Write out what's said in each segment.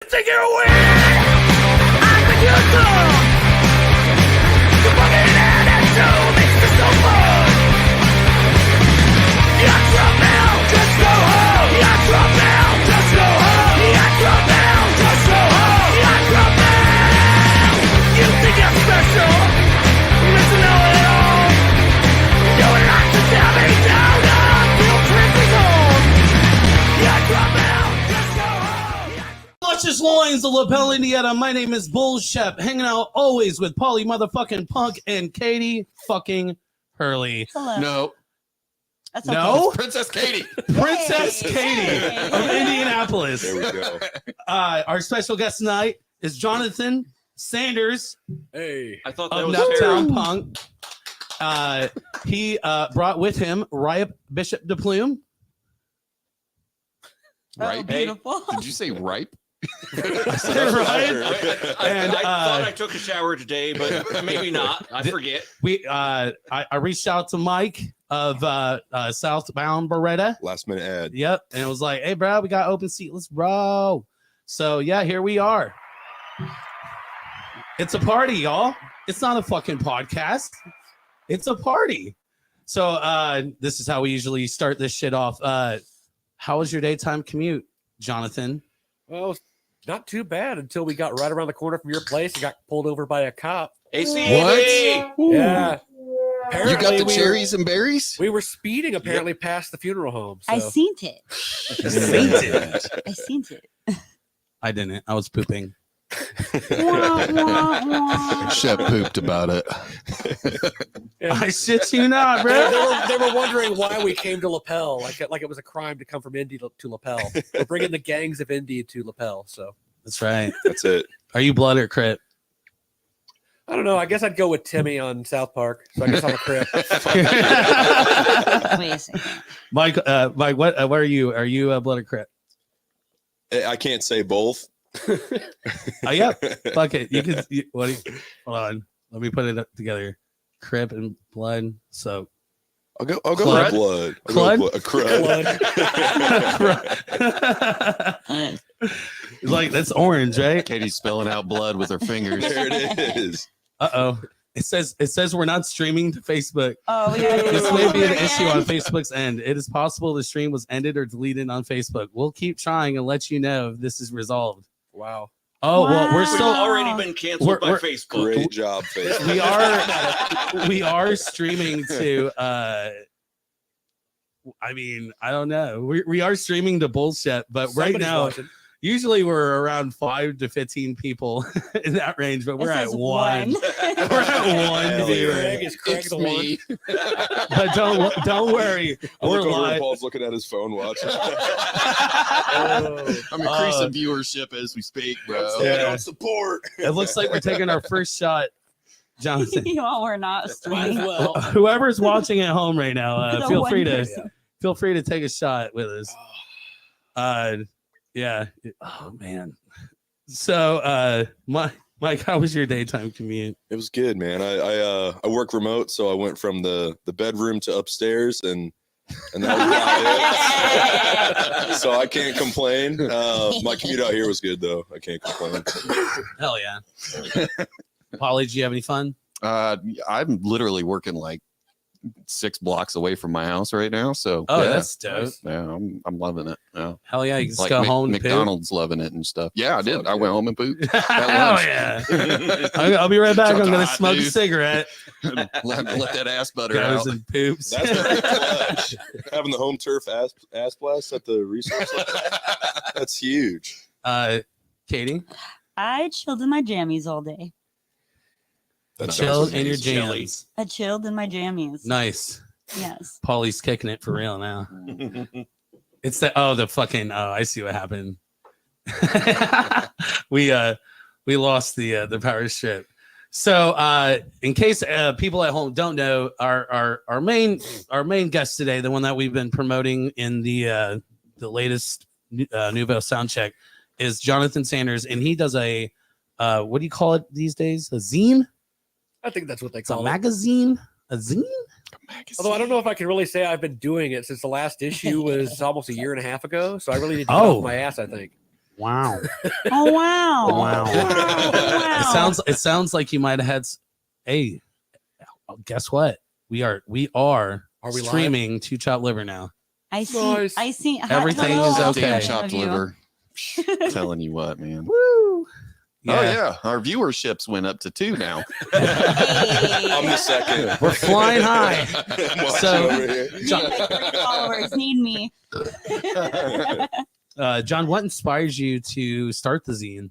Take it away! I'm the YouTube! The fucking attitude makes me so fun! You're trouble, just go home! You're trouble, just go home! You're trouble, just go home! You're trouble! You think you're special? Listen to it all! You would like to tell me down on your Christmas home! You're trouble, just go home! Luscious loins of lapel, Indiana. My name is Bull Shep, hanging out always with Polly motherfucking Punk and Katie fucking Hurley. Hello. No. That's okay. No. Princess Katie. Princess Katie of Indianapolis. There we go. Our special guest tonight is Jonathan Sanders Hey. I thought of that was Nuptown Punk. He brought with him Ripe Bishop de Plume. Ripe. Beautiful. Did you say ripe? Right? I thought I took a shower today, but maybe not. I forget. I reached out to Mike of Southbound Beretta. Last minute ad. Yep. And it was like, hey, bro, we got open seat. Let's roll. So, yeah, here we are. It's a party, y'all. It's not a fucking podcast. It's a party. So this is how we usually start this shit off. How was your daytime commute, Jonathan? Well, not too bad until we got right around the corner from your place and got pulled over by a cop. ACAB! Yeah. You Apparently got the we cherries and berries? We were speeding apparently past the funeral home. So. I seen it. I seen it. I didn't. I was pooping. Shep pooped about it. Yeah. I shit you not, bro. They were wondering why we came to Lapel, like it was a crime to come from Indy to Lapel. We're bringing the gangs of Indy to Lapel. So That's right. That's it. Are you blood or crit? I don't know. I guess I'd go with Timmy on South Park. So I guess I'm a crip. Wait a second. Mike, what are you? Are you a blood or crit? I can't say both. Oh, yeah. Fuck it. You can. Hold on. Let me put it together. Crip and blood. So I'll go with Clud? blood. Clud? A crud. like that's orange, right? Katie's spelling out blood with her fingers. There it is. Uh-oh. It says we're not streaming to Facebook. Oh, yeah. This may be an issue on Facebook's end. It is possible the stream was ended or deleted on Facebook. We'll keep trying and let you know if this is resolved. Wow. Oh, well, we're We've still already been canceled by we're- Facebook. Great job, Facebook. we are streaming to I mean, I don't know. We are streaming to bullshit, but right Somebody's now watching. usually we're around 5 to 15 people in that range, but we're This at is one. We're at one Hell viewer. yeah. Craig is Craig It's the me. But don't worry. I We're look over and live. Paul's looking at his phone watching. one. I'm increasing viewership as we speak, bro. Yeah. Support. It looks like we're taking our first shot, Jonathan. Well, we're not streaming. Whoever's watching at home right now, The feel one free to person. feel free to take a shot with us. Yeah. Oh man. So, Mike, how was your daytime commute? It was good, man. I work remote, so I went from the bedroom to upstairs, and that was about it. So I can't complain. My commute out here was good, though. I can't complain. Hell yeah. Polly, did you have any fun? I'm literally working like 6 blocks away from my house right now. So Oh, yeah, that's dope. yeah, I'm loving it. Yeah. Hell yeah, you can just Like go home and poop. McDonald's loving it and stuff. Yeah, I did. Fuck I went yeah. home and pooped. Hell lunch. yeah. I'll be right back. I'm gonna Shut smoke a dude. cigarette. let that ass butter Goes out. and poops. That's pretty clutch. Having the home turf ass blast at the resource center. That's huge. Katie, I chilled in my jammies all day. That chilled sounds in your amazing. jams. I chilled in my jammies. Nice. Yes. Polly's kicking it for real now. It's the fucking I see what happened. we lost the power strip. So in case people at home don't know, our main guest today, the one that we've been promoting in the latest Nouveau sound check, is Jonathan Sanders, and he does a what do you call it these days? A zine? I think that's what they It's a call it. magazine? A zine? Although I don't know if I can really say I've been doing it since the last issue was almost a year and a half ago. So I really need to get Oh. off my ass, I think. Wow. Oh wow. Wow. Wow. It sounds like you might have had. Hey, guess what? We are we streaming to Chopped Liver now. I see. Nice. I see. Everything hello, is all okay. Damn three chopped of you. liver. Telling you what, man. Woo! Oh yeah, our viewerships went up to 2 now. I'm the second. We're flying high. I'm watching So- over here. Me and my 3 followers need me. John, what inspires you to start the zine?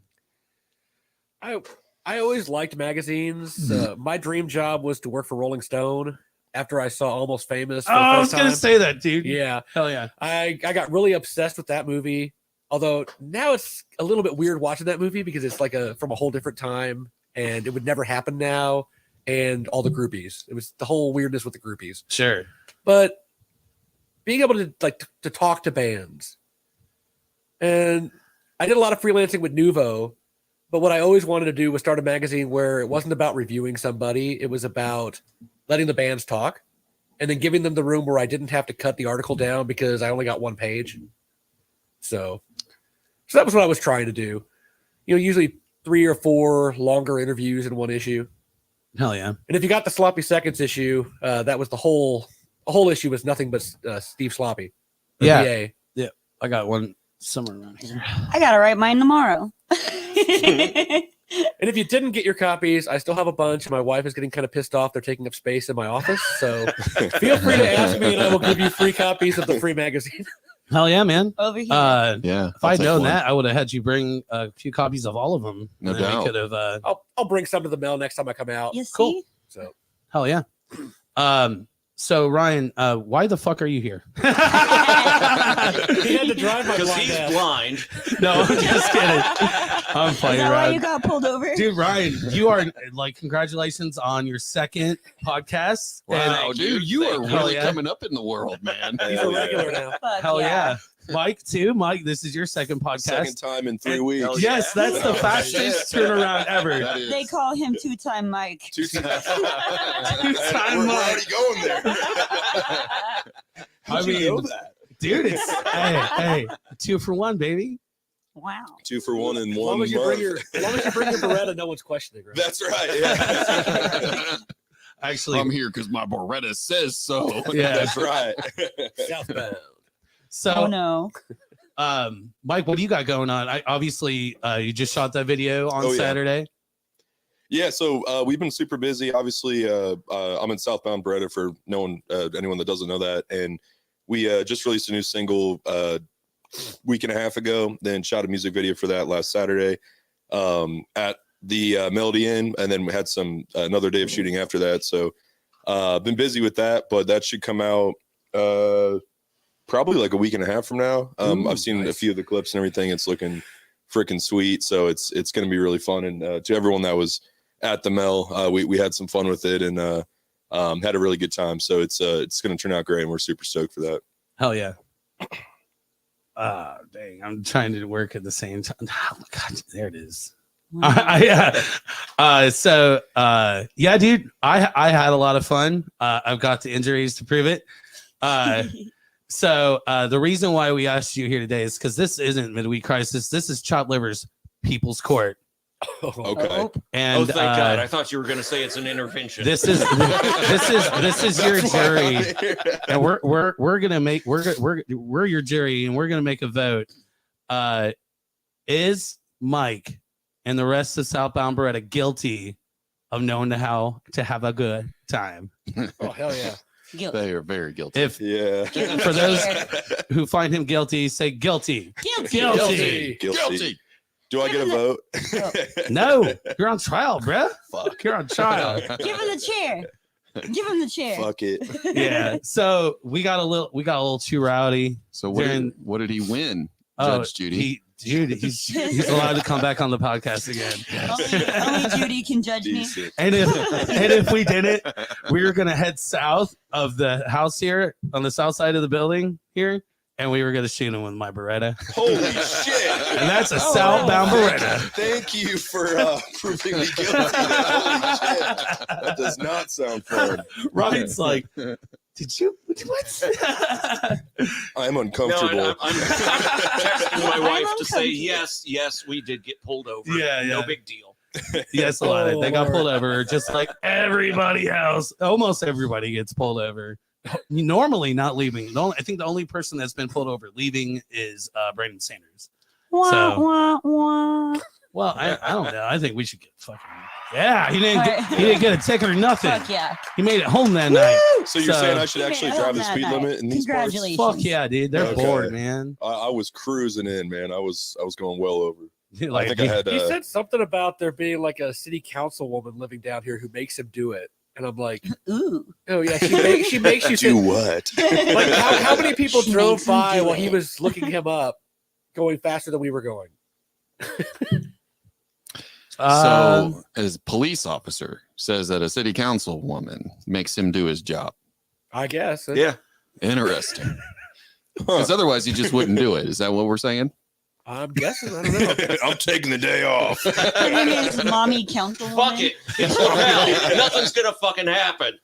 I always liked magazines. My dream job was to work for Rolling Stone. After I saw Almost Famous, for the I was first gonna time. say that, dude. Yeah, Hell yeah. I got really obsessed with that movie. Although now it's a little bit weird watching that movie because it's like from a whole different time, and it would never happen now. And all the groupies, it was the whole weirdness with the groupies. Sure. But being able to to talk to bands, and I did a lot of freelancing with Nuvo. But what I always wanted to do was start a magazine where it wasn't about reviewing somebody; it was about letting the bands talk, and then giving them the room where I didn't have to cut the article down because I only got 1 page. So that was what I was trying to do. Usually 3 or 4 longer interviews in 1 issue. Hell yeah. And if you got the Sloppy Seconds issue, that was the whole issue was nothing but Steve Sloppy. the Yeah. VA. I got one somewhere around here. I gotta write mine tomorrow. And if you didn't get your copies, I still have a bunch. My wife is getting kind of pissed off. They're taking up space in my office. So feel free to ask me and I will give you free copies of the free magazine. Hell yeah, man. Over here. Yeah. If I'd known that, I would have had you bring a few copies of all of them. No And then doubt. We could have. I'll bring some to the mail next time I come out. you see? cool. So Hell yeah. So Ryan, why the fuck are you here? he had to drive my Because blind he's ass. blind. No, I'm just kidding. I'm Is playing that why you around. got pulled over? Dude, Ryan, you are congratulations on your 2nd podcast. Wow, dude, you are Hell really yeah. coming up in the world, man. He's a regular now. Fuck Hell yeah. Mike, too. Mike, this is your 2nd podcast. Second time in 3 weeks. Hell Yes, yeah. that's the fastest turnaround ever. That is. They call him 2-time Mike. Two times. Two-time We're Mike. already going there. I mean, dude, it's hey, 2 for 1, baby. Wow. 2 for 1 in As 1 long as you bring month. your Beretta, no one's questioning. Right? That's right. Yeah. Actually, I'm here because my Beretta says so. yeah. That's right. Southbound. So, Oh no. Mike, what do you got going on? Obviously, you just shot that video on Oh, yeah. Saturday. Yeah, so we've been super busy. Obviously, I'm in Southbound Beretta for anyone that doesn't know that, and we just released a new single week and a half ago. Then shot a music video for that last Saturday at the Melody Inn, and then we had another day of shooting after that. So been busy with that, but that should come out probably like a week and a half from now. Ooh, I've seen a nice. few of the clips and everything. It's looking freaking sweet. So it's going to be really fun. And to everyone that was at the Mel, we had some fun with it and had a really good time. So it's going to turn out great, and we're super stoked for that. Hell yeah. Dang, I'm trying to work at the same time. Oh my god, there it is. So yeah, dude, I had a lot of fun. I've got the injuries to prove it. So the reason why we asked you here today is because this isn't Midweek Crisis. This is Chopped Liver's People's Court. Okay. Oh, And Oh, thank God! I thought you were going to say it's an intervention. this is your jury, and we're gonna make we're your jury, and we're gonna make a vote. Is Mike and the rest of Southbound Beretta guilty of knowing how to have a good time? Oh hell yeah! guilt. They are very guilty. If Yeah. for those who find him guilty, say guilty. Guilty. Guilty. Do I get a vote? No, you're on trial, bruh. Fuck. You're on trial. Give him the chair. Give him the chair. Fuck it. Yeah. So we got a little too rowdy. So During- what did he win, Oh, Judge Judy? He's allowed to come back on the podcast again. Only Judy can judge me. Decent. And if we didn't, we were gonna head south of the house here on the south side of the building here, and we were gonna shoot him with my Beretta. Holy shit. And that's a southbound Beretta. Thank you for proving me guilty. Holy shit. That does not sound fun. Ryan's like, Did you? What? I'm No, uncomfortable. I'm texting my I'm wife to say uncomfortable. yes, we did get pulled over. Yeah, No yeah. big deal. Yes, a lot. Oh, They got Lord. pulled over, just like everybody else. Almost everybody gets pulled over. Normally, not leaving. I think the only person that's been pulled over leaving is Brandon Sanders. So- Wah, wah. Well, I don't know. I think we should get fucking. Yeah, he didn't get a ticket or nothing. Fuck yeah. He made it home that night. So you're So- saying I should actually drive the That speed night. limit in these parts? Congratulations. Fuck yeah, dude. They're Okay. bored, man. I was cruising in, man. I was going well over. Like, I think I had. He said something about there being like a city council woman living down here who makes him do it, and I'm like, Ooh. oh yeah, she makes you do sit. what? Like how many people She drove makes him by do while he it. was looking him up, going faster than we were going? So, as police officer says that a city council woman makes him do his job. I guess. Yeah. Interesting. Because otherwise, he just wouldn't do it. Is that what we're saying? I'm guessing. I don't know. I'm taking the day off. Her name is Mommy Councilwoman. Fuck it. It's hell. Nothing's gonna fucking happen.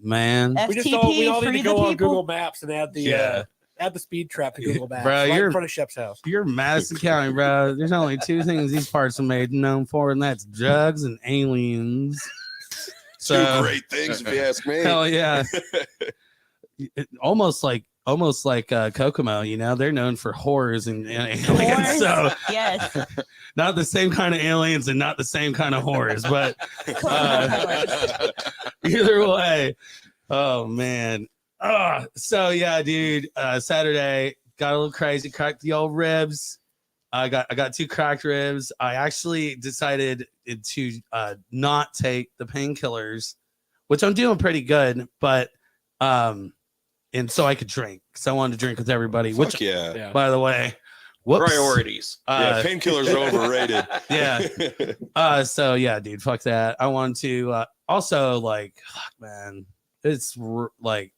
Man, We just FTP, we all need free to the go on people. Google Maps and add the Yeah. add the speed trap to Google Maps. Bro, right you're- in front of Shep's house. you're Madison County, bro. There's only two things these parts are made known for, and that's drugs and aliens. Two great things, if you ask me. Hell yeah. Almost like Kokomo, you know, they're known for whores and aliens. Whores? So Yes. not the same kind of aliens and not the same kind of whores, but either way. Oh man. So yeah, dude. Saturday got a little crazy, cracked the old ribs. I got 2 cracked ribs. I actually decided to not take the painkillers, which I'm doing pretty good, but and so I could drink. So I wanted to drink with everybody. Fuck Which, yeah. Yeah. by the way, whoops. Priorities. Yeah, painkillers are overrated. Yeah. So yeah, dude, fuck that. I want to also like, fuck, man, it's like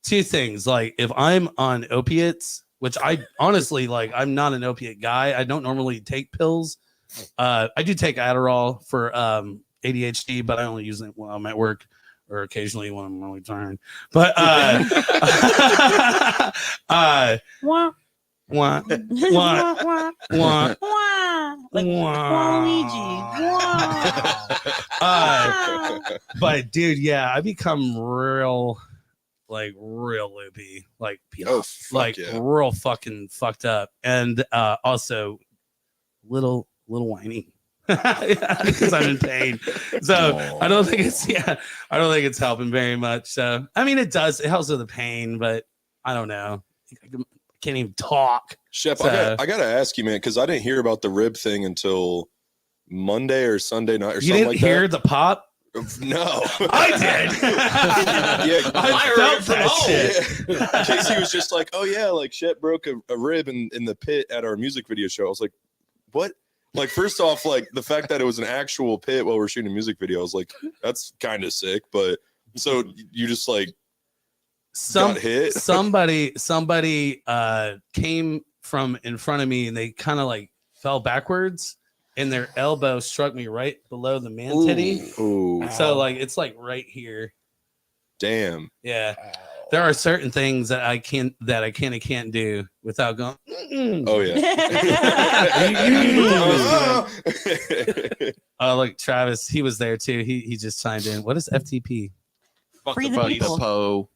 2 things. Like if I'm on opiates, which I honestly like, I'm not an opiate guy. I don't normally take pills. I do take Adderall for ADHD, but I only use it when I'm at work or occasionally when I'm really tired. But Wah, wah, wah, wah, wah, wah, wah. Like wah. Waluigi. Wah. But dude, yeah, I become real loopy, like Oh, fuck like yeah. real fucking fucked up, and also little whiny because I'm in pain. So I don't think it's helping very much. So I mean, it helps with the pain, but I don't know. I can't even talk. Shep, So- I gotta ask you, man, because I didn't hear about the rib thing until Monday or Sunday night or You something didn't like hear the pop? that. No. I did. Yeah, I felt that shit. Yeah. Casey was just like, "Oh yeah, like Shep broke a rib in the pit at our music video show." I was like, "What?" Like, first off, like the fact that it was an actual pit while we're shooting a music video, I was like, "That's kind of sick." But so you just like got hit. Somebody came from in front of me and they kind of like fell backwards and their elbow struck me right below the man titty. Ooh, So like it's like right here. damn. Yeah. There are certain things that I can't do without going. "Mm-mm." Oh yeah. Look, Travis, he was there too. He just chimed in. What is FTP? Fuck Free the the Fuck the police. people. Poe.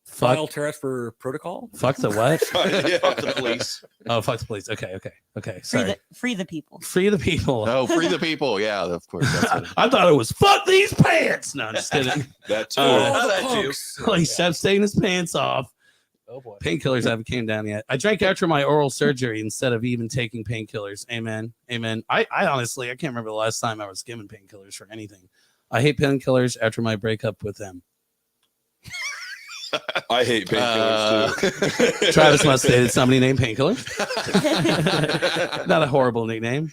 File Fuck, transfer protocol. fuck the what? Yeah. Fuck the police. Oh, fuck the police. Okay. Free Sorry. free the people. Free the people. Oh, free the people. Yeah, of course. That's what it is. I thought it was fuck these pants. No, I'm just kidding. That too. Oh, that too. Like Chef's taking his pants off. Oh boy. Painkillers haven't came down yet. I drank after my oral surgery instead of even taking painkillers. Amen. I honestly, I can't remember the last time I was given painkillers for anything. I hate painkillers after my breakup with them. I hate painkillers too. Travis must have dated somebody named Painkiller. Not a horrible nickname.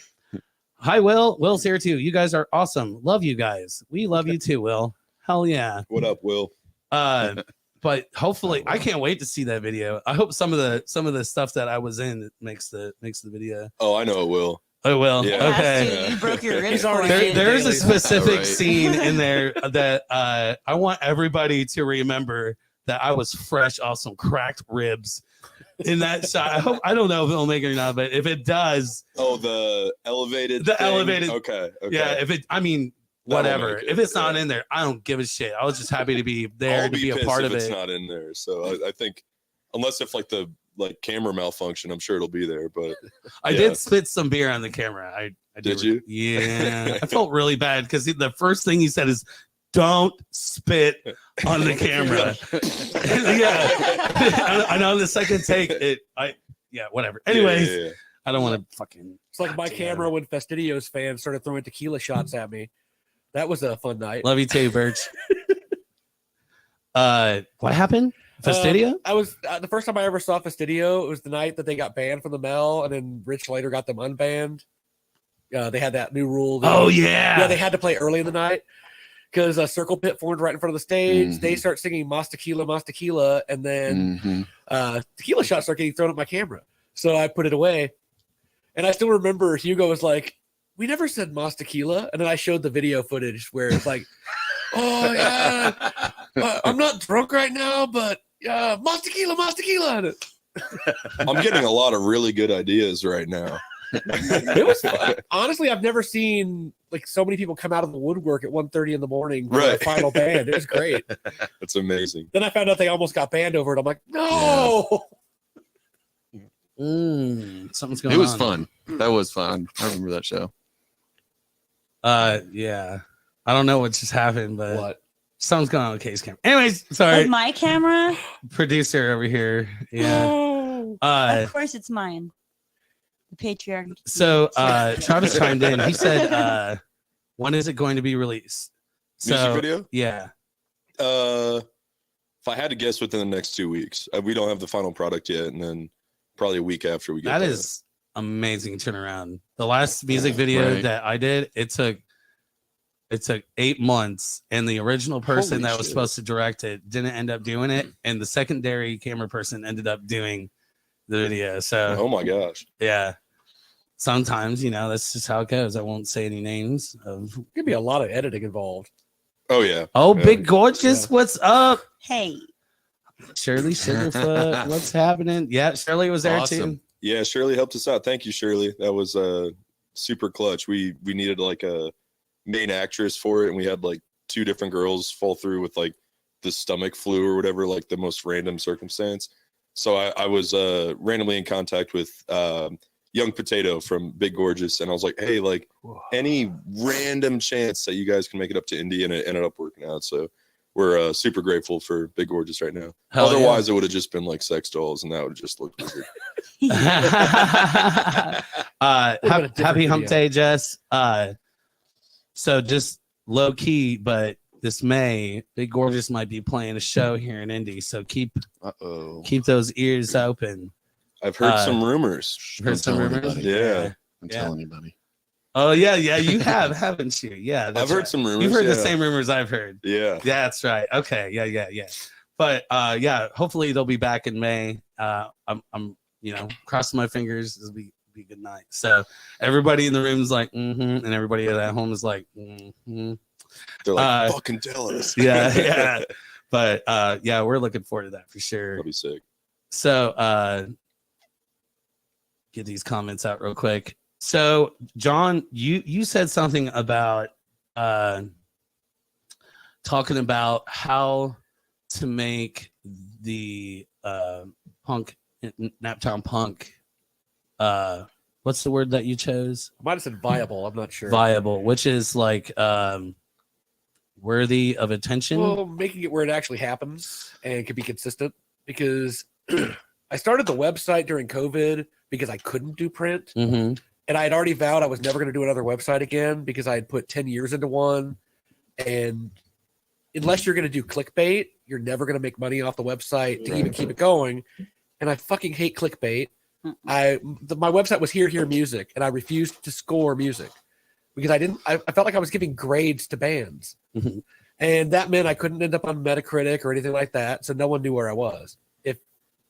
Hi, Will. Will's here too. You guys are awesome. Love you guys. We love you too, Will. Hell yeah. What up, Will? But hopefully, I can't wait to see that video. I hope some of the stuff that I was in makes the video. Oh, I know it will. I will. Yeah. It has Okay. to. You broke your ribs. He's already for it. there- There's a Daily. specific Right. scene in there that I want everybody to remember that I was fresh off some cracked ribs in that shot. I don't know if it'll make it or not, but if it does, Oh, the elevated. The thing? elevated- Okay. yeah, if it, I mean, That'll whatever. make it, If it's not yeah. in there, I don't give a shit. I was just happy to be there I'll to be a pissed part if of it's it. not in there. So I think unless if like the camera malfunction, I'm sure it'll be there. But I yeah. did spit some beer on the camera. I Did you? Yeah. I felt really bad because the first thing he said is, "Don't spit on the camera." Yeah. And on the second take, whatever. Anyways, Yeah. I don't want to fucking. It's like my Goddamn. camera when Fastidios fans started throwing tequila shots at me. That was a fun night. Love you too, Birch. What happened? Fastidio? I was the first time I ever saw Fastidio. It was the night that they got banned from the Mel, and then Rich later got them unbanned. They had that new rule. Oh yeah. Yeah, they had to play early in the night because a circle pit formed right in front of the stage. They start singing Mas Tequila, and then tequila shots start getting thrown at my camera. So I put it away. And I still remember Hugo was like, "We never said Mas Tequila." And then I showed the video footage where it's like, "Oh, yeah, I'm not drunk right now, but Mas Tequila. I'm getting a lot of really good ideas right now. It was fun. Honestly, I've never seen like so many people come out of the woodwork at 1:30 in the morning for Right. the final band. It was great. That's amazing. Then I found out they almost got banned over it. I'm like, no. Something's going on. It was fun. That was fun. I remember that show. Yeah. I don't know what just happened, but What? something's going on with Kay's camera. Anyways, sorry. Like my camera? Producer over here. Yeah. No. Of course it's mine. The patriarchy. So Travis chimed in. He said, when is it going to be released? Music video? Yeah. If I had to guess, within the next 2 weeks. We don't have the final product yet, and then probably a week after we get That is amazing turnaround. The last music video Right. that I did, it took 8 months, and the original person Holy that was shit. supposed to direct it didn't end up doing it, and the secondary camera person ended up doing the video. So Oh my gosh. yeah, sometimes that's just how it goes. I won't say any names of. Could be a lot of editing involved. Oh yeah. Oh, Yeah. Big Gorgeous, what's up? Hey, Shirley Sugarfoot, what's happening? Yeah, Shirley was there Awesome. too. Yeah, Shirley helped us out. Thank you, Shirley. That was super clutch. We needed like a main actress for it, and we had like 2 different girls fall through with like the stomach flu or whatever, like the most random circumstance. So I was randomly in contact with Young Potato from Big Gorgeous, and I was like, hey, like any random chance that you guys can make it up to Indy, and it ended up working out. So we're super grateful for Big Gorgeous right now. Hell yeah. Otherwise, it would have just been like sex dolls, and that would just look weird. Happy hump video. day, Jess. So just low key, but this May, Big Gorgeous might be playing a show here in Indy. So keep those ears open. I've heard some rumors. Heard Don't some tell rumors? anybody. Yeah. Don't Yeah. tell anybody. Oh yeah, you have, haven't you? Yeah, I've that's heard right. some rumors. You've heard the yeah. same rumors I've heard. Yeah. Yeah, that's right. Okay, yeah. But yeah, hopefully they'll be back in May. I'm crossing my fingers. It'll be a good night. So everybody in the room is like, and everybody at home is like, They're like, fucking tell us. yeah. But yeah, we're looking forward to that for sure. That'll be sick. So get these comments out real quick. So John, you said something about talking about how to make the punk Naptown punk what's the word that you chose? I might have said viable. I'm not sure. Viable, which is like worthy of attention. Well, making it where it actually happens and can be consistent, because I started the website during COVID because I couldn't do print. Mm-hmm. And I had already vowed I was never going to do another website again because I had put 10 years into one. And unless you're going to do clickbait, you're never going to make money off the website to even keep it going. And I fucking hate clickbait. My website was Hear Music, and I refused to score music because I felt like I was giving grades to bands. Mm-hmm. And that meant I couldn't end up on Metacritic or anything like that. So no one knew where I was. If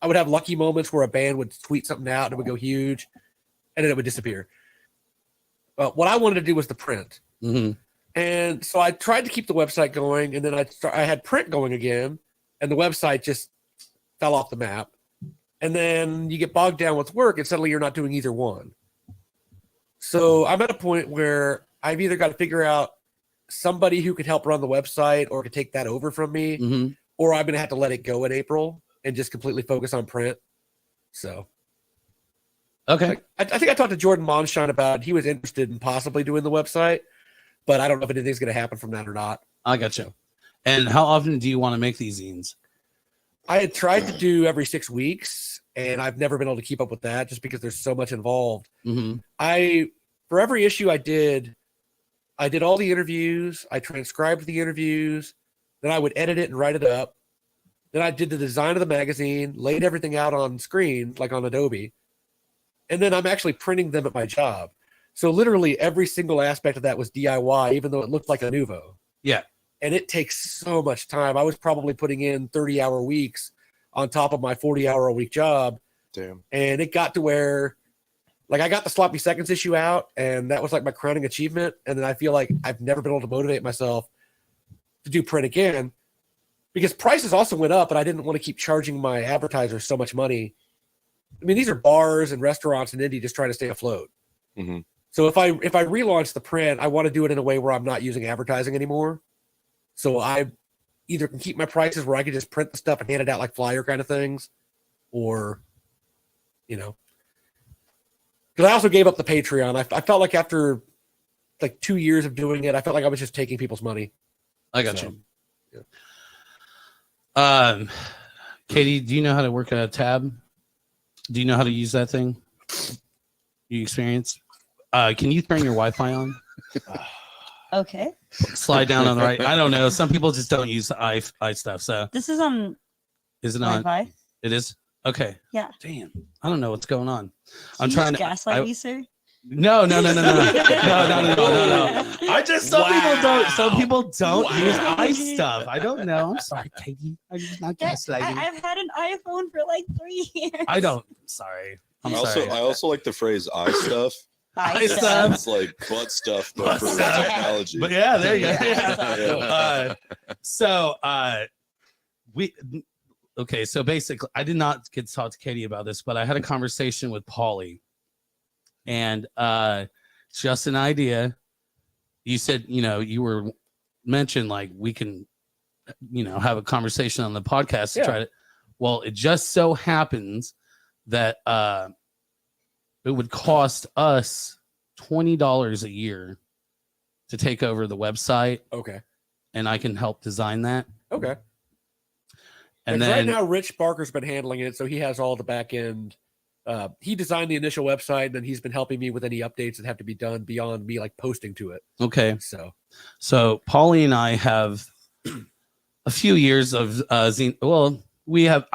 I would have lucky moments where a band would tweet something out and it would go huge, and then it would disappear. what I wanted to do was the print. Mm-hmm. And so I tried to keep the website going, and then I had print going again, and the website just fell off the map. And then you get bogged down with work, and suddenly you're not doing either one. So I'm at a point where I've either got to figure out somebody who could help run the website or could take that over from me, Mm-hmm. or I'm going to have to let it go in April and just completely focus on print. So, Okay. I think I talked to Jordan Monshine about it. He was interested in possibly doing the website, but I don't know if anything's going to happen from that or not. I got you. And how often do you want to make these zines? I had tried to do every 6 weeks, and I've never been able to keep up with that just because there's so much involved. Mm-hmm. For every issue I did all the interviews, I transcribed the interviews, then I would edit it and write it up. Then I did the design of the magazine, laid everything out on screen, like on Adobe. And then I'm actually printing them at my job. So literally every single aspect of that was DIY, even though it looked like a Nuvo. Yeah. And it takes so much time. I was probably putting in 30-hour weeks on top of my 40-hour-a-week job. Damn. And it got to where, like, I got the Sloppy Seconds issue out, and that was like my crowning achievement. And then I feel like I've never been able to motivate myself to do print again because prices also went up, and I didn't want to keep charging my advertisers so much money. I mean, these are bars and restaurants in Indy just trying to stay afloat. Mm-hmm. So if I relaunch the print, I want to do it in a way where I'm not using advertising anymore. So I either can keep my prices where I can just print the stuff and hand it out like flyer kind of things, or, because I also gave up the Patreon. I felt like after like 2 years of doing it, I felt like I was just taking people's money. I got So, you. yeah. Katie, do you know how to work a tab? Do you know how to use that thing? You experience? Can you turn your Wi-Fi on? Okay. Slide down on the right. I don't know. Some people just don't use the i stuff. So This is on is it on? Wi-Fi. It is. Okay. Yeah. Damn. I don't know what's going on. I'm You trying to gaslight me, sir. No. No. I just some people don't use i stuff. I don't know. I'm sorry, Katie. I'm just not gaslighting. I've had an iPhone for like 3 years. I don't. Sorry. I'm sorry. I also like the phrase "eye stuff." I It stuff. sounds like butt stuff, but Butt for stuff. technology. But yeah, there you go. Yeah. So so basically I did not get to talk to Katie about this, but I had a conversation with Paulie, and just an idea. You said, you were mentioned like we can, have a conversation on the podcast to try to. Well, it just so happens that it would cost us $20 a year to take over the website, Okay. and I can help design that. Okay. And right then now, Rich Barker's been handling it, so he has all the back end. He designed the initial website, and then he's been helping me with any updates that have to be done beyond me like posting to it. okay. So Paulie and I have a few years of zine. Well, we have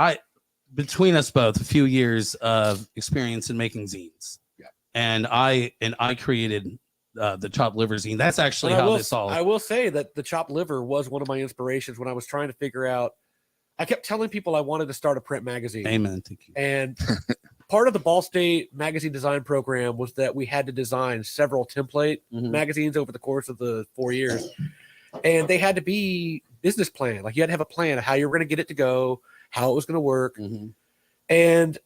between us both a few years of experience in making zines. Yeah. And I created the chopped liver zine. That's actually And how this all. I will say that the chopped liver was one of my inspirations when I was trying to figure out. I kept telling people I wanted to start a print magazine. Amen. Thank you. And part of the Ball State magazine design program was that we had to design several template Mhm. magazines over the course of the 4 years. And they had to be business plan. Like you had to have a plan of how you were going to get it to go, how it was going to work. Mhm. And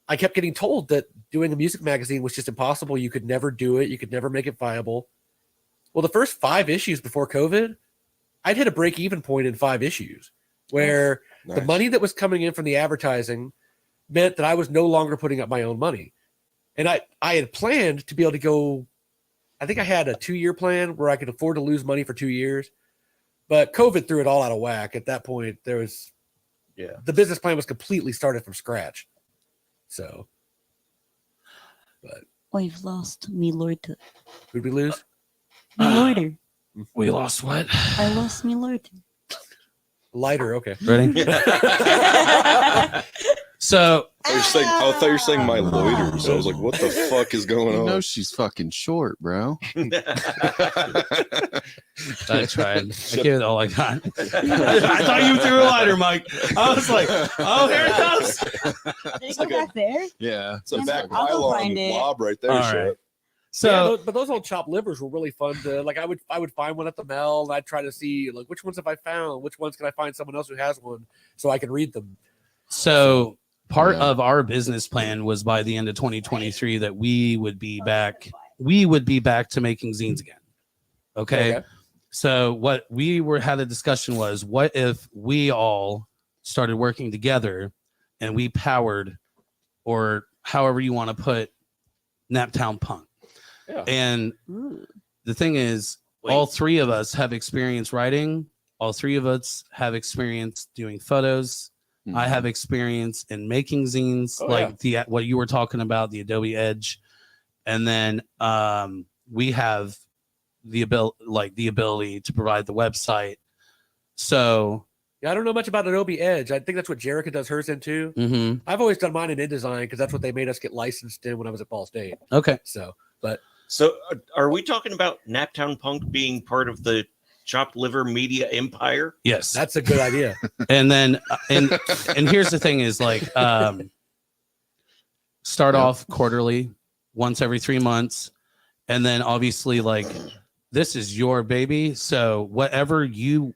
I kept getting told that doing a music magazine was just impossible. You could never do it. You could never make it viable. Well, the first 5 issues before COVID, I'd hit a break even point in 5 issues where Nice. the money that was coming in from the advertising meant that I was no longer putting up my own money. And I had planned to be able to go, I think I had a 2-year plan where I could afford to lose money for 2 years, but COVID threw it all out of whack. At that point, the business plan was completely started from scratch. So, We've lost me loiter. who'd we lose? Me loiter. We lost what? I lost me loiter. Lighter. Okay. Ready? So I thought you were saying my loiter. So I was like, what the fuck is going You on? know she's fucking short, bro. I tried. I gave it all I got. I thought you threw a lighter, Mike. I was like, oh, here it comes. Did it go back there? Yeah. It's a I'll back go pylon find it. blob right there. All shit. right. So, but those old chopped livers were really fun to like. I would find one at the mail, and I'd try to see like which ones have I found, which ones can I find someone else who has one, so I can read them. so part Yeah. of our business plan was by the end of 2023 that we would be back. We would be back to making zines again. Okay. So what we had a discussion was, what if we all started working together and we powered, or however you want to put, Naptown Punk. Yeah. And Ooh. the thing is, all three of us have experience writing. All three of us have experience doing photos. I have experience in making zines, what you were talking about, the Adobe Edge. And then we have the ability to provide the website. So Yeah, I don't know much about Adobe Edge. I think that's what Jerica does hers in too. mhm. I've always done mine in InDesign because that's what they made us get licensed in when I was at Ball State. Okay. So, but So, are we talking about Naptown Punk being part of the chopped liver media empire? Yes. that's a good idea. And then and here's the thing is like start off quarterly, once every 3 months, and then obviously like this is your baby, so whatever you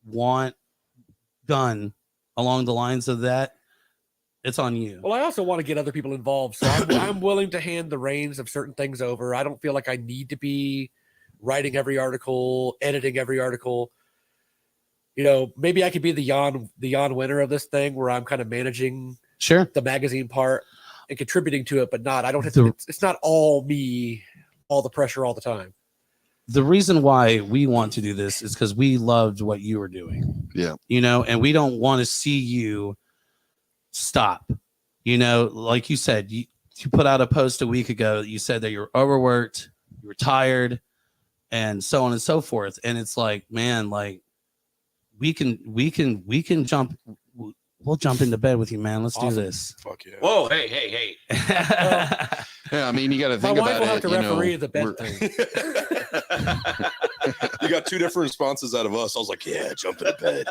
want done along the lines of that, it's on you. Well, I also want to get other people involved, so I'm willing to hand the reins of certain things over. I don't feel like I need to be writing every article, editing every article. You know, maybe I could be the Jan winner of this thing, where I'm kind of managing Sure. the magazine part and contributing to it, but not. I don't have The- to. It's not all me, all the pressure all the time. The reason why we want to do this is because we loved what you were doing. Yeah. You know, and we don't want to see you stop. You know, like you said, you put out a post a week ago. You said that you're overworked, you were tired, and so on and so forth. And it's like, man, like we can jump. We'll jump into bed with you, man. Let's Awesome. do this. Fuck yeah. Whoa, hey. Yeah, I mean, you got to My think wife about will have it. to You know, referee the bed we're- thing. You got two different responses out of us. I was like, yeah, jump in bed.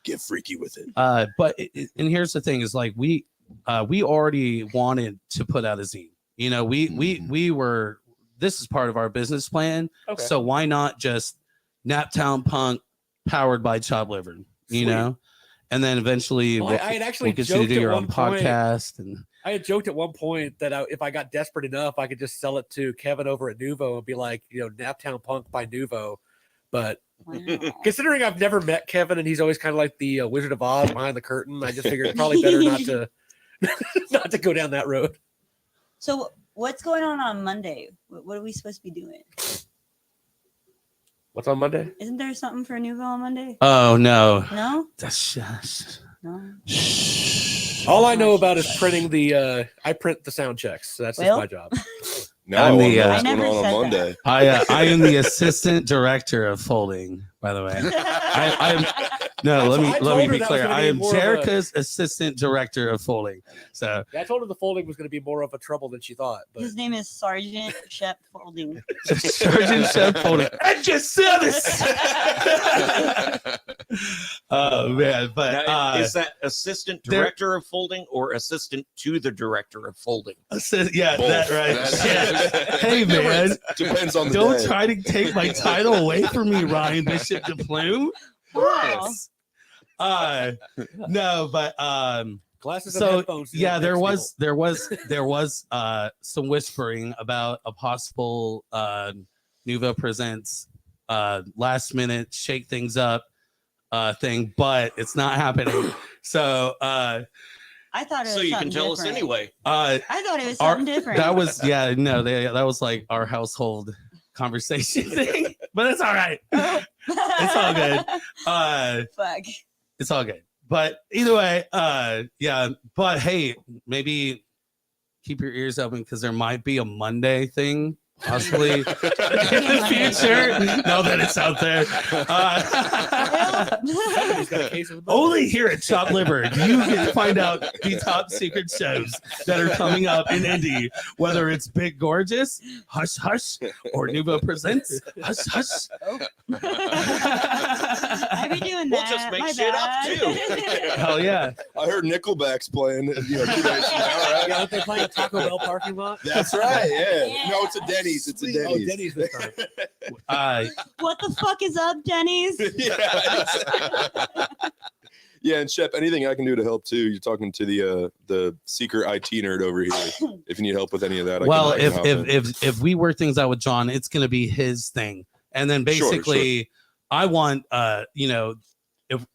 Get freaky with it. But and here's the thing: is like we already wanted to put out a zine. You know, we were. This is part of our business plan. Okay. So why not just Naptown Punk powered by Chop Liver? You Sweet. know, and then eventually Well, I had actually we'll get you to joked do at your own one point. podcast. And I had joked at one point that if I got desperate enough, I could just sell it to Kevin over at Nuvo and be like, you know, Naptown Punk by Nuvo. But Wow. considering I've never met Kevin and he's always kind of like the Wizard of Oz behind the curtain, I just figured it's probably better not to not to go down that road. So what's going on Monday? What are we supposed to be doing? What's on Monday? Isn't there something for Nuvo on Monday? oh no, No, that's no. All I know about is printing the I print the sound checks. So that's just Well- my job. Now I'm I the, know I what's never going on said Monday. I am the assistant director of folding. By the way, I'm no. Let me I told let me her be that was clear. gonna I be am more of a- Jerica's assistant director of folding. So Yeah, I told her the folding was going to be more of a trouble than she thought. But His name is Sergeant Shep Folding. Sergeant Chef folding. At your service. Oh man, but Now, is that assistant there- director of folding or assistant to the director of folding? yeah, Both. that right. That's- Yeah. Hey man, Depends on the don't day. try to take my title away from me, Ryan Bishop de Plume. Wow. No, but glasses and so headphones. yeah, don't there mix was some whispering about a possible Nuvo Presents last minute shake things up thing, but it's not happening. So I thought it was So you can something tell us different. anyway. I thought it was our- something different. that was that was like our household conversation thing, but it's all right. It's all good. Fuck. It's all good. But either way, yeah. But hey, maybe keep your ears open because there might be a Monday thing possibly in the future. Know that it's out there. Somebody's got a case of the Only here at Chop Liver do you get to find out the top secret shows that are coming up in Indy, whether it's Big Gorgeous, Hush Hush, or Nuvo Presents, Hush Hush. I be doing We'll that. just make My shit up, bad. Hell yeah. I heard Nickelback's playing, 2 days from now, right? Yeah, they're playing a Taco Bell parking lot. That's right. Yeah. No, it's a Denny's. It's a Oh, Denny's. Denny's this time. What the fuck is up, Denny's? Yeah. Yeah, and Shep, anything I can do to help too. You're talking to the secret IT nerd over here. If you need help with any of that, Well, I can hop in. if we work things out with John, it's going to be his thing, and then Sure, basically, I want if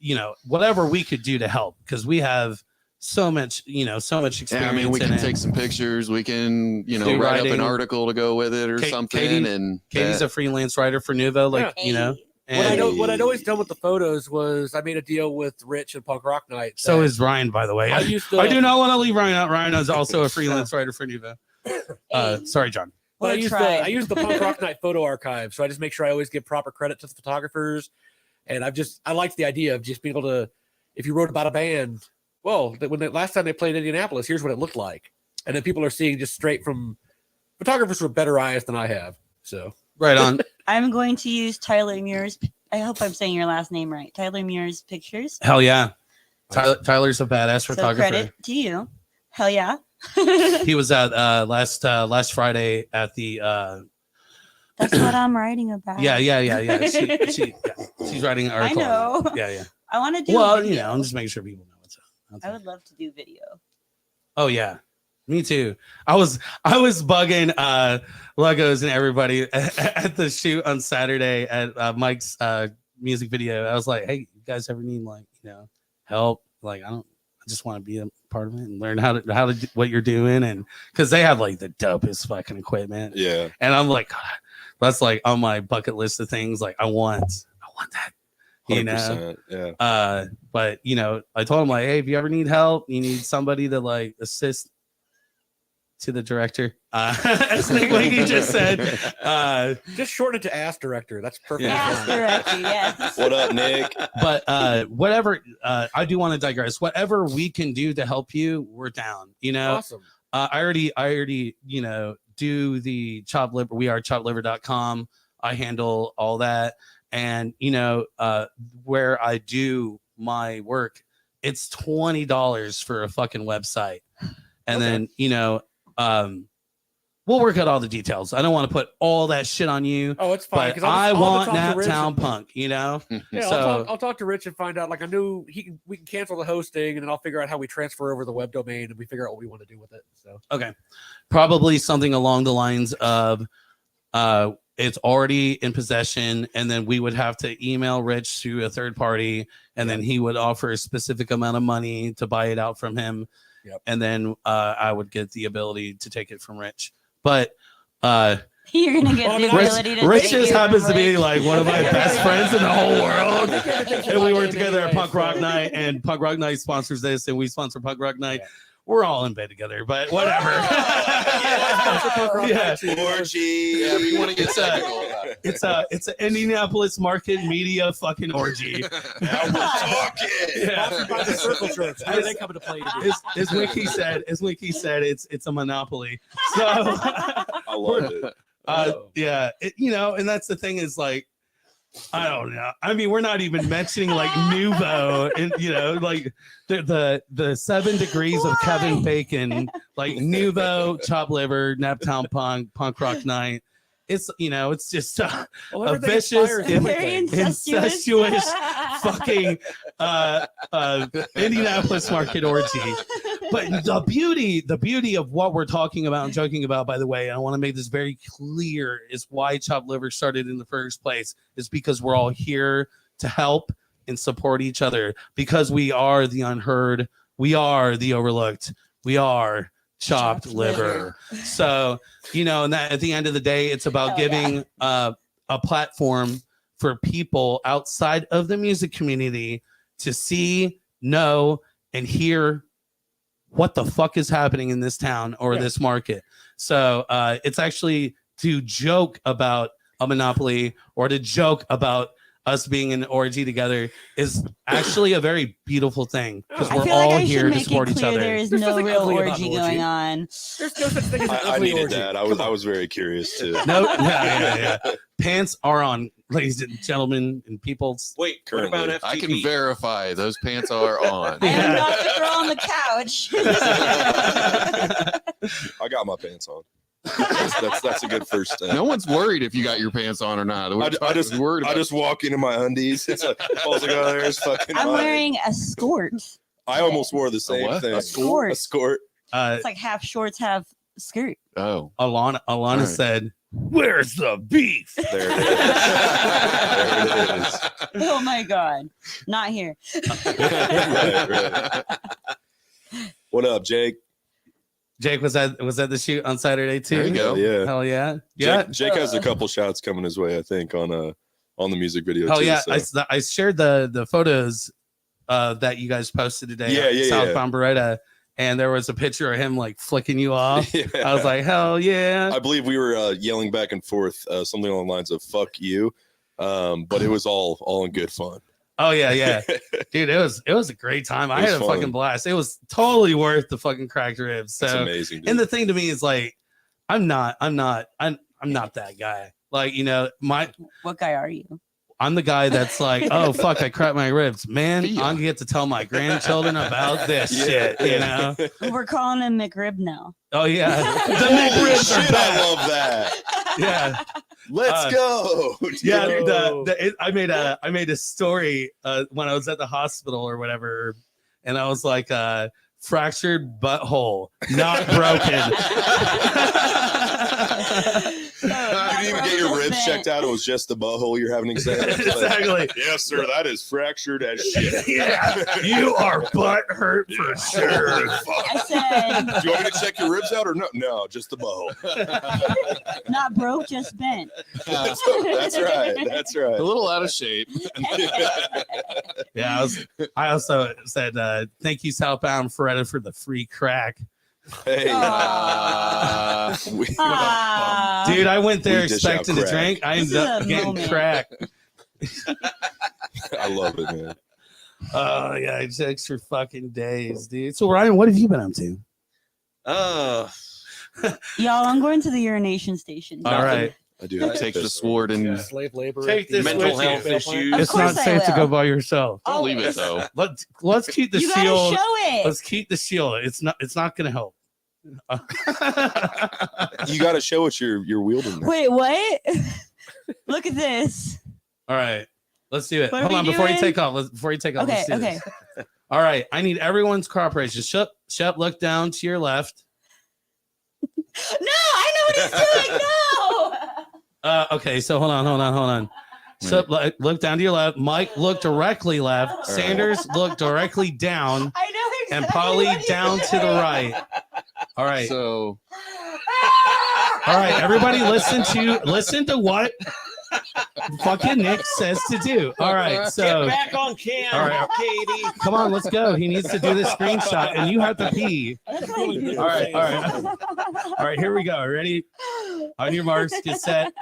whatever we could do to help, because we have so much experience. Yeah, I mean, we in can it. take some pictures. We can, Do write up writing. an article to go with it or something. Katie- and Katie's a freelance writer for Nuvo, and What I'd always done with the photos was I made a deal with Rich and Punk Rock Night. so that is Ryan, by the way. I I, used to, I do not want to leave Ryan out. Ryan is also a freelance writer for Nuvo. Sorry, John. But I Or use the tried. I use the Punk Rock Night photo archive, so I just make sure I always give proper credit to the photographers. And I liked the idea of just being able to, if you wrote about a band, well, when the last time they played Indianapolis, here's what it looked like, and then people are seeing just straight from photographers with better eyes than I have. So Right on. I'm going to use Tyler Muir's. I hope I'm saying your last name right. Tyler Muir's pictures. Hell yeah. Tyler's a badass So photographer. credit to you. Hell yeah. He was at last Friday at the That's what I'm writing about. yeah. She's writing an I article. know. Yeah. I want to do. Well, video. I'm just making sure people know what's up. I would love to do video. Oh yeah, me too. I was bugging Legos and everybody at the shoot on Saturday at Mike's music video. I was like, hey, you guys ever need help? Like, I just want to be a part of it and learn how to do what you're doing, and because they have like the dopest fucking equipment. Yeah. And I'm like, God, that's like on my bucket list of things. Like, I want that. 100%. Yeah. But I told him like, hey, if you ever need help, you need somebody to like assist to the director. As Nick Winky just said. just shorten it to Ass Director. That's perfect. Yeah. Ask director, yes. What up, Nick? But whatever, I do want to digress. Whatever we can do to help you, we're down. Awesome. I already do the Chop Liver. We are chopliver.com. I handle all that. And, where I do my work, it's $20 for a fucking website. And then, we'll work out all the details. I don't want to put all that shit on you. Oh, it's fine. But 'cause I'll I want talk to Rich Naptown and- Punk, Yeah, So- I'll talk to Rich and find out. Like, I knew we can cancel the hosting, and then I'll figure out how we transfer over the web domain, and we figure out what we want to do with it. So Okay. Probably something along the lines of it's already in possession, and then we would have to email Rich through a third party, and then he would offer a specific amount of money to buy it out from him. Yep. And then I would get the ability to take it from Rich. But You're gonna get Well, I the mean, ability to. Rich take just it happens from to be Rich. like one of my best friends in the whole world. And we work together at Anyway, Punk Rock so- Night, and Punk Rock Night sponsors this, and we sponsor Punk Rock Night. We're all in bed together, but whatever. Yeah. Orgy. Yeah, if you want to get It's a- technical about it. It's an Indianapolis market media fucking orgy. Now we're talking. Yeah. Sponsored by the Circle Church. How do they come into play? As Wiki said, it's a monopoly. So I love it. yeah, and that's the thing is like, I don't know. I mean, we're not even mentioning like Nuvo and like the 7 degrees of Kevin Bacon, like Nuvo, Chop Liver, Naptown Punk Rock Night. It's it's just a vicious, Very incestuous fucking Indianapolis market orgy. But the beauty of what we're talking about and joking about, by the way, and I want to make this very clear, is why Chop Liver started in the first place, is because we're all here to help and support each other, because we are the unheard, we are the overlooked, we are Chopped Liver. So, and that at the end of the day, it's about Hell giving a platform for people outside of the music community to see, know, and hear what the fuck is happening in this town or this market. So it's actually to joke about a monopoly or to joke about us being in an orgy together is actually a very beautiful thing because I we're feel all like I here should to make support it each clear other. there is There's no nothing real ugly about orgy an orgy. going on. There's no such thing as an I ugly needed orgy. that. I Come on. was very curious too. No, yeah. Pants are on, ladies and gentlemen and peoples. Wait, Currently. what about FTP? I can verify those pants are on. I am Yeah. not the girl on the couch. I got my pants on. That's a good first step. No one's worried if you got your pants on or not. I just worried I about just walk into my undies. It's like, I was like, oh, there's fucking. I'm mine. wearing a skirt. I almost wore the same what? thing. A skirt? A skirt. It's like half shorts, half skirt. Oh, Alana Right. said, "Where's the beef?" There it is. There it is. Oh my god, not here. Right. What up, Jake? Jake was at the shoot on Saturday too. There you go. Yeah. Hell yeah, yeah. Jake has a couple shots coming his way, I think, on the music video. Hell too, yeah. so. I shared the photos that you guys posted today. Yeah, Southbound Beretta, and there was a picture of him like flicking you off. Yeah. I was like, hell yeah. I believe we were yelling back and forth something along the lines of "fuck you," but it was all in good fun. Oh yeah. Dude, it was a great time. I It was had a fun. fucking blast. It was totally worth the fucking cracked ribs. It's So amazing. Dude. and the thing to me is like, I'm not that guy. Like, you know, What guy are you? I'm the guy that's like, oh fuck, I cracked my ribs. Man, Yeah. I'm gonna get to tell my grandchildren about this shit, you know? We're calling him McRib now. Oh yeah. The Holy McRibs are shit, I back. love that. Yeah. Let's go. Yeah, Yo. I made a story when I was at the hospital or whatever, and I was like, fractured butthole, not broken. You didn't even get your ribs checked out. It was just the butthole you're having examined. It's like, Exactly. yes, sir. That is fractured as shit. Yeah, you are butt hurt for sure. I said, Do you want me to check your ribs out or no? No, just the butthole. not broke, just bent. That's right. That's right. a little out of shape. Yeah, I also said thank you Southbound Beretta for the free crack. Hey. Aw. Dude, I went there We dish out expecting to crack. drink. I This ended is up a getting moment. crack. I love it, man. Oh yeah, it's extra fucking days, dude. So Ryan, what have you been up to? Y'all, I'm going to the urination station. All right. I do. Take the sword and Slave labor. Take this Mental with you. health issues. Of It's course not I safe to will. go by yourself. don't leave it Always. though. Let's keep the You shield. gotta show it. Let's keep the shield. It's not gonna help. You got to show what you're wielding. There. Wait, what? Look at this. All right, let's do it. What are Hold we on, before you doing? take off. Before you take off. Okay, let's do okay. this. All right, I need everyone's cooperation. Shep, look down to your left. No, I know what he's doing. No. Okay, so hold on. So look down to your left. Mike, look directly left. right. Sanders, look directly down, I know exactly and Polly what he's down to the doing. right. All right. So All right, everybody, listen to what fucking Nick says to do. All right, so Get back on cam, All right. Katie. come on, let's go. He needs to do this screenshot, and you have to pee. All All right, all right. Here we go. Ready? On your marks, get set.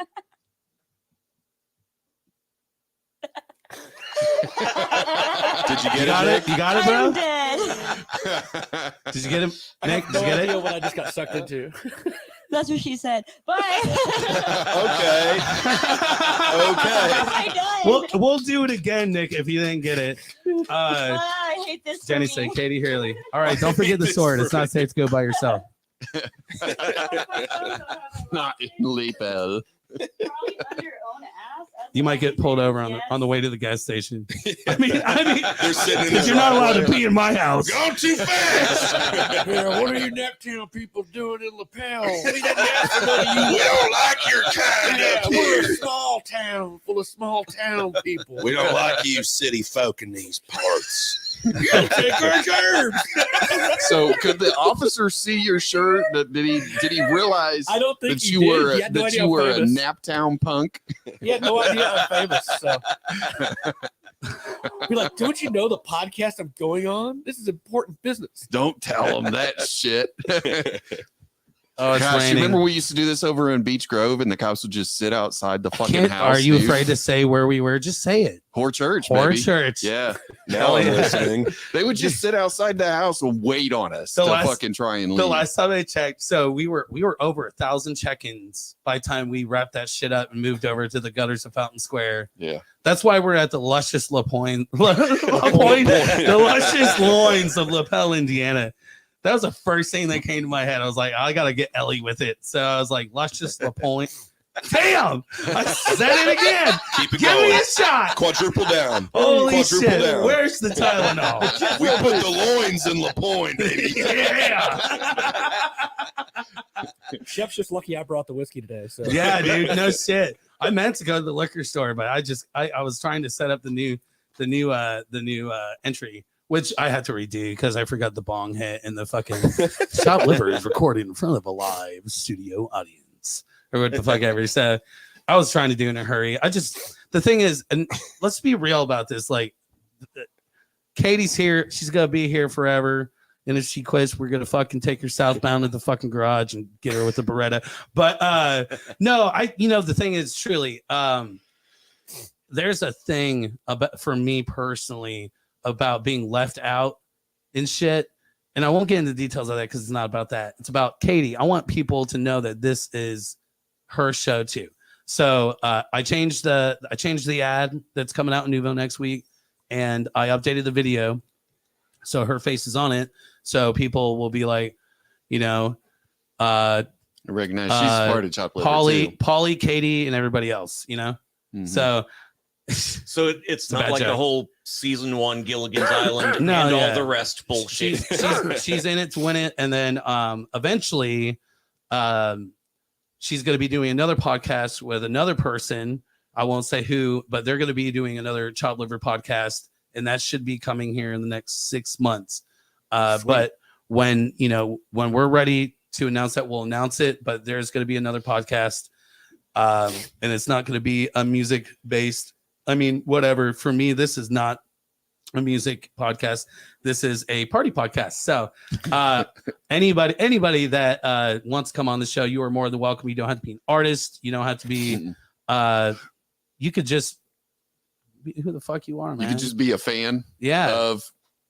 Did you You get got it? it. You got it, I'm bro. dead. Did you get him, I Nick? have Did no you get idea it? what I just got sucked into. That's what she said. Bye. Okay. Okay. I done. We'll do it again, Nick, if you didn't get it. I hate this. Jenny for me. said, Katie Hurley. All right, don't forget the sword. It's not safe to go by yourself. not illegal. Probably under your own ass. You might get pulled over on the way to the gas station. I mean, They're sitting in because the you're not allowed to driveway. pee in my house. Gone too fast. Yeah, what are you Neptune people doing in lapel? We didn't ask for none of you. We don't like your kind Yeah, up we're a here. small town full of small town people. We don't like you city folk in these parts. Take our germs. So could the officer see your shirt? Did he realize I don't think that he you did. were He had no that idea you I'm were a famous. Naptown punk? He had no idea I'm famous. So be like, don't you know the podcast I'm going on? This is important business. Don't tell him that shit. Oh, it's Gosh, you raining. remember we used to do this over in Beach Grove, and the cops would just sit outside the fucking house. Are you dude. afraid to say where we were? Just say it. Whore Church? Whore baby. Church. Yeah, Now I'm listening. they would just sit outside the house and wait on us The to last- fucking try and leave. The last time I checked, so we were over 1,000 check-ins by the time we wrapped that shit up and moved over to the gutters of Fountain Square. Yeah, That's why we're at the luscious the luscious loins of LaPel, Indiana. That was the first thing that came to my head. I was like, I gotta get Ellie with it. So I was like, luscious La Point. Damn! I said it again. Keep it Give going. me a shot. Quadruple down. Holy Quadruple shit! down. Where's the Tylenol? We put the loins in La Pointe, baby. Yeah. Chef's just lucky I brought the whiskey today. So Yeah, dude. No shit. I meant to go to the liquor store, but I was trying to set up the new entry, which I had to redo because I forgot the bong hit and the fucking Shop Liver is recorded in front of a live studio audience or what the fuck ever. So I was trying to do it in a hurry. The thing is, and let's be real about this. Like, Katie's here. She's gonna be here forever. And if she quits, we're gonna fucking take her southbound to the fucking garage and get her with the Beretta. But no, the thing is truly, there's a thing about for me personally about being left out and shit. And I won't get into details of that because it's not about that. It's about Katie. I want people to know that this is her show too. So I changed the ad that's coming out in Nuvo next week, and I updated the video so her face is on it. So people will be like, I recognize she's part of Chop Liver too. Polly, Katie, and everybody else. Mhm. So It's a not bad like the joke. whole season 1 Gilligan's Island No, and yeah. all the rest bullshit. she's in it to win it, and then eventually she's going to be doing another podcast with another person. I won't say who, but they're going to be doing another Chop Liver podcast, and that should be coming here in the next 6 months. But when we're ready to announce that, we'll announce it. But there's going to be another podcast, and it's not going to be a music based. I mean, whatever. For me, this is not a music podcast. This is a party podcast. So anybody that wants to come on the show, you are more than welcome. You don't have to be an artist. You don't have to be you could just be who the fuck you are, man. You could just be a fan yeah. of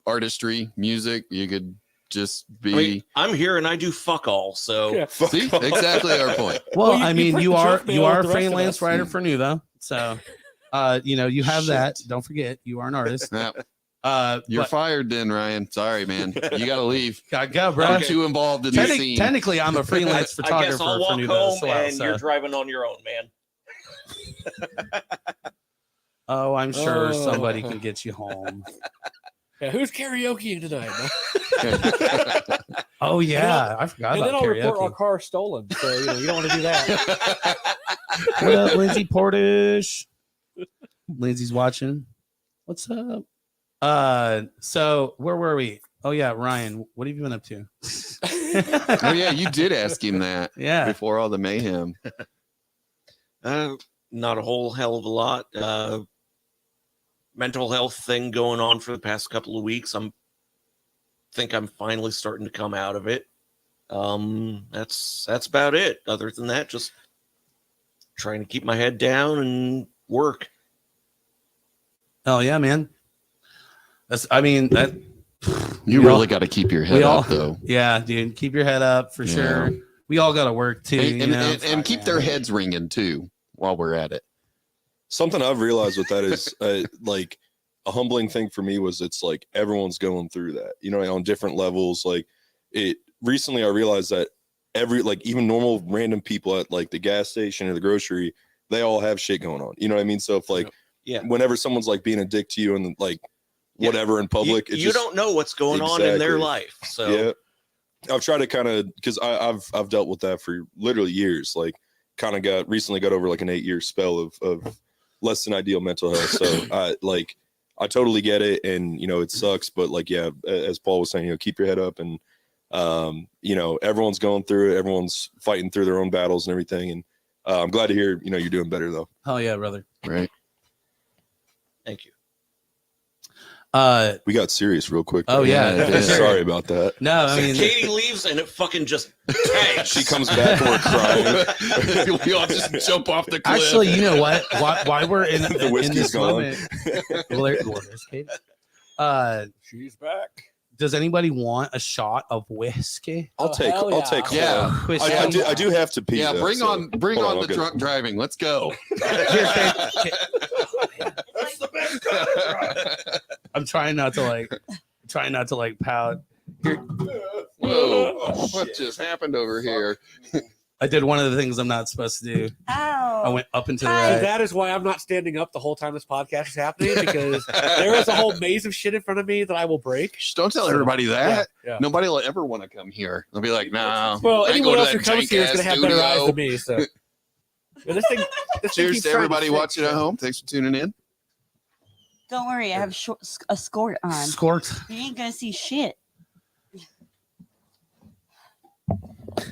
artistry, music. You could just be. I mean, I'm here and I do fuck all. So Yeah. See, exactly our point. Well, you- I you mean, print you the are junk mail you are with a the rest of freelance us. writer for Nuvo, so you have that. Don't forget, you are an artist. Yeah, you're but- fired then, Ryan. Sorry, man. You got to leave. gotta go, bro. I'm too involved in the scene. Technically, I'm a freelance I photographer guess I'll for walk Nuvo. home as well, and so- you're driving on your own, man. Oh, I'm sure Oh. somebody can get you home. Yeah, who's karaoke tonight? Oh yeah, I forgot And then about I'll report our karaoke. car stolen. So you don't want to do that. What up, Lindsay Portish? Lindsay's watching. What's up? So where were we? Oh yeah, Ryan, what have you been up to? Oh yeah, you did ask him that Yeah. before all the mayhem. Not a whole hell of a lot. Mental health thing going on for the past couple of weeks. Think I'm finally starting to come out of it. That's about it. Other than that, just trying to keep my head down and work. Oh yeah, man. That You We really all- got to keep your head we all- up, though, yeah, dude. Keep your head up for Yeah. sure. We all got to work too, and, you know. and keep their heads ringing too while we're at it. Something I've realized with that is like a humbling thing for me was it's like everyone's going through that, on different levels. Like recently I realized that even normal random people at like the gas station or the grocery, they all have shit going on. You know what I mean? So if like, Yeah. whenever someone's like being a dick to you and like Yeah. whatever in public, You, it's you just, don't know what's going on in their Exactly. life. So yeah. I've tried to kind of, because I've dealt with that for literally years. Like, kind of recently got over like an 8-year spell of less than ideal mental health. So I totally get it, and it sucks, but like, yeah, as Paul was saying, keep your head up, and everyone's going through it, everyone's fighting through their own battles and everything, and I'm glad to hear you're doing better though. Hell yeah, brother. Right. thank you. We got serious real quick. Oh, yeah. Yeah, Sorry about that. No, I mean, Katie leaves and it fucking just tanks. She comes back and we're crying. We all just jump off the cliff. actually, you know what? Why we're in, The in whiskey's this gone. moment? Well, there's Katie. She's back. Does anybody want a shot of whiskey? I'll Oh, take. hell I'll yeah. take. Yeah. Whiskey. I do have to pee. Yeah, though, bring so- on Hold the I'll get- drunk driving. Let's go. Here, Kate. That's the best kind of drive. I'm trying not to like pout. Here, Whoa! What just happened over here? I did one of the things I'm not supposed to do. I Ow. went up and to the Hi. So right. that is why I'm not standing up the whole time this podcast is happening, because there is a whole maze of shit in front of me that I will break. Shh, don't tell everybody that. Yeah. Nobody will ever want to come here. They'll be like, "Nah." Well, I ain't anyone going else to who that comes here is going to have better eyes studio. than me. So, yeah, this thing Cheers keeps to trying everybody fix watching at shit. home. Thanks for tuning in. Don't worry, I have a skirt on. Skort. You ain't gonna see shit.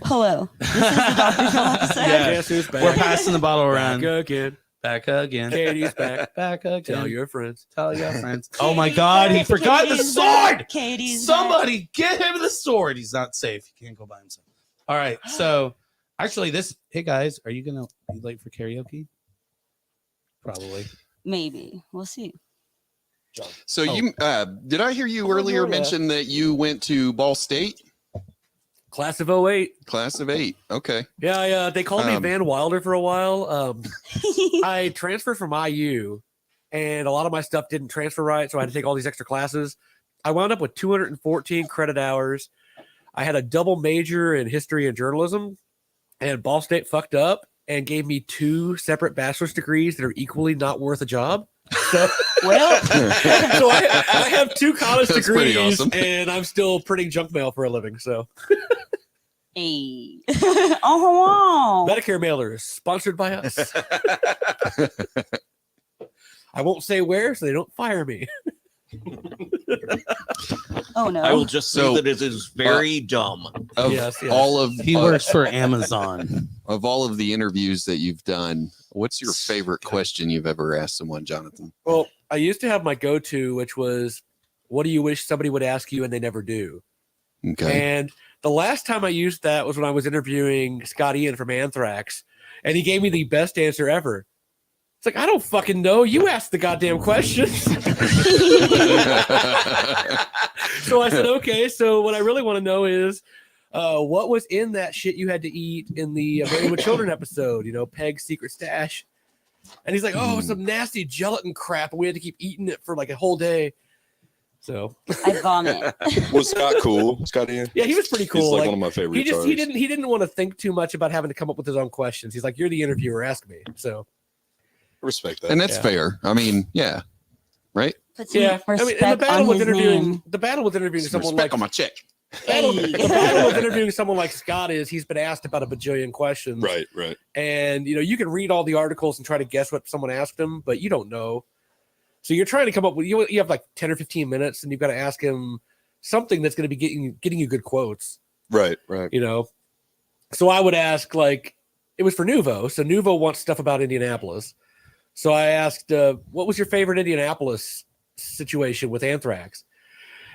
Hello. This is the Dr. Phil episode. Yeah. Guess who's back? We're passing the bottle Back around. again. Back again. Katie's back. Back again. Tell your friends. Tell your friends. Oh my God, he forgot the Katie's sword. back. Katie's Somebody get him the sword. He's not safe. He can't go by himself. All right. So actually, hey guys, are you gonna be late for karaoke? Probably. back. Maybe. We'll see. So Oh. you did I hear you Oh, earlier yeah. mention that you went to Ball State, Class of 08. class of 8? Okay. Yeah, they called me Um, Van Wilder for a while. I transferred from IU, and a lot of my stuff didn't transfer right, so I had to take all these extra classes. I wound up with 214 credit hours. I had a double major in history and journalism, and Ball State fucked up and gave me 2 separate bachelor's degrees that are equally not worth a job. So, Well, so I have 2 college That's pretty degrees, awesome. and I'm still printing junk mail for a living. So, hey. Oh, wow. Medicare mailers sponsored by us. I won't say where, so they don't fire me. Oh, no. I will just say So, that it is very dumb. Of Yes, yes. all of He works for Amazon. of all of the interviews that you've done, what's your favorite question you've ever asked someone, Jonathan? Well, I used to have my go-to, which was, "What do you wish somebody would ask you and they never do?" Okay. And the last time I used that was when I was interviewing Scott Ian from Anthrax, and he gave me the best answer ever. It's like, I don't fucking know. You asked the goddamn questions. So I said, okay. So what I really want to know is, what was in that shit you had to eat in the Married with Children episode? You know, Peg's secret stash. And he's like, oh, some nasty gelatin crap. We had to keep eating it for like a whole day. So I vomit. Was Scott cool? Scott Ian? yeah, he was pretty He's cool. like Like, one of my favorite. he didn't want to think too much about having to come up with his own questions. He's like, you're the interviewer, ask me. So respect that. And that's Yeah. fair. I mean, yeah. Right? Put some yeah, I mean, and the respect battle on with his interviewing name. the battle with interviewing Some someone respect like on my check. the battle with interviewing someone like Scott is he's been asked about a bajillion questions. Right, right. And you know, you can read all the articles and try to guess what someone asked him, but you don't know. So you're trying to come up with you have like 10 or 15 minutes and you've got to ask him something that's going to be getting you good quotes, Right, right. you know. So I would ask, like, it was for Nuvo. So Nuvo wants stuff about Indianapolis. So I asked, what was your favorite Indianapolis situation with Anthrax?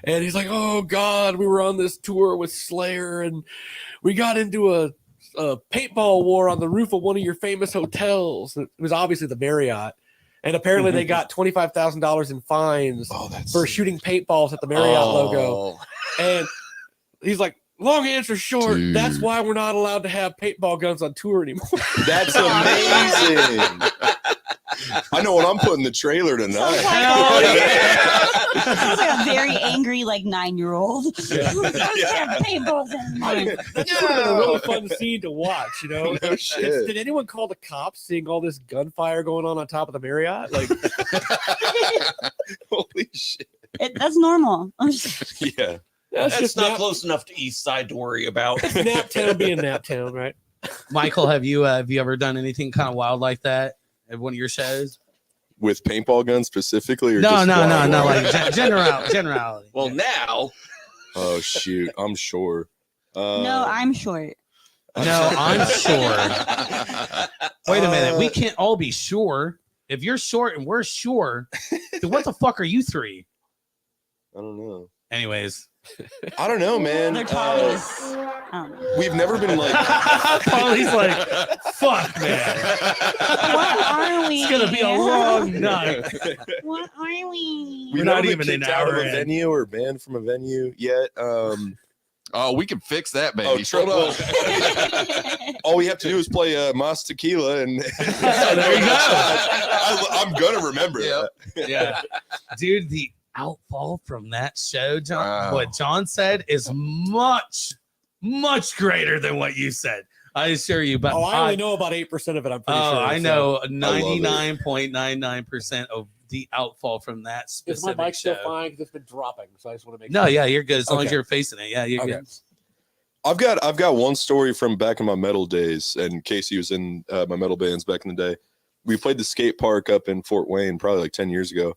And he's like, oh God, we were on this tour with Slayer and we got into a paintball war on the roof of one of your famous hotels. It was obviously the Marriott. And apparently they got $25,000 in fines Oh, that's for shooting paintballs at the Marriott logo. And he's like, long answer short, Dude. that's why we're not allowed to have paintball guns on tour anymore. That's amazing. I know what I'm putting in the trailer Sounds tonight. like, sounds like a very angry, like 9-year-old. Paintballs in mine. That would have been a really fun scene to watch, you know? No shit. Did anyone call the cops seeing all this gunfire going on top of the Marriott? Like, Holy shit. That's normal. I'm just, Yeah. that's That's just not close enough to East Side to worry about. Naptown being Naptown, right? Michael, have you ever done anything kind of wild like that at one of your shows? With paintball guns specifically? Or No, just no, wild? like generality. Well, now Oh, shoot. I'm sure. no, I'm short. No, I'm sure. Wait a minute. We can't all be sure. If you're short and we're sure, then what the fuck are you three? I don't know. Anyways, I don't know, man. Their tongue is. I don't know. We've never been like. Paulie's like, fuck, man. What are we? It's gonna be a long night. What are we? We're We've not never been even an kicked out of hour a in. venue or banned from a venue yet. Oh, we can fix that, baby. Oh, Hold well, on. all we have to do is play Mas Tequila, and there you go. I'm gonna remember Yep. that. Yeah, dude, the outfall from that show, John. Wow. What John said is much greater than what you said. I assure you. But I only know about 8% of it. I'm pretty sure. I so- know it. 99.99% of the outfall from that Is my specific mic show. still fine? Because it's been dropping. So I just want to make No, sure. yeah, you're good as long as Okay. you're facing it. Yeah, you're Okay. good. I've got one story from back in my metal days, and Casey was in my metal bands back in the day. We played the skate park up in Fort Wayne probably like 10 years ago.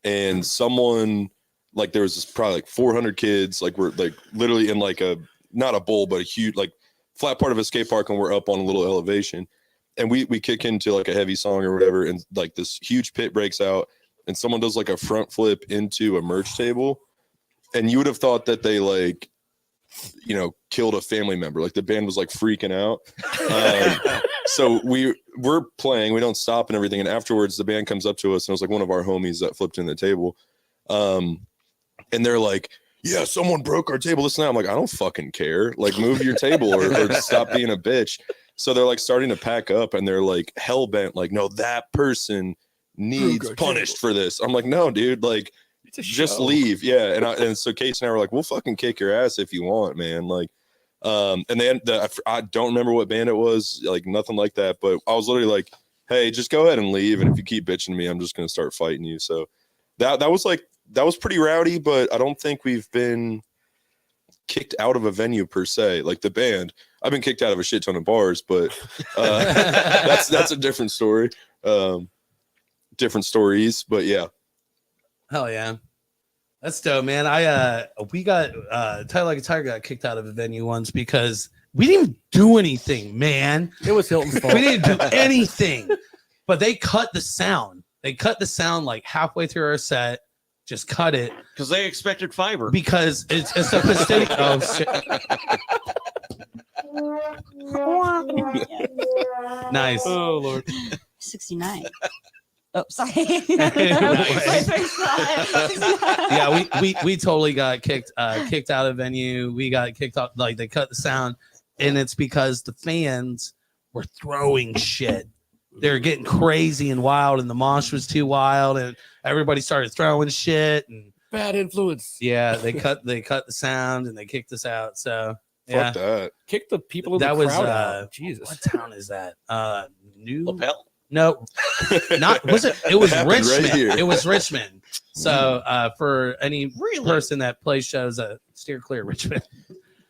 And someone, like, there was this probably like 400 kids, like, we're like literally in like not a bowl, but a huge, like, flat part of a skate park, and we're up on a little elevation. And we kick into like a heavy song or whatever, and like this huge pit breaks out, and someone does like a front flip into a merch table. And you would have thought that they like, you know, killed a family member. Like, the band was like freaking out. So we're playing, we don't stop and everything. And afterwards the band comes up to us, and it was like one of our homies that flipped in the table. And they're like, yeah, someone broke our table, this and that. I'm like, I don't fucking care. Like, move your table or stop being a bitch. So they're like starting to pack up, and they're like hell bent, like, no, that person needs punished for this. I'm like, no, dude, like, just leave. Yeah. And so Casey and I were like, we'll fucking kick your ass if you want, man. Like, and then I don't remember what band it was, like nothing like that, but I was literally like, hey, just go ahead and leave. And if you keep bitching to me, I'm just going to start fighting you. So that was pretty rowdy, but I don't think we've been kicked out of a venue per se. Like, the band, I've been kicked out of a shit ton of bars, but that's a different story. Different stories, but yeah. Hell yeah. That's dope, man. We got Tight Like a Tiger got kicked out of a venue once because we didn't do anything, man. It was Hilton's fault. We didn't do anything. But they cut the sound. They cut the sound like halfway through our set. Just cut it Because they expected fiber. because it's a fastidious. Oh shit. Nice. Oh Lord. 69. Oh, sorry. Yeah, we totally got kicked out of venue. We got kicked off, like, they cut the sound, and it's because the fans were throwing shit. They were getting crazy and wild, and the mosh was too wild, and everybody started throwing shit. And Bad influence. yeah, they cut the sound, and they kicked us out. So yeah, Fuck that. Kick the people in that the was crowd out. Jesus. what town is that? New Lapel. No, not was it? It was It happened right Richmond. here. It was Richmond. So for any Really? person that plays shows, steer clear of Richmond.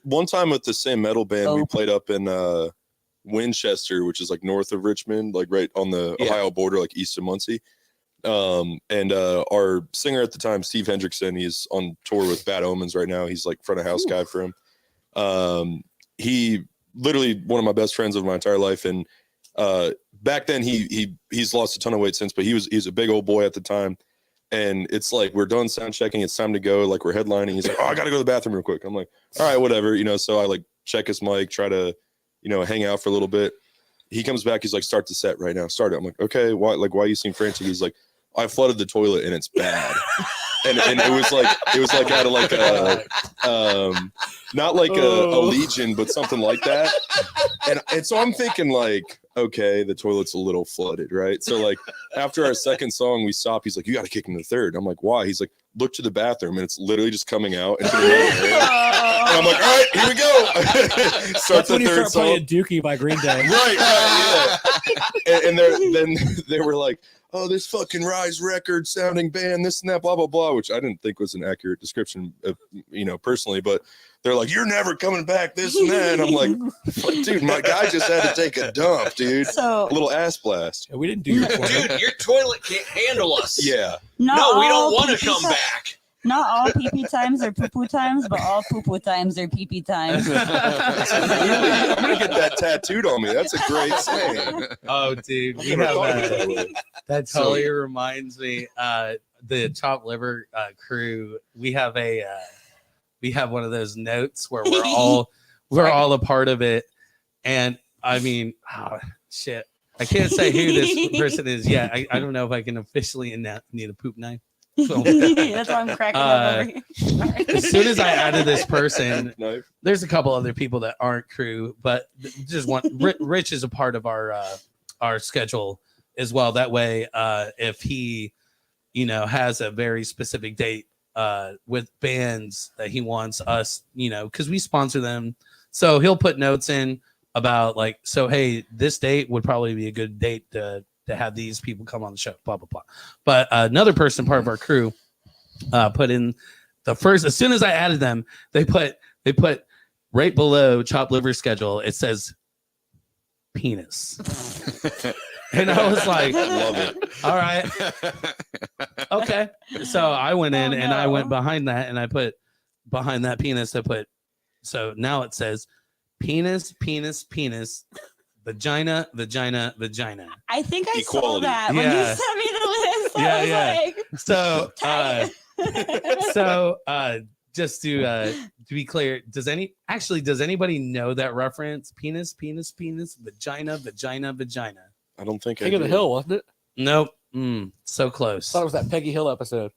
One time with the same metal band, we Oh. played up in Winchester, which is like north of Richmond, like right on the Yeah. Ohio border, like east of Muncie. And our singer at the time, Steve Hendrickson, he's on tour with Bad Omens right now. He's like front of house guy for him. He literally one of my best friends of my entire life. And back then he's lost a ton of weight since, but he's a big old boy at the time. And it's like, we're done sound checking. It's time to go. Like, we're headlining. He's like, oh, I got to go to the bathroom real quick. I'm like, all right, whatever. You know, so I like check his mic, try to, you know, hang out for a little bit. He comes back. He's like, start the set right now. Start it. I'm like, okay. Why you seem frantic? He's like, I flooded the toilet and it's bad. and it was like out of like a, not like a legion, but something like that. And so I'm thinking like, okay, the toilet's a little flooded, right? So like after our second song, we stop. He's like, you got to kick him to the third. I'm like, why? He's like, look to the bathroom, and it's literally just coming out into the middle. And I'm like, all right, here we go. Start That's when the you third start playing song. Dookie by Green Day. Right, yeah. And then they were like, oh, this fucking Rise Records sounding band, this and that, blah, blah, blah, which I didn't think was an accurate description of, you know, personally, but they're like, you're never coming back, this and that. And I'm like, fuck, dude, my guy just had to take a dump, dude. So A little ass blast. Yeah, we didn't do your corner. Dude, your toilet can't handle us. Yeah. not No, we all don't want to pee-pee come ti- back. Not all pee-pee times are poo-poo times, but all poo-poo times are pee-pee times. I'm going to get that tattooed on me. That's a great saying. Oh, dude, we Never have thought of it that way. that totally reminds me. the chopped liver crew, we have one of those notes where we're all a part of it. And I mean, shit. I can't say who this person is yet. I don't know if I can officially need a poop knife. So, That's why I'm cracking up over here. as soon as I added this person, Knife. there's a couple other people that aren't crew, but just one. Rich is a part of our schedule as well. That way, if he, has a very specific date with bands that he wants us, because we sponsor them, so he'll put notes in about like, so hey, this date would probably be a good date to have these people come on the show, blah blah blah. But another person, part of our crew, put in the first. As soon as I added them, they put right below chopped liver schedule. It says penis, and I was like, Love it. all right, okay. So I went in and I went behind that, and I put behind that penis. I put, so now it says penis, penis, penis. Vagina, vagina, vagina. I think I saw Equality. that when you sent me the list. I was like, Just to be clear, does anybody know that reference? Penis, penis, penis, vagina, vagina, vagina. I don't think King of the Hill, wasn't it? Nope. So close. I thought it was that Peggy Hill episode.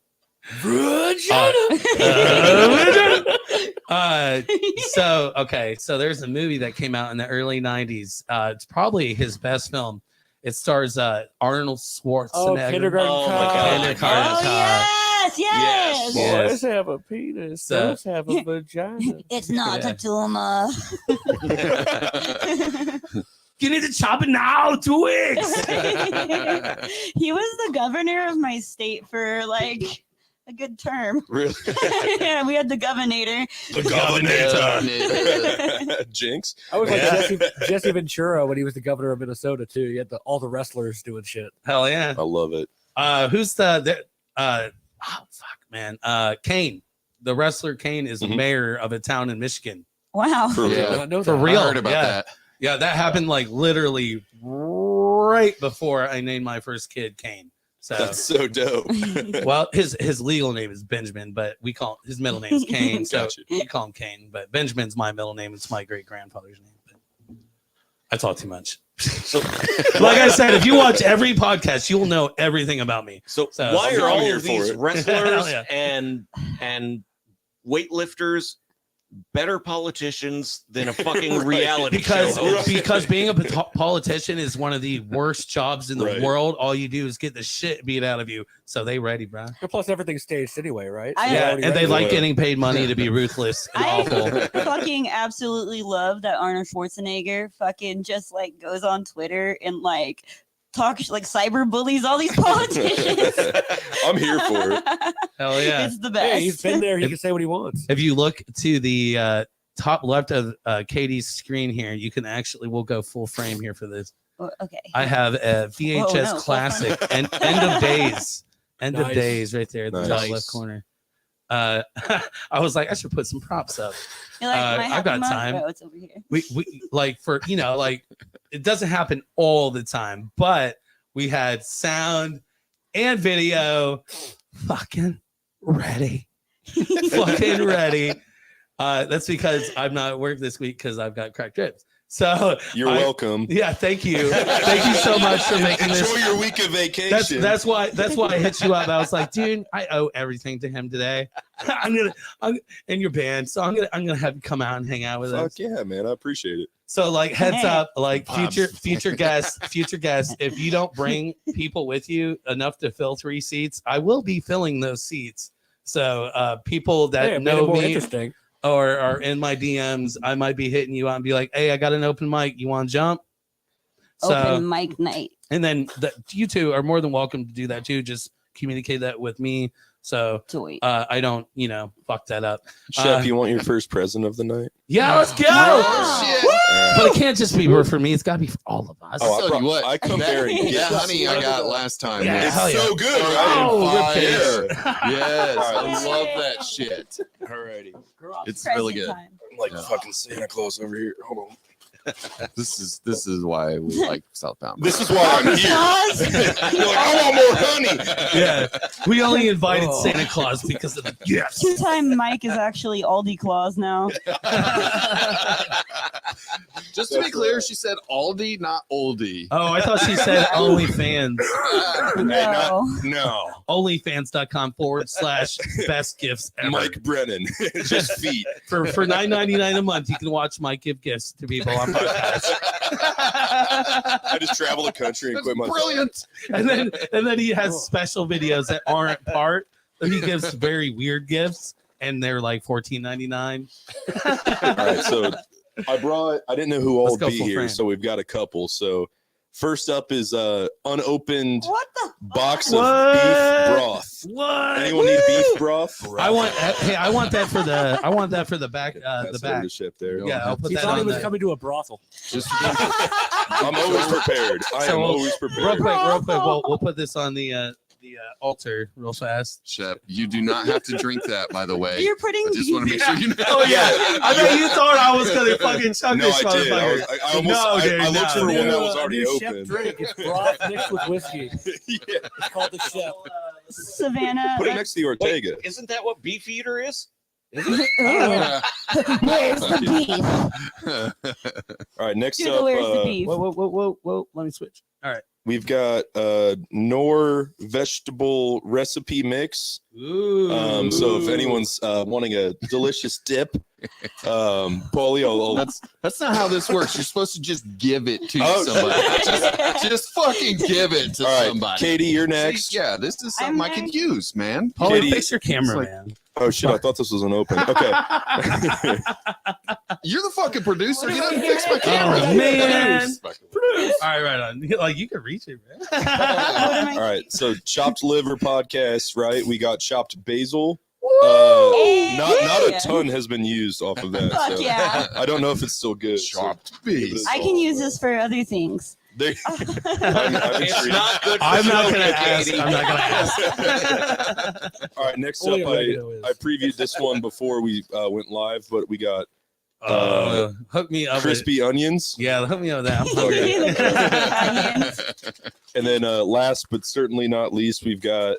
So there's a movie that came out in the early 90s. It's probably his best film. It stars Arnold Schwarzenegger. Oh, Kindergarten Oh, my Cop. God. Kindergarten oh, Cop. yes. Yes. Boys have a penis. So- Girls have a vagina. It's not Yeah. a tumor. You need to chop it now, 2 weeks. He was the governor of my state for like a good term. Really? Yeah, we had the governor. Jinx. I was like Yeah. Jesse Ventura when he was the governor of Minnesota too. He had all the wrestlers doing shit. Hell yeah. I love it. Who's the Kane. The wrestler Kane is Mhm. mayor of a town in Michigan. Wow. For Yeah. I did not know For that. real. I heard about Yeah. that. Yeah, that happened like literally right before I named my first kid Kane. So That's so dope. well, his legal name is Benjamin, but we call his middle name is Kane. So Gotcha. we call him Kane, but Benjamin's my middle name. It's my great grandfather's name. But I talk too much. So, Like I said, if you watch every podcast, you'll know everything about me. so So- why are I'm all here of for these it. wrestlers Hell yeah. and weightlifters better politicians than a fucking Right. reality Because show host? because being a politician is one of the worst jobs in the Right. world. All you do is get the shit beat out of you. So they ready, bro. And plus, everything's staged anyway, right? I- they're Yeah, already and they ready. like getting paid money to be ruthless and I awful. fucking absolutely love that Arnold Schwarzenegger fucking just like goes on Twitter and like talks like cyber bullies all these politicians. I'm here for it. Hell yeah. It's the best. Hey, he's been there. He can say what he wants. If you look to the top left of Katie's screen here, you can actually, we'll go full frame here for this. Oh, okay. I have a VHS no, classic and End of Days. End of Nice. Days right there at the top Nice. left corner. I was like, I should put some props up. You're like, I've my happy got month? time. Oh, it's over here. We like for like it doesn't happen all the time, but we had sound and video fucking ready. Fucking ready. That's because I'm not at work this week because I've got cracked ribs. So You're welcome. yeah, thank you. Thank you so much for making Enjoy this. your week of vacation. That's why I hit you up. I was like, dude, I owe everything to him today. I'm in your band, so I'm gonna have you come out and hang out with us. Fuck yeah, man. I appreciate it. So like heads Hey. up, like Pops. future guests, if you don't bring people with you enough to fill 3 seats, I will be filling those seats. So people that Hey, it made know it more me interesting. or are in my DMs, I might be hitting you out and be like, hey, I got an open mic. You want to jump? So Open mic night. and then you two are more than welcome to do that too. Just communicate that with me. So Sweet. I don't, fuck that up. Chef, you want your first present of the night? Yeah, let's go. Oh, shit. But it can't just be for me. It's got to be for all of us. Oh, I'll tell you what. I come that, very Yeah, honey, I got last time. Yeah, was hell yeah. so good, fucking right? Oh, fire. rip Yes, All right, I let's- love that shit. Alrighty. It's really present good. time. I'm like Yeah. fucking Santa Claus over here. Hold on. This is why we like Southbound. This is why I'm here. You're like, I want more honey. Yeah, we only invited Oh. Santa Claus because of the gifts. Two-time Mike is actually Aldi Claus now. Just to be clear, she said Aldi, not oldie. Oh, I thought she said OnlyFans. No. No. OnlyFans.com/best gifts ever. Mike Brennan. Just feet. For $9.99 a month, you can watch Mike give gifts to people on podcasts. I just travel the country and quit my Brilliant. and then he has special videos that aren't part. He gives very weird gifts, and they're like $14.99. All right, so I didn't know who all Let's would go be full here, frame. so we've got a couple. So first up is unopened What the? box What? of beef broth. What? Anyone need beef broth? I want that for the back. The That's back. the ship there. Yeah, I'll put He that thought he on was the. coming to a brothel. Just I'm always prepared. I am always Real prepared. quick, we'll put this on the altar real fast. Shep, you do not have to drink that, by the way. You're putting. I just want to make sure you know. Oh yeah, I thought you thought I was gonna fucking chug No, this I did. motherfucker. I almost No, dude, I looked no. for one that was New already chef open. drink. It's broth mixed with whiskey. Yeah. It's called the chef. Savannah. Put it next to the Ortega. Wait, isn't that what Beefeater is? Where's the beef? All right, next Dude, up, where's the beef? Whoa! Let me switch. All right. we've got Knorr vegetable recipe mix. Ooh. So if anyone's wanting a delicious dip, Paulie, That's not how this works. You're supposed to just give it to Oh. somebody. just fucking give it to all right, somebody. Katie, you're next. See, yeah, this is something I I'm could next. use, man. Paulie, Katie, fix your camera, it's man. Oh shit, I thought this was an open. Okay. You're the fucking producer. Get up and fix my camera. Oh, man. Produce. All right on. Like you can reach it, man. What am I- All right. So chopped liver podcast, right? We got chopped basil. Hey, Not yeah. a ton has been used off of that. Fuck so yeah. I don't know if it's still good. so- Chopped beef. I can use this for other things. There- I'm It's intrigued. not good. For I'm not gonna Soka, ask. Katie. I'm not gonna ask. All right, next Only up, oregano is. I previewed this one before we went live, but we got Hook me up. crispy onions, Yeah, hook me up with that. I'm The hungry. crispy onions. and then last but certainly not least, we've got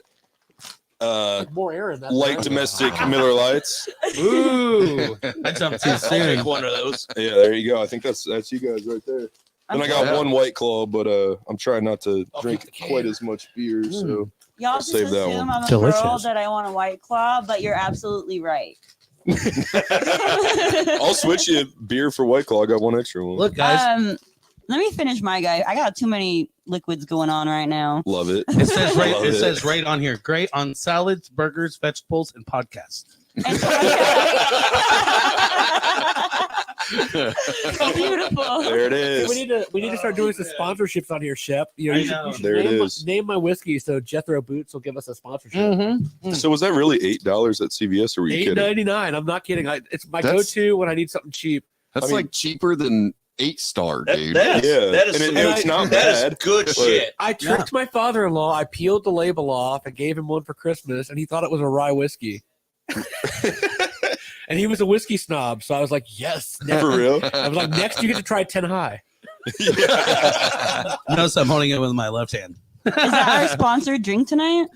More air in that. light domestic Miller Lights. Ooh, I jumped too I'll soon. take one of those. Yeah, there you go. I think that's you guys right there. Then I got Yeah. one White Claw, but I'm trying not to I'll drink keep the can. quite as much beer. So Y'all just Save that assume one. I'm a Delicious. girl that I want a White Claw, but you're absolutely right. I'll switch you beer for White Claw. I got one extra one. Look, guys, Let me finish my guy. I got too many liquids going on right now. Love it. it says right. Love It says right on here. Great on salads, burgers, vegetables, and podcasts. And Beautiful. There it is. We need to start doing some sponsorships on here, Shep. You know, I you should, know. you should There it name, is. name my whiskey so Jethro Boots will give us a sponsorship. Mm-hmm. So was that really $8 at CVS, or were you kidding? $8.99. I'm not kidding. It's my That's- go-to when I need something cheap. That's I mean- like cheaper than 8-star, That, dude. that is, Yeah, that is, and some- it's not that is bad, good but- shit. I tricked my father-in-law. I peeled the label off and gave him one for Christmas, and he thought it was a rye whiskey. And he was a whiskey snob, so I was like, "Yes." Next, For real? I was like, "Next, you get to try 10 High." Yeah. Notice I'm holding it with my left hand. Is that our sponsored drink tonight?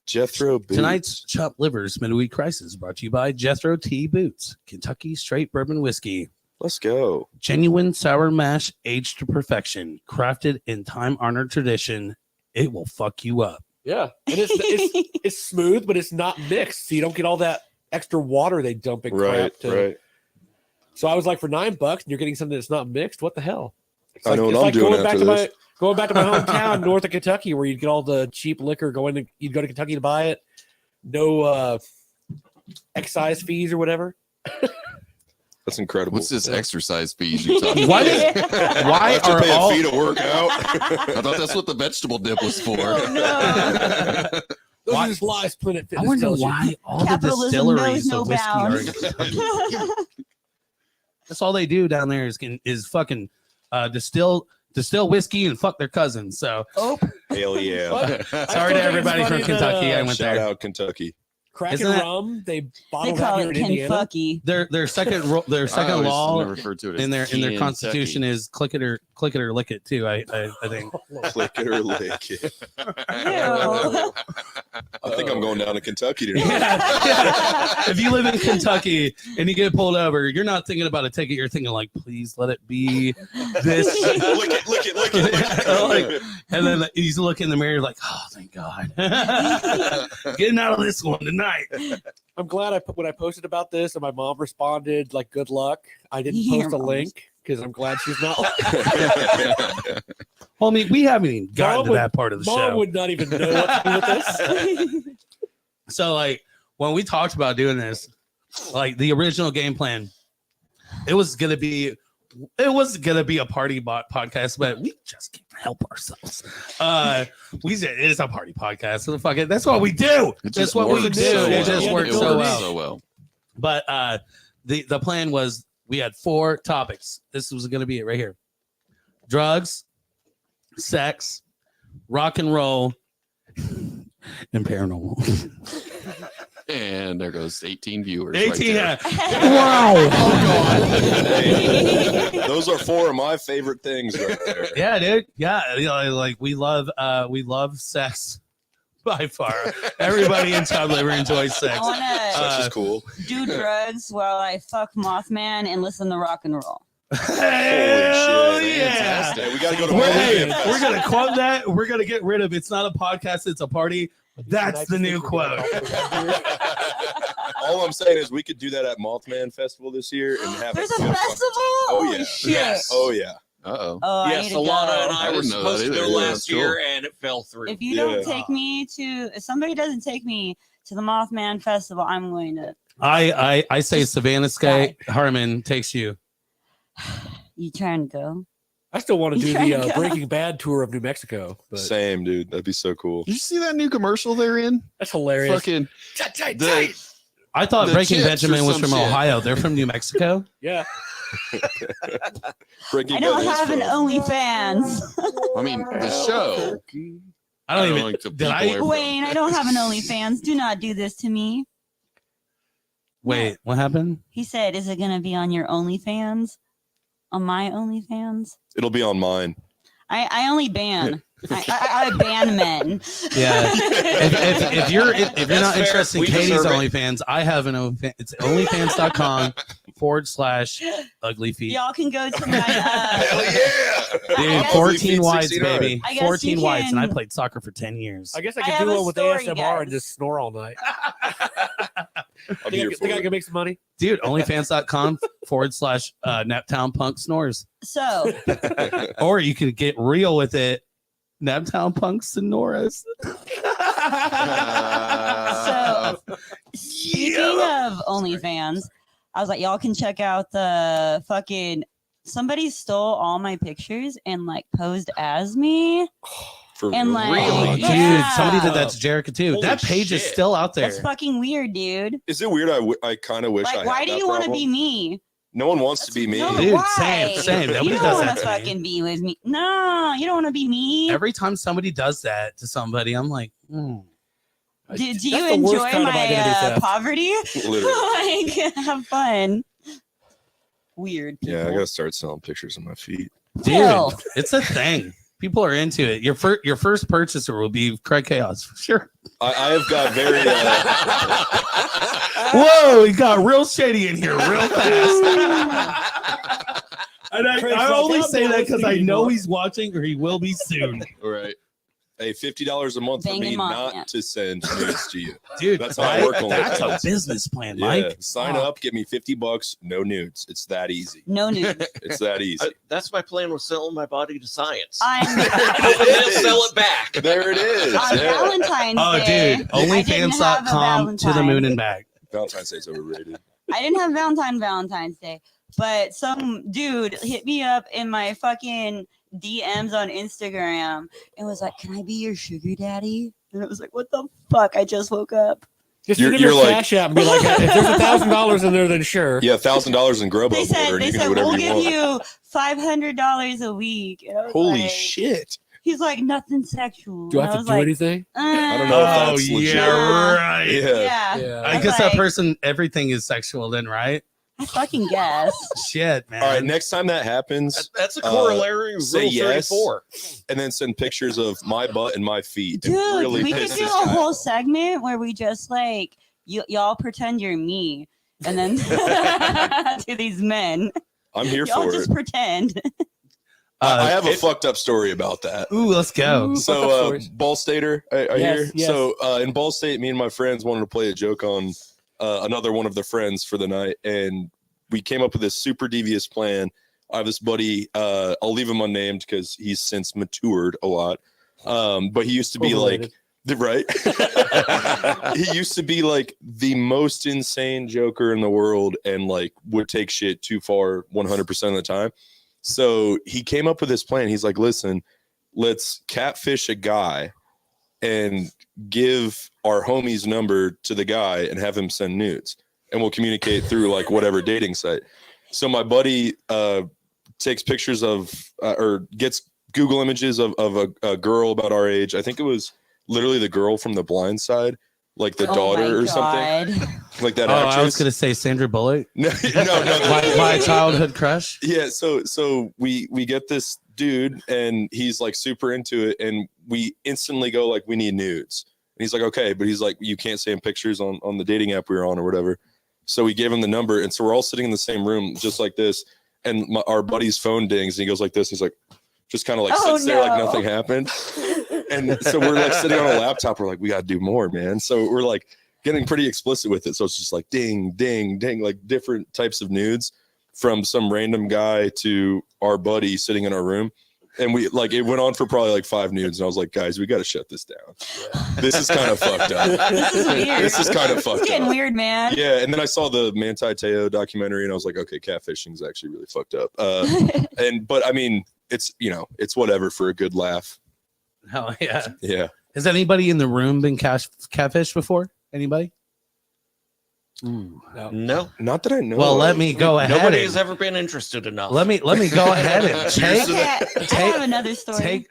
Jethro Boots. Tonight's Chopped Livers Midweek Crisis brought to you by Jethro T. Boots, Kentucky Straight Bourbon Whiskey. Let's go. Genuine sour mash aged to perfection, crafted in time-honored tradition. It will fuck you up. Yeah, and it's smooth, but it's not mixed, so you don't get all that extra water they dump in Right, crap. To, right. So I was like, for $9, and you're getting something that's not mixed. What the hell? It's I know what it's I'm doing going back after to this. going back to my hometown, north of Kentucky, where you'd get all the cheap liquor. You'd go to Kentucky to buy it. No excise fees or whatever. That's incredible. What's this exercise fees you're talking Why about? did- why I have to are pay all- a fee to work out. I thought that's what the vegetable dip was for. Oh, Those Why- are just lies Planet I Fitness wonder tells you. why all the Capitalism distilleries knows no of whiskey are in bounds. Kentucky. That's all they do down there is fucking distill whiskey and fuck their cousins. So Oh, Hell yeah. What? sorry to everybody from funny that, Kentucky. I went Shout there. out Kentucky. Kraken Isn't that- rum. They They bottled call out here it in Indiana. Kentucky. Their second I second always law refer to it as in their Kentucky. constitution is click it or lick it too. I think. Click it or lick it. Ew. I think I'm going down to Kentucky tonight. If you live in Kentucky and you get pulled over, you're not thinking about a ticket. You're thinking like, please let it be this. Lick it, lick it, lick it, lick it. And then you look in the mirror like, oh, thank God. Getting out of this one tonight. I'm glad when I posted about this and my mom responded like, "Good luck." I didn't Your post a mom's- link because I'm glad she's not. Homie, we haven't even gotten Mom to would- that part of the Mom show. would not even know what to do with this. So like when we talked about doing this, like the original game plan, it was gonna be a party podcast, but we just can't help ourselves. We said it is a party podcast, so fuck it. That's what we do. It That's just what we works do. so It just well. works It so works well. so well. But the plan was we had 4 topics. This was gonna be it right here: drugs, sex, rock and roll, and paranormal. And there goes 18 viewers. 18. Right there. Hey, those are 4 of my favorite things right there. Yeah, dude. Yeah, you know, like we love sex by far. Everybody in Child Labor enjoys sex. I want Such is cool. to do drugs while I fuck Mothman and listen to rock and roll. Hell shit. yeah! Fantastic. Hey, we got to go to Hey, one we're gonna quote that. We're gonna get rid of "It's not a podcast, it's a party." That's the new quote. All I'm saying is we could do that at Mothman Festival this year and have There's a a good festival? Oh, yeah. Shit. Yes. Oh yeah. Uh-oh. Oh, I need Yes, to Alana go. and I I were didn't know that supposed to go either. Yeah, last that's cool. year, and it fell through. If you don't Yeah. take me to, if somebody doesn't take me to the Mothman Festival, I'm going to. I say Savannah Sky Harmon takes you. You trying to go? I still want to do Trying the to go. Breaking Bad tour of New Mexico, but Same, dude. That'd be so cool. Did you see that new commercial they're in? that's hilarious. Fucking the, I thought The Breaking Chips or Benjamin was some from shit. Ohio. They're from New Mexico. Yeah, Breaking I don't Bad is have an fun. OnlyFans. I mean, the show. I don't even. like to Did I? people are- Wayne, I don't have an OnlyFans. Do not do this to me. Wait, what happened? He said, "Is it going to be on your OnlyFans? On my OnlyFans?" It'll be on mine. I only ban. I ban men. Yeah. If you're not fair. interested in We Katie's deserve it. OnlyFans, I have an OnlyFans. It's onlyfans.com/ugly feet. Y'all can go to my. Hell yeah. Dude, I guess- 14 wides, 69. baby. I guess 14 you wides, and I can- played soccer for 10 years. I guess I I could have do a one with story, ASMR guys. and just snore all night. I'll be here Think I for can make some money? Dude, onlyfans.com/Naptown Punk Snores. So it. Or you could get real with it. Naptown Punk Sonoras. So, speaking of OnlyFans, I was like, y'all can check out the fucking. Somebody stole all my pictures and like posed as me. For And, real. like, Really? Dude, Yeah. somebody did that to Jerica too. Holy that page is shit. still out there. That's fucking weird, dude. Is it weird? I kind of wish I Like, had why do that you want to problem. be me? No one wants to be me. No, Dude, why? same. Nobody You does don't that want to to me. fucking be with me. No, you don't want to be me. Every time somebody does that to somebody, I'm like, Do That's you the worst enjoy kind of my identity theft. poverty? Literally. Like, have fun. Weird people. Yeah, I gotta start selling pictures of my feet. dude, Ew. it's a thing. People are into it. Your first purchaser will be Craig Chaos for sure. I have got very. Whoa, it got real shady in here real fast. And Craig's I like, only "I'm say not that because I listening know anymore." he's watching or he will be soon. Right. Hey, $50 a month for Banging me mom, not yeah. to send nudes to you. Dude, That's how I right? work on That's a OnlyFans. business plan, Yeah, Mike. sign Wow. up, give me $50, no nudes. It's that easy. No news. It's that easy. That's my plan with selling my body to science. I'm And they'll sell it back. There it is. on Yeah. Valentine's Oh, Day. dude, I didn't have a onlyfans.com to the moon Valentine's. and back. Valentine's Day's overrated. I didn't have Valentine's Day, but some dude hit me up in my fucking DMs on Instagram and was like, "Can I be your sugar daddy?" And it was like, "What the fuck? I just woke up." Just You're- give him your you're like- cash out and be like, if there's $1,000 in there, then sure. Yeah, $1,000 in Grub They Up said order, and they you can said do whatever we'll you give want. you $500 a week. And I was Holy like, shit. He's like, nothing sexual. Do I And have to was do like, anything? I don't know if Oh that's legit. yeah, right. Yeah. Yeah. I was guess that like, person, everything is sexual then, right? I fucking guess. Shit, man. All right, next time that happens, That's a corollary of say Rule yes. 34. and then send pictures of my butt and my feet. Dude, and really we could piss do a this guy whole off. segment where we just like y'all pretend you're me, and then to these men, I'm here y'all for just it. pretend. I have a fucked up story about that. Ooh, let's go. Ooh, fucked up So, stories. Ball Stater, I Yes, hear. yes. So, in Ball State, me and my friends wanted to play a joke on another one of their friends for the night, and we came up with this super devious plan. I have this buddy. I'll leave him unnamed because he's since matured a lot. But he used to be Overrated. right. He used to be like the most insane joker in the world, and like would take shit too far 100% of the time. So he came up with this plan. He's like, listen, let's catfish a guy and give our homie's number to the guy and have him send nudes, and we'll communicate through like whatever dating site. So my buddy takes pictures of or gets Google images of a girl about our age. I think it was literally the girl from The Blind Side, like the Oh daughter my or something, God. like that Oh, actress. I was gonna say Sandra Bullock, no, my childhood crush. Yeah, so we get this dude and he's like super into it, and we instantly go like, we need nudes. And he's like, okay, but he's like, you can't send pictures on the dating app we were on or whatever. So we gave him the number, and so we're all sitting in the same room just like this, and our buddy's phone dings and he goes like this. He's like, just kind of like Oh, sits there like no. nothing happened. And so we're like sitting on a laptop. We're like, we got to do more, man. So we're like getting pretty explicit with it. So it's just like ding, ding, ding, like different types of nudes from some random guy to our buddy sitting in our room. And we like, it went on for probably like 5 nudes. And I was like, guys, we got to shut this down. This is kind of fucked up. This is weird. This is kind of It's fucked getting up. weird, man. Yeah. And then I saw the Manti Teo documentary and I was like, okay, catfishing is actually really fucked up. But I mean, it's, it's whatever for a good laugh. Hell yeah. Yeah. Has anybody in the room been catfish before? Anybody? Ooh. No. Not that I know. Well, of. let me go ahead. Nobody and- has ever been interested enough. Let me go ahead and I have another story.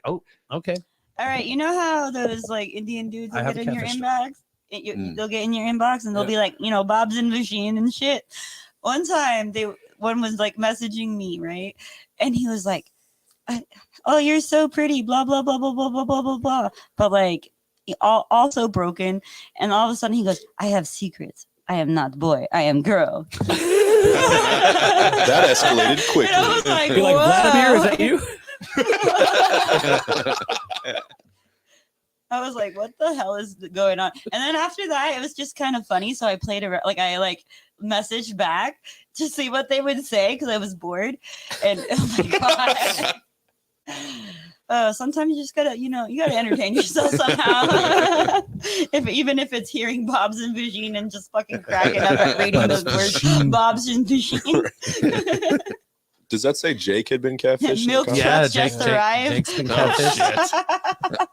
Okay. All right, you know how those like Indian dudes I will have get a in your catfish inbox? They'll get in your inbox and they'll be like, Bob's in machine and shit. One time, one was like messaging me, right? And he was like, "Oh, you're so pretty," blah blah blah blah blah blah blah blah blah. But like, also broken. And all of a sudden, he goes, "I have secrets. I am not boy. I am girl." That escalated quickly. And I was like, You're like, Vladimir, is that "Whoa." you? I was like, what the hell is going on? And then after that, it was just kind of funny. So I played around, I messaged back to see what they would say because I was bored. And oh my God. Sometimes you just gotta, you gotta entertain yourself somehow. Even if it's hearing Bob's and Vagine and just fucking cracking up at reading those words, Bob's and Vagine. Does that say Jake had been catfished? Milk Yeah, trucks just arrived. Jake's been Oh, catfished.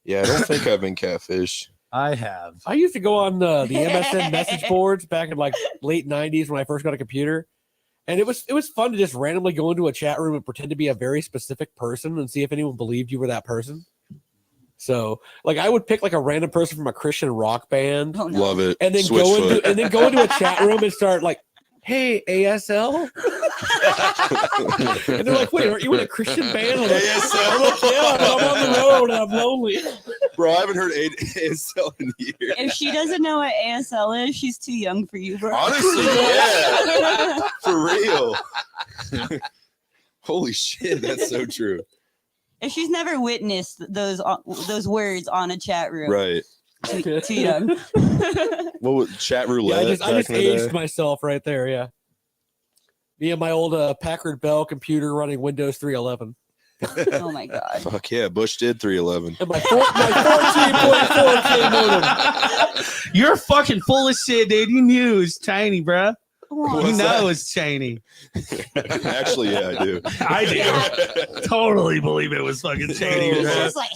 Yeah, I don't think I've been catfished. I have. I used to go on the MSN message boards back in like late 90s when I first got a computer. And it was fun to just randomly go into a chat room and pretend to be a very specific person and see if anyone believed you were that person. So like I would pick like a random person from a Christian rock band Oh, no. Love it. and then Switchfoot. go into a chat room and start like, "Hey, ASL." And they're like, "Wait, aren't you in a Christian band?" I'm like, I'm like, "Yeah, I'm on the road and I'm lonely." Bro, I haven't heard ASL in years. If she doesn't know what ASL is, she's too young for you, bro. Honestly, yeah. For real. Holy shit, that's so true. If she's never witnessed those words on a chat room, Right. too young. What was chat Yeah, roulette? I back just in the day? aged myself right there. Yeah. Me and my old Packard Bell computer running Windows 3.11. Oh my God. Fuck yeah, Bush did 311. And my 14.4K modem. You're fucking full of shit, dude. You knew it was Cheney, bro. You What's know that? it was Cheney. Actually, yeah, I do. I do. Totally believe it was fucking Cheney, It's bro. just like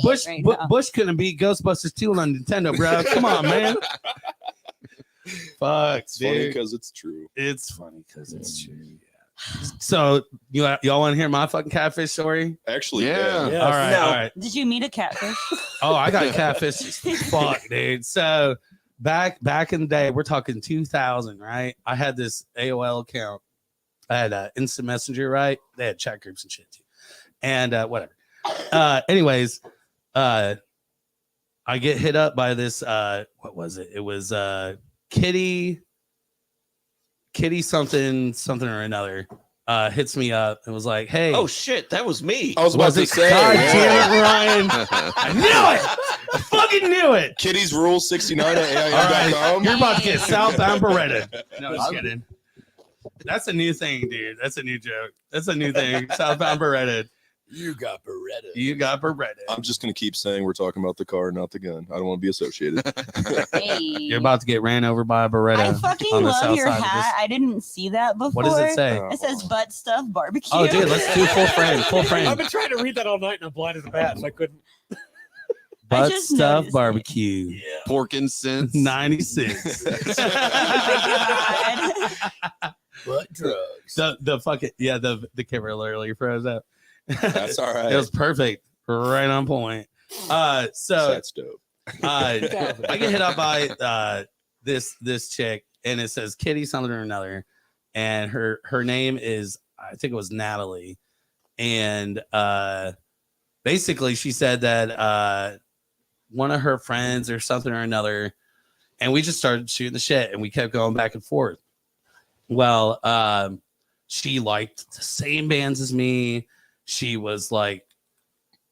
Bush right now. Bush couldn't beat Ghostbusters 2 on Nintendo, bro. Come on, man. Fuck, It's funny dude. because it's true. It's funny because it's true. So y'all want to hear my fucking catfish story? Actually, Yeah. Yeah. All right, No. all right. Did you meet a catfish? Oh, I got catfish as fuck, dude. So back in the day, we're talking 2000, right? I had this AOL account. I had instant messenger, right? They had chat groups and shit too. And whatever. Anyways, I get hit up by this what was it? It was Kitty something or another. Hits me up and was like, "Hey, Oh shit, that was me. I was about to say. God yeah. damn it, Ryan! I knew it. I fucking knew it. Kitty's Rule 69 at All right, AIM.com. you're about to get southbound Beretta. No, just kidding. That's a new thing, dude. That's a new joke. That's a new thing. Southbound Beretta. You got Beretta. You got Beretta. I'm just going to keep saying we're talking about the car, not the gun. I don't want to be associated. Hey. You're about to get ran over by a I Beretta. fucking on the love south your side of hat. I didn't see that before. What does it say? It says butt stuff barbecue. Oh, dude, let's do full frame. Full I've frame. been trying to read that all night and I'm blind as a bat, so I couldn't. Butt just stuff noticed it. barbecue. Pork and sense. 96. Oh my God. Butt drugs. the fucking the camera literally froze up. That's all right. It was perfect, right on point. So That's dope. I get hit up by this chick, and it says Kitty something or another, and her name is, I think it was Natalie, and basically she said that one of her friends or something or another, and we just started shooting the shit, and we kept going back and forth. Well, she liked the same bands as me. She was like,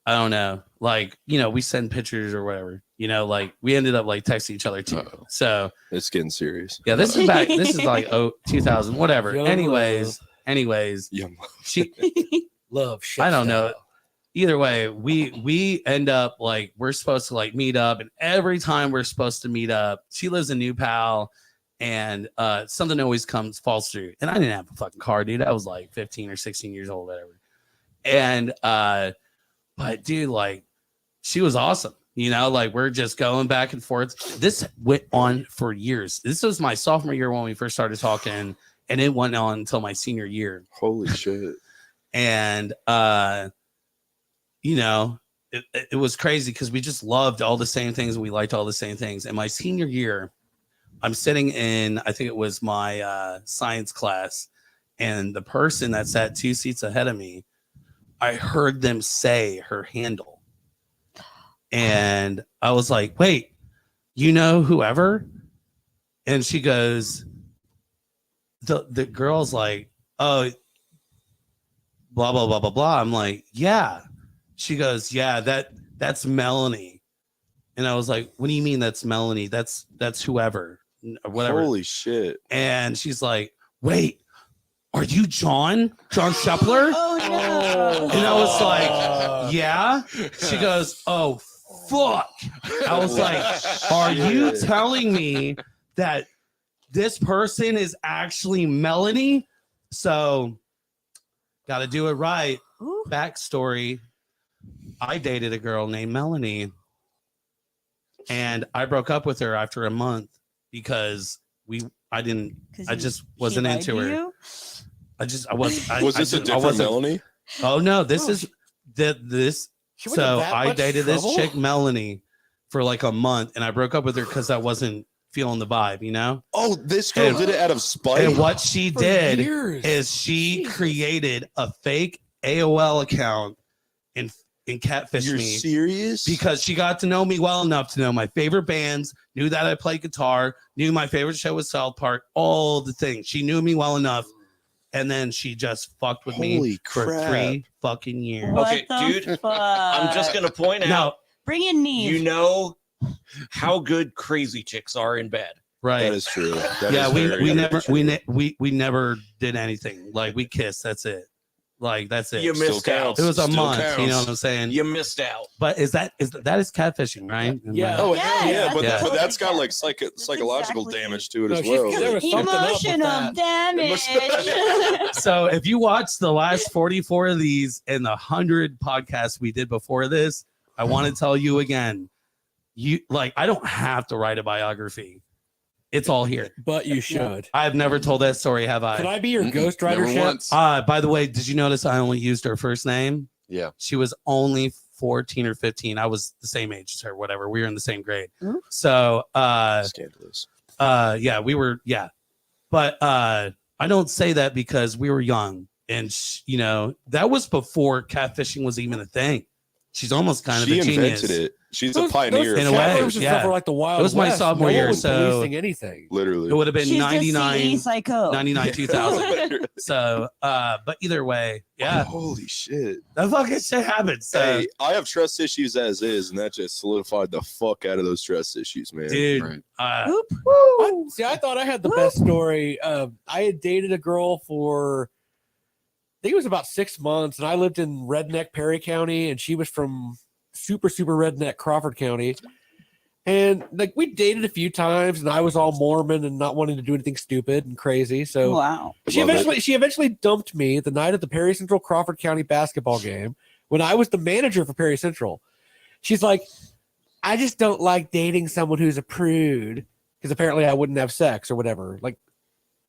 I don't know, like, we send pictures or whatever, like we ended up like texting each other too. Uh-oh. So It's getting serious. yeah, this is back. This is like 2000, whatever. Young Anyways, Young she, Love shit. I don't know. Either way, we end up like, we're supposed to like meet up, and every time we're supposed to meet up, she lives in New Pal, and something always falls through. And I didn't have a fucking car, dude. I was like 15 or 16 years old, whatever. And but dude, like, she was awesome. Like, we're just going back and forth. This went on for years. This was my sophomore year when we first started talking, and it went on until my senior year. Holy shit. And it was crazy because we just loved all the same things, and we liked all the same things. And my senior year, I'm sitting in, I think it was my science class, and the person that sat 2 seats ahead of me, I heard them say her handle. And I was like, wait, whoever? And she goes, the girl's like, oh, blah, blah, blah, blah, blah. I'm like, yeah. She goes, yeah, that's Melanie. And I was like, what do you mean that's Melanie? That's whoever, or whatever. Holy shit. And she's like, wait, are you John Shepler? Oh no. And I was like, yeah. She goes, oh, fuck. I was like, are you telling me that this person is actually Melanie? So, got to do it right. Ooh. Backstory. I dated a girl named Melanie, and I broke up with her after a month because I just wasn't into her. You? Was this a different Melanie? Oh no, this is this. She went to So that I much dated trouble? this chick Melanie for like a month, and I broke up with her because I wasn't feeling the vibe, Oh, this girl And- did it out of spite. And what she For did years. is she Jesus. created a fake AOL account and catfished You're me serious? because she got to know me well enough to know my favorite bands, knew that I played guitar, knew my favorite show was South Park, all the things. She knew me well enough, and then she just fucked with me Holy for crap. 3 fucking years. What Okay, the dude, fuck? I'm just gonna point out, No, bring in Neve. you know how good crazy chicks are in bed. right? That is true. That Yeah, is we very never true. we never did anything. Like, we kissed. That's it. Like, that's it. You Still missed out. counts. It was a Still month. counts. You know what I'm saying? You missed out. But is that catfishing, right? Yeah. Oh, Yes, hell yeah. But, Yeah. but that's got like That's psychological exactly- damage to it No, as she's- well. there was something up with Emotional that. damage. So if you watch the last 44 of these and the 100 podcasts we did before this, I want to tell you again, I don't have to write a biography. It's all here. But you should. I've never told that story, have I? Can I be your Mm-mm, Ghost Rider never ship? once. By the way, did you notice I only used her first name? Yeah. She was only 14 or 15. I was the same age as her, whatever. We were in the same grade. Ooh. So, Scandalous. yeah, we were, yeah. But I don't say that because we were young. And, you know, that was before catfishing was even a thing. She's almost kind of She a genius. invented it. She's a pioneer. in a chat way, rooms and yeah. stuff were like the Wild It was my West. sophomore No one year, was so- policing anything. Literally. It would have been She's 99, the CE psycho. 99, 2000. So, but either way, yeah, Holy shit. that fucking shit happens. So, Hey, I have trust issues as is, and that just solidified the fuck out of those trust issues, man. dude, Right. Oop. I thought I had the best story. I had dated a girl for, I think it was about 6 months, and I lived in redneck Perry County, and she was from super redneck Crawford County. And like we dated a few times, and I was all Mormon and not wanting to do anything stupid and crazy. So Wow. she Love eventually dumped me the night of the Perry Central Crawford County basketball game when I was the manager for Perry Central. She's like, I just don't like dating someone who's a prude because apparently I wouldn't have sex or whatever. Like,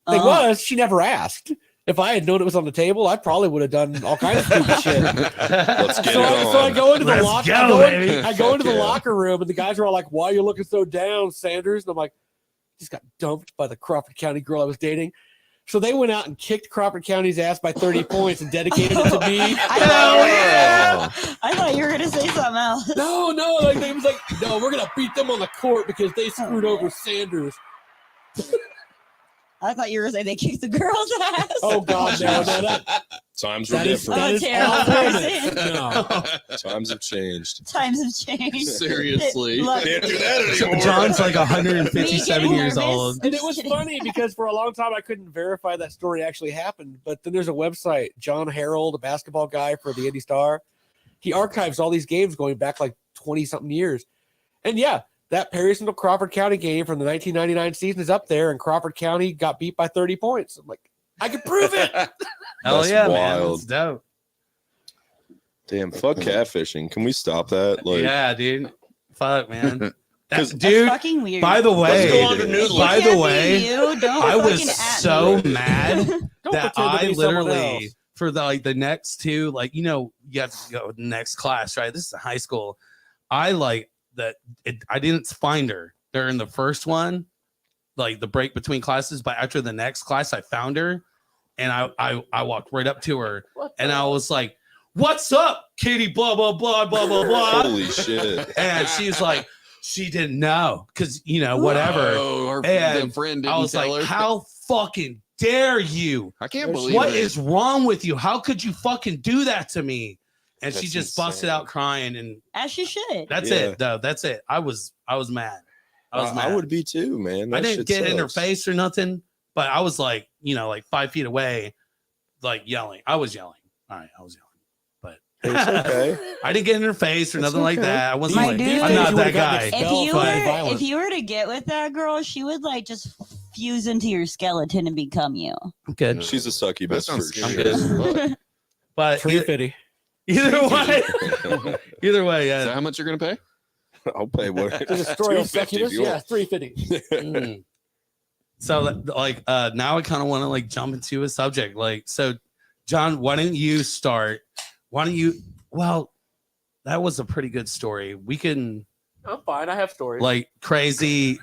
thing was, she never asked. If I had known it was on the table, I probably would have done all kinds of stupid shit. Let's get So it on. I go into the Let's locker. go, baby. I go into the Fuck yeah. locker room, and the guys are all like, "Why are you looking so down, Sanders?" And I'm like, "Just got dumped by the Crawford County girl I was dating." So they went out and kicked Crawford County's ass by 30 points and dedicated it to me. I thought you were gonna say something else. No, like they was like, "No, we're gonna beat them on the court because they screwed over Sanders." I thought you were saying they kicked the girl's ass. Oh God, no, Times were that is different. Oh, that is terrible off limits. person. No. Times have changed. Times have changed. Seriously. Look, Can't do that So anymore. John's like me 157 getting years nervous. old. And it was funny because for a long time I couldn't verify that story actually happened. But then there's a website, John Harold, a basketball guy for the Indy Star. He archives all these games going back like 20 something years. And yeah, that Perry Central Crawford County game from the 1999 season is up there, and Crawford County got beat by 30 points. I'm like, I can prove it. Hell That's yeah, man. wild. That's dope. Damn, fuck catfishing. Can we stop that? Like, Yeah, dude. Fuck, man. 'Cause- That's Dude, fucking weird. by the Let's go way, on to noodling. by It the can't be way, you. Don't I was fucking at so me. mad Don't that pretend to I be someone literally else. for the next two, like, you know, you have to go next class, right? This is high school. I like that I didn't find her during the first one, like the break between classes, but after the next class I found her, and I walked right up to her and I was like, "What's up, Katie, blah blah blah blah blah blah." holy shit. And she's like, she didn't know because, you know, whatever. Oh, her And the friend didn't I was tell like, her. how fucking dare you? I can't believe What it. is wrong with you? How could you fucking do that to me? And she That's just busted insane. out crying, and As she should. that's Yeah. it though. That's it. I was mad. I was mad. I would be too, man. I That didn't shit get in her sucks. face or nothing, but I was like, you know, like 5 feet away, like yelling. I was yelling. All right, I was yelling, but It's okay. I didn't get in her face or It's nothing like okay. that. I wasn't My like, dude- I'm not You that would've gotten guy. expelled. If you were to get with that girl, she would like just fuse into your skeleton and become you. I'm good. She's a sucky That bitch sounds for scary. sure. But Pretty fitty. either way, either way, Is that yeah. how much you're gonna pay? I'll pay what. There's a story of 250 if succubus. you Yeah, want. 350. Mm. So like now I kind of want to like jump into a subject. Like, so John, why don't you start? Why don't you well, that was a pretty good story. We can I'm fine. I have stories. like crazy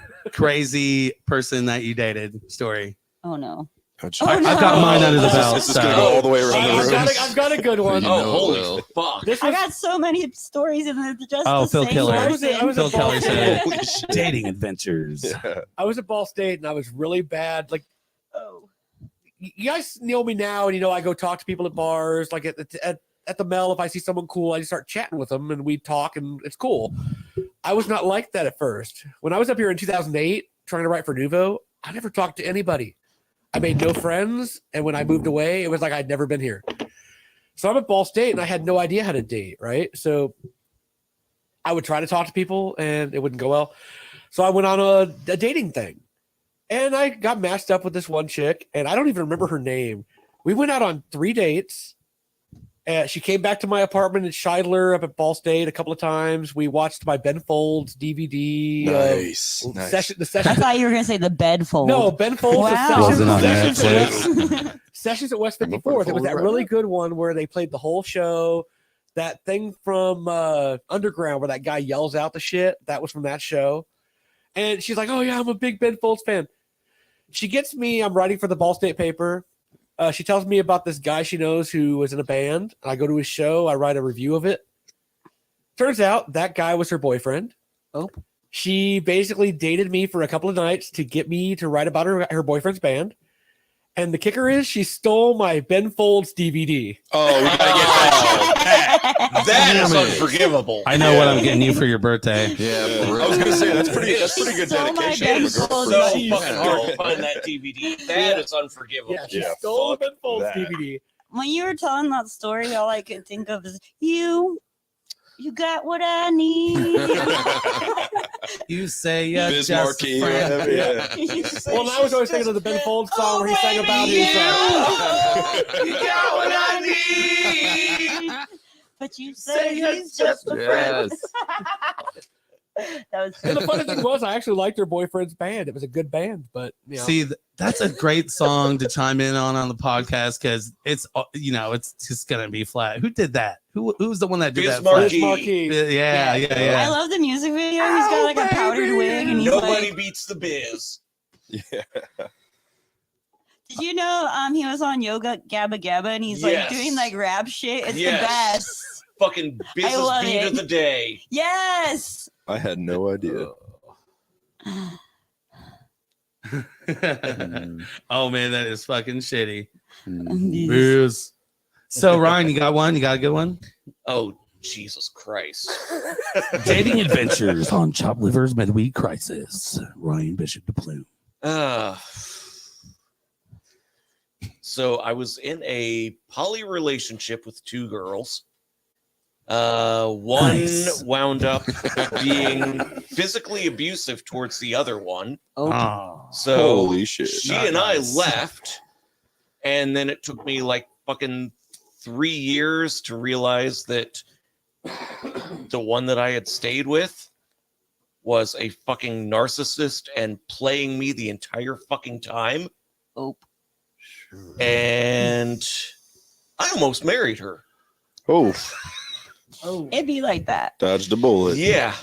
person that you dated story. Oh no. I've got mine under the belt. This is gonna go all the way around the I've room. got a good one. You Oh, know, holy Will. fuck. This I was, got so many stories in the just Oh, the Phil same Killer. I was person. a Phil Keller Ball said Holy shit. dating adventures. Yeah. I was at Ball State and I was really bad. Like, Oh. you guys know me now, and you know I go talk to people at bars. Like at the Mel, if I see someone cool, I just start chatting with them and we talk, and it's cool. I was not like that at first. When I was up here in 2008 trying to write for Nuvo, I never talked to anybody. I made no friends, and when I moved away, it was like I'd never been here. So I'm at Ball State, and I had no idea how to date, right? So I would try to talk to people, and it wouldn't go well. So I went on a dating thing, and I got matched up with this one chick, and I don't even remember her name. We went out on 3 dates, She came back to my apartment in Scheidler up at Ball State a couple of times. We watched my Ben Folds DVD. Nice. The I session. thought you were gonna say the bed fold. No, Ben Folds. Wow. Wasn't on Sessions at West I'm gonna 54th. put It was that forward really right good one where they played the whole show. That thing from Underground where that guy yells out the shit. That was from that show. And she's like, "Oh yeah, I'm a big Ben Folds fan." She gets me. I'm writing for the Ball State paper. She tells me about this guy she knows who was in a band. I go to his show. I write a review of it. Turns out that guy was her boyfriend. Oh. She basically dated me for a couple of nights to get me to write about her boyfriend's band. And the kicker is she stole my Ben Folds DVD. Oh, we gotta get that. That is Damn it. unforgivable. I know what I'm getting you for your birthday. Yeah, Yeah. for I was real. gonna say that's pretty good Stole my dedication. Ben from a girl. Folds So DVD. fucking hard to find that DVD. That is unforgivable. Yeah, she Yeah, stole the fuck Ben Folds that. DVD. When you were telling that story, all I could think of is you got what I need. You say you're Biz just Marquee, a friend. whatever, yeah. You say Well, I was always thinking of the Ben Folds song where he sang about his. You got what I need. But you say he's just a friend. That was And the funny thing was, I actually liked her boyfriend's band. It was a good band, but you know. See, that's a great song to chime in on the podcast because it's it's just gonna be flat. Who did that? Who's the one that did Biz that? flat? Biz Marquee. Yeah. I love the music video. He's got like a powdered wig and he's Nobody like, beats the Biz. Yeah. did you know he was on Yoga Gabba Gabba and he's like Yes. doing like rap shit? It's Yes. the best. Fucking Biz's love beat it. of the day. Yes. I had no idea. Oh man, that is fucking shitty. Mm. Booze. So Ryan, you got one? You got a good one? Oh, Jesus Christ. Dating adventures on Chopped Liver's Midweek Crisis. Ryan Bishop DePlume. So I was in a poly relationship with two girls. One Nice. wound up being physically abusive towards the other one. Oh. So Holy shit. she Not and nice. I left, and then it took me like fucking 3 years to realize that the one that I had stayed with was a fucking narcissist and playing me the entire fucking time. Oh. And I almost married her. Oh, It'd be like that. dodged a bullet. Yeah.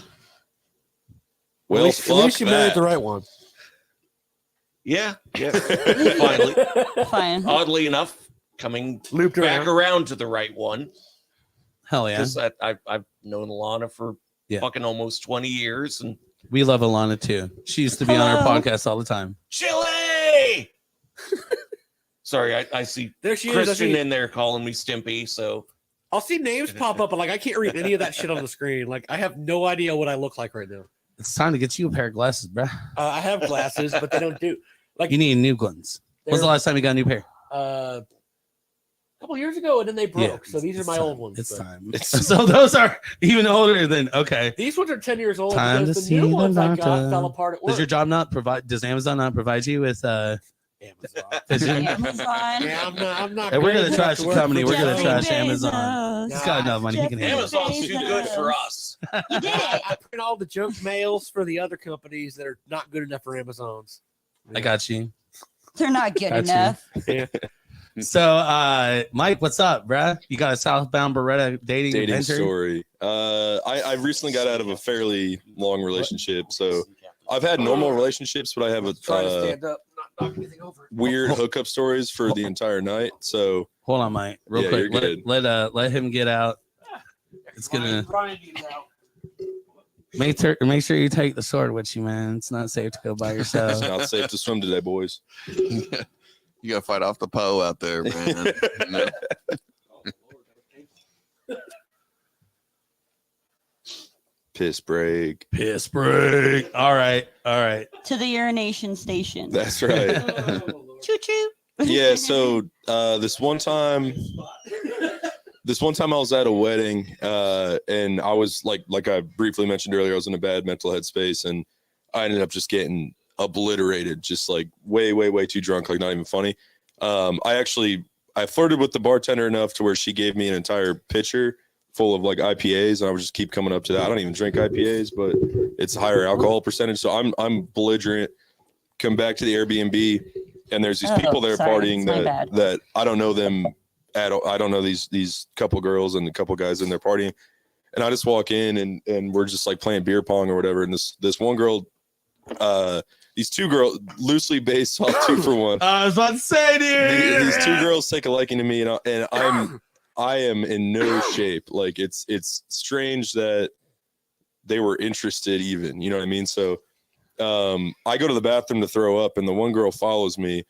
Well, at least you married that. the right one. Yeah. Finally. Fine. Oddly enough, coming Looped back around. around to the right one. Hell yeah. Because I've known Alana for Yeah. fucking almost 20 years. And We love Alana too. She used to be on our Hello. podcast all the time. Chili! Sorry, I see There she is. I Christian see- in there calling me Stimpy. So I'll see names pop up, but like I can't read any of that shit on the screen. Like I have no idea what I look like right now. It's time to get you a pair of glasses, bruh. I have glasses, but they don't do. Like You need new ones. When's the they're, last time you got a new pair? a couple years ago, and then they broke. So these are it's my time. old ones. It's but time. It's- So those are even older than okay. These ones are 10 years old. Time because to the new see the ones I got doctor. fell apart at work. Does your job not provide? Does Amazon not provide you with Amazon. vision? Amazon. Yeah, I'm not. Hey, we're good gonna enough trash to the work company. for We're gonna Jeff trash Bezos. Amazon. He's got enough money. He can handle it. Amazon's too good for us. You did it. I print all the junk mails for the other companies that are not good enough for Amazon's. I got you. They're not good Got you. enough. So, Mike, what's up, bruh? You got a southbound Beretta dating adventure? story. I recently got out of a fairly long relationship, so I've had normal relationships, but I have Trying to a stand up, not knock anything over. weird hookup stories for the entire night. So Hold on, Mike. Real Yeah, quick. you're good. Let him get out. It's gonna Brian needs out. make sure you take the sword with you, man. It's not safe to go by it's yourself. not safe to swim today, boys. You gotta fight off the Poe out there, man. You know? Piss break. Piss break. All right. To the urination station. That's right. Choo choo. Yeah. So this one time I was at a wedding, and I was like I briefly mentioned earlier, I was in a bad mental headspace, and I ended up just getting obliterated, just like way too drunk, like not even funny. I I flirted with the bartender enough to where she gave me an entire pitcher full of like IPAs, and I would just keep coming up to that. I don't even drink IPAs, but it's a higher alcohol percentage, so I'm belligerent. Come back to the Airbnb, and there's these people there partying that I don't know them at all. I don't know these couple girls and a couple guys in there partying, and I just walk in and we're just like playing beer pong or whatever, and this one girl, these two girls, loosely based off 2 for 1. I was about to say, dude. These 2 girls take a liking to me, and I am in no shape. Like it's strange that they were interested even, you know what I mean? So I go to the bathroom to throw up, and the one girl follows me,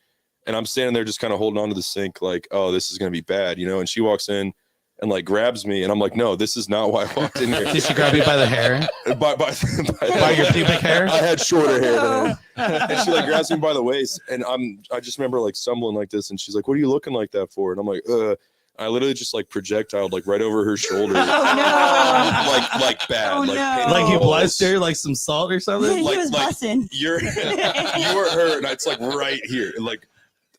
and I'm standing there just kind of holding on to the sink like, oh, this is going to be bad, you know? And she walks in and like grabs me, and I'm like, no, this is not why I walked in here. Did she grab you by the hair? By your pubic hair? I had shorter hair than her. And she like grabs me by the waist, and I just remember like stumbling like this, and she's like, what are you looking like that for? And I'm like, I literally just like projectiled like right over her shoulder. Oh no! like bad. Oh, like, no. Like you blessed her like some salt or something? He like- was like- busting. you were her, and it's like right here. Like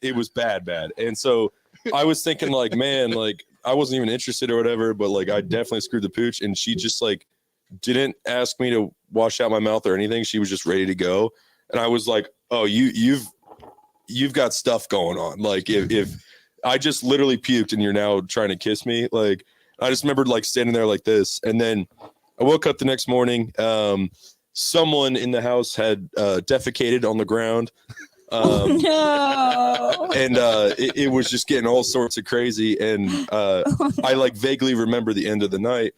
it was bad. And so I was thinking like, man, like I wasn't even interested or whatever, but like I definitely screwed the pooch, and she just like didn't ask me to wash out my mouth or anything. She was just ready to go. And I was like, oh, you've got stuff going on. Like if I just literally puked and you're now trying to kiss me. Like, I just remembered like standing there like this. And then I woke up the next morning. Someone in the house had defecated on the ground. No. And it was just getting all sorts of crazy. And I like vaguely remember the end of the night.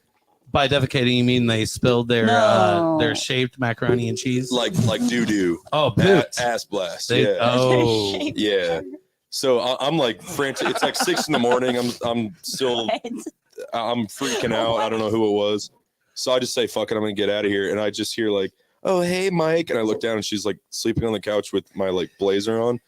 By defecating, you mean they spilled their shaped macaroni and cheese? Like doo-doo. Oh, pooped. Ass blast. They- Yeah. Oh. Yeah. So I'm like frantic. It's like 6 a.m. I'm still, I'm freaking out. I don't know who it was. So I just say, fuck it, I'm gonna get out of here. And I just hear like, oh, hey, Mike. And I look down, and she's like sleeping on the couch with my like blazer on.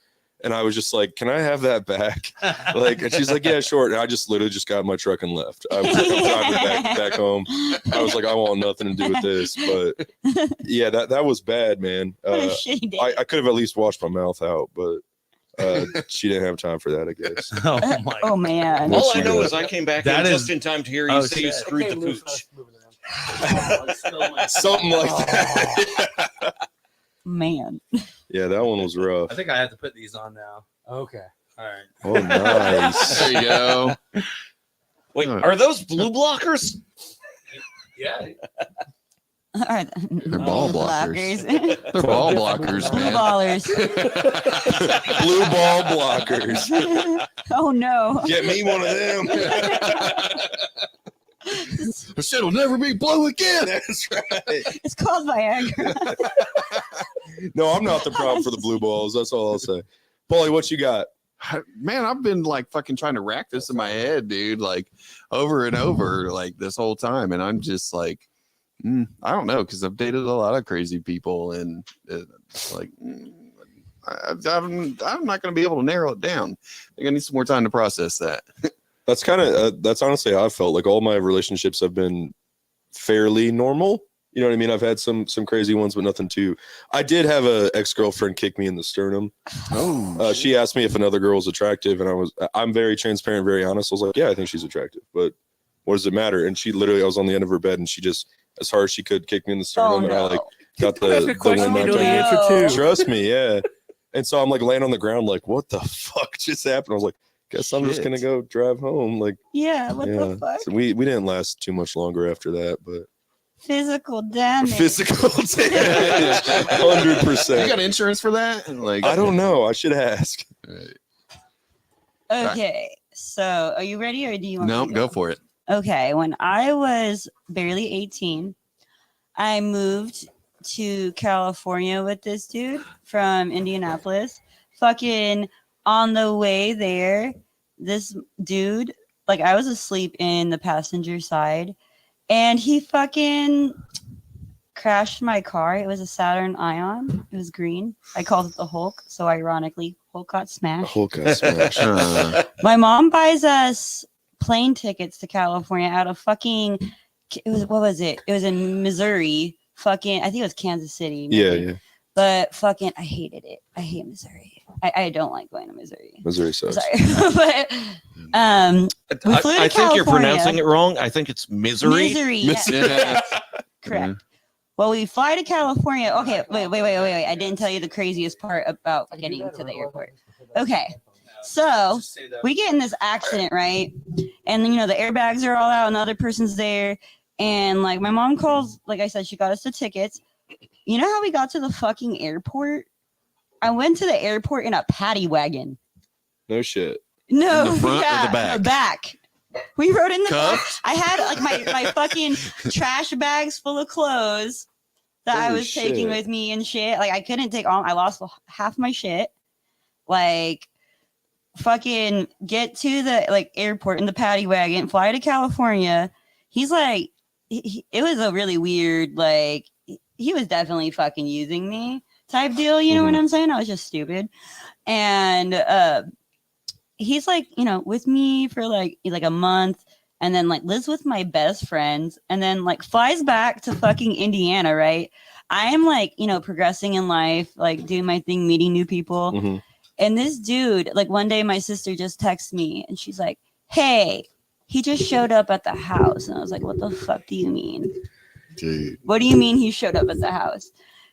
And I was just like, can I have that back? Like, and she's like, yeah, sure. And I just literally just got in my truck and left. I was like, I'm driving back home. I was like, I want nothing to do with this. But yeah, that was bad, man. What a shitty day. I could have at least washed my mouth out, but she didn't have time for that, I guess. Oh my! Oh man. What All I you know got? is I came back That in is- just in time to hear you Oh, say you shit. screwed the pooch. Something like that. Man. Yeah, that one was rough. I think I have to put these on now. Okay. All right. Oh, nice. There you go. Wait, are those blue blockers? Yeah. All right. They're ball blockers. Blockers. They're ball blockers, Blue man. ballers. Blue ball blockers. Oh no. Get me one of them. The shit will never be blue again. That's right. It's called Viagra. No, I'm not the problem for the blue balls. That's all I'll say. Paulie, what you got? Man, I've been like fucking trying to rack this in my head, dude, like over and over, like this whole time. And I'm just like, I don't know, because I've dated a lot of crazy people, and it's like, I'm not going to be able to narrow it down. I think I need some more time to process that. That's kind of that's honestly how I felt. Like all my relationships have been fairly normal. You know what I mean? I've had some crazy ones, but nothing too. I did have a ex-girlfriend kick me in the sternum. Oh, She asked me if another girl was attractive, and I'm very transparent, very honest. I was like, yeah, I think she's attractive, but what does it matter? And she literally, I was on the end of her bed, and she just, as hard as she could, kicked me in the sternum, and I like got That's the a question one you know the knocked out. answer to. Trust me, yeah. And so I'm like laying on the ground, like, what the fuck just happened? I was like, guess I'm just Shit. gonna go drive home. Like, Yeah, what yeah. the fuck? So we didn't last too much longer after that, but Physical damage. physical damage, 100%. you got insurance for that? Like, I don't know. I should ask. Okay, so are you ready, or do you want No, me to go for it. Okay, when I was barely 18, I moved to California with this dude from Indianapolis. Fucking on the way there, this dude, like I was asleep in the passenger side, and he fucking crashed my car. It was a Saturn Ion. It was green. I called it the Hulk, so ironically, Hulk got smashed. Hulk got smashed. My mom buys us plane tickets to California out of fucking, it was, what was it? It was in Missouri. Fucking, I think it was Kansas City. Yeah, maybe. yeah. But fucking, I hated it. I hate Missouri. I don't like going to Missouri. Missouri sucks. Sorry, but we flew to I think you're California. pronouncing it wrong. I think it's misery. Misery, yes. Yeah. Correct. Well, we fly to California. Okay, wait. I didn't tell you the craziest part about getting to the airport. Okay, so we get in this accident, right? And then, the airbags are all out and the other person's there. And like my mom calls, like I said, she got us the tickets. You know how we got to the fucking airport? I went to the airport in a paddy wagon. No shit. No, In the front or the back? The back. We rode in the Cuffed? I had like my fucking trash bags full of clothes that I Holy was taking shit. with me and shit. Like I couldn't take all. I lost half my shit. Like fucking get to the like airport in the paddy wagon, fly to California. He's like, it was a really weird like. He was definitely fucking using me type deal. You know what I'm saying? I was just stupid. And he's like, with me for like a month and then like lives with my best friends and then like flies back to fucking Indiana, right? I am like, progressing in life, like doing my thing, meeting new people. Mm-hmm. And this dude, like one day my sister just texted me and she's like, hey, he just showed up at the house. And I was like, what the fuck do you mean? Dude. What do you mean he showed up at the house?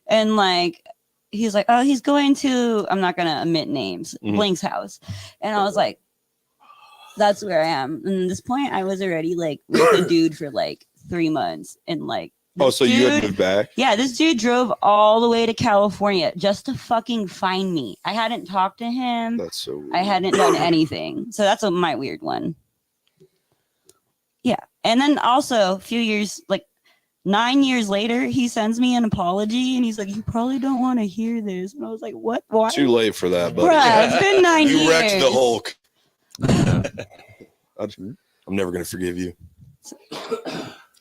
And like, he's like, oh, he's going to, I'm not going to omit names, Blink's house. And I was like, that's where I am. And at this point, I was already like with a dude for like 3 months. And like, Oh, so you had dude- moved back? yeah, this dude drove all the way to California just to fucking find me. I hadn't talked to him. That's so weird. I hadn't done anything. So that's my weird one. Yeah. And then also a few years, like 9 years later, he sends me an apology and he's like, you probably don't want to hear this. And I was like, what? Why? Too late for that, buddy. Bruh, it's been 9 years. You wrecked the Hulk. I'm never going to forgive you.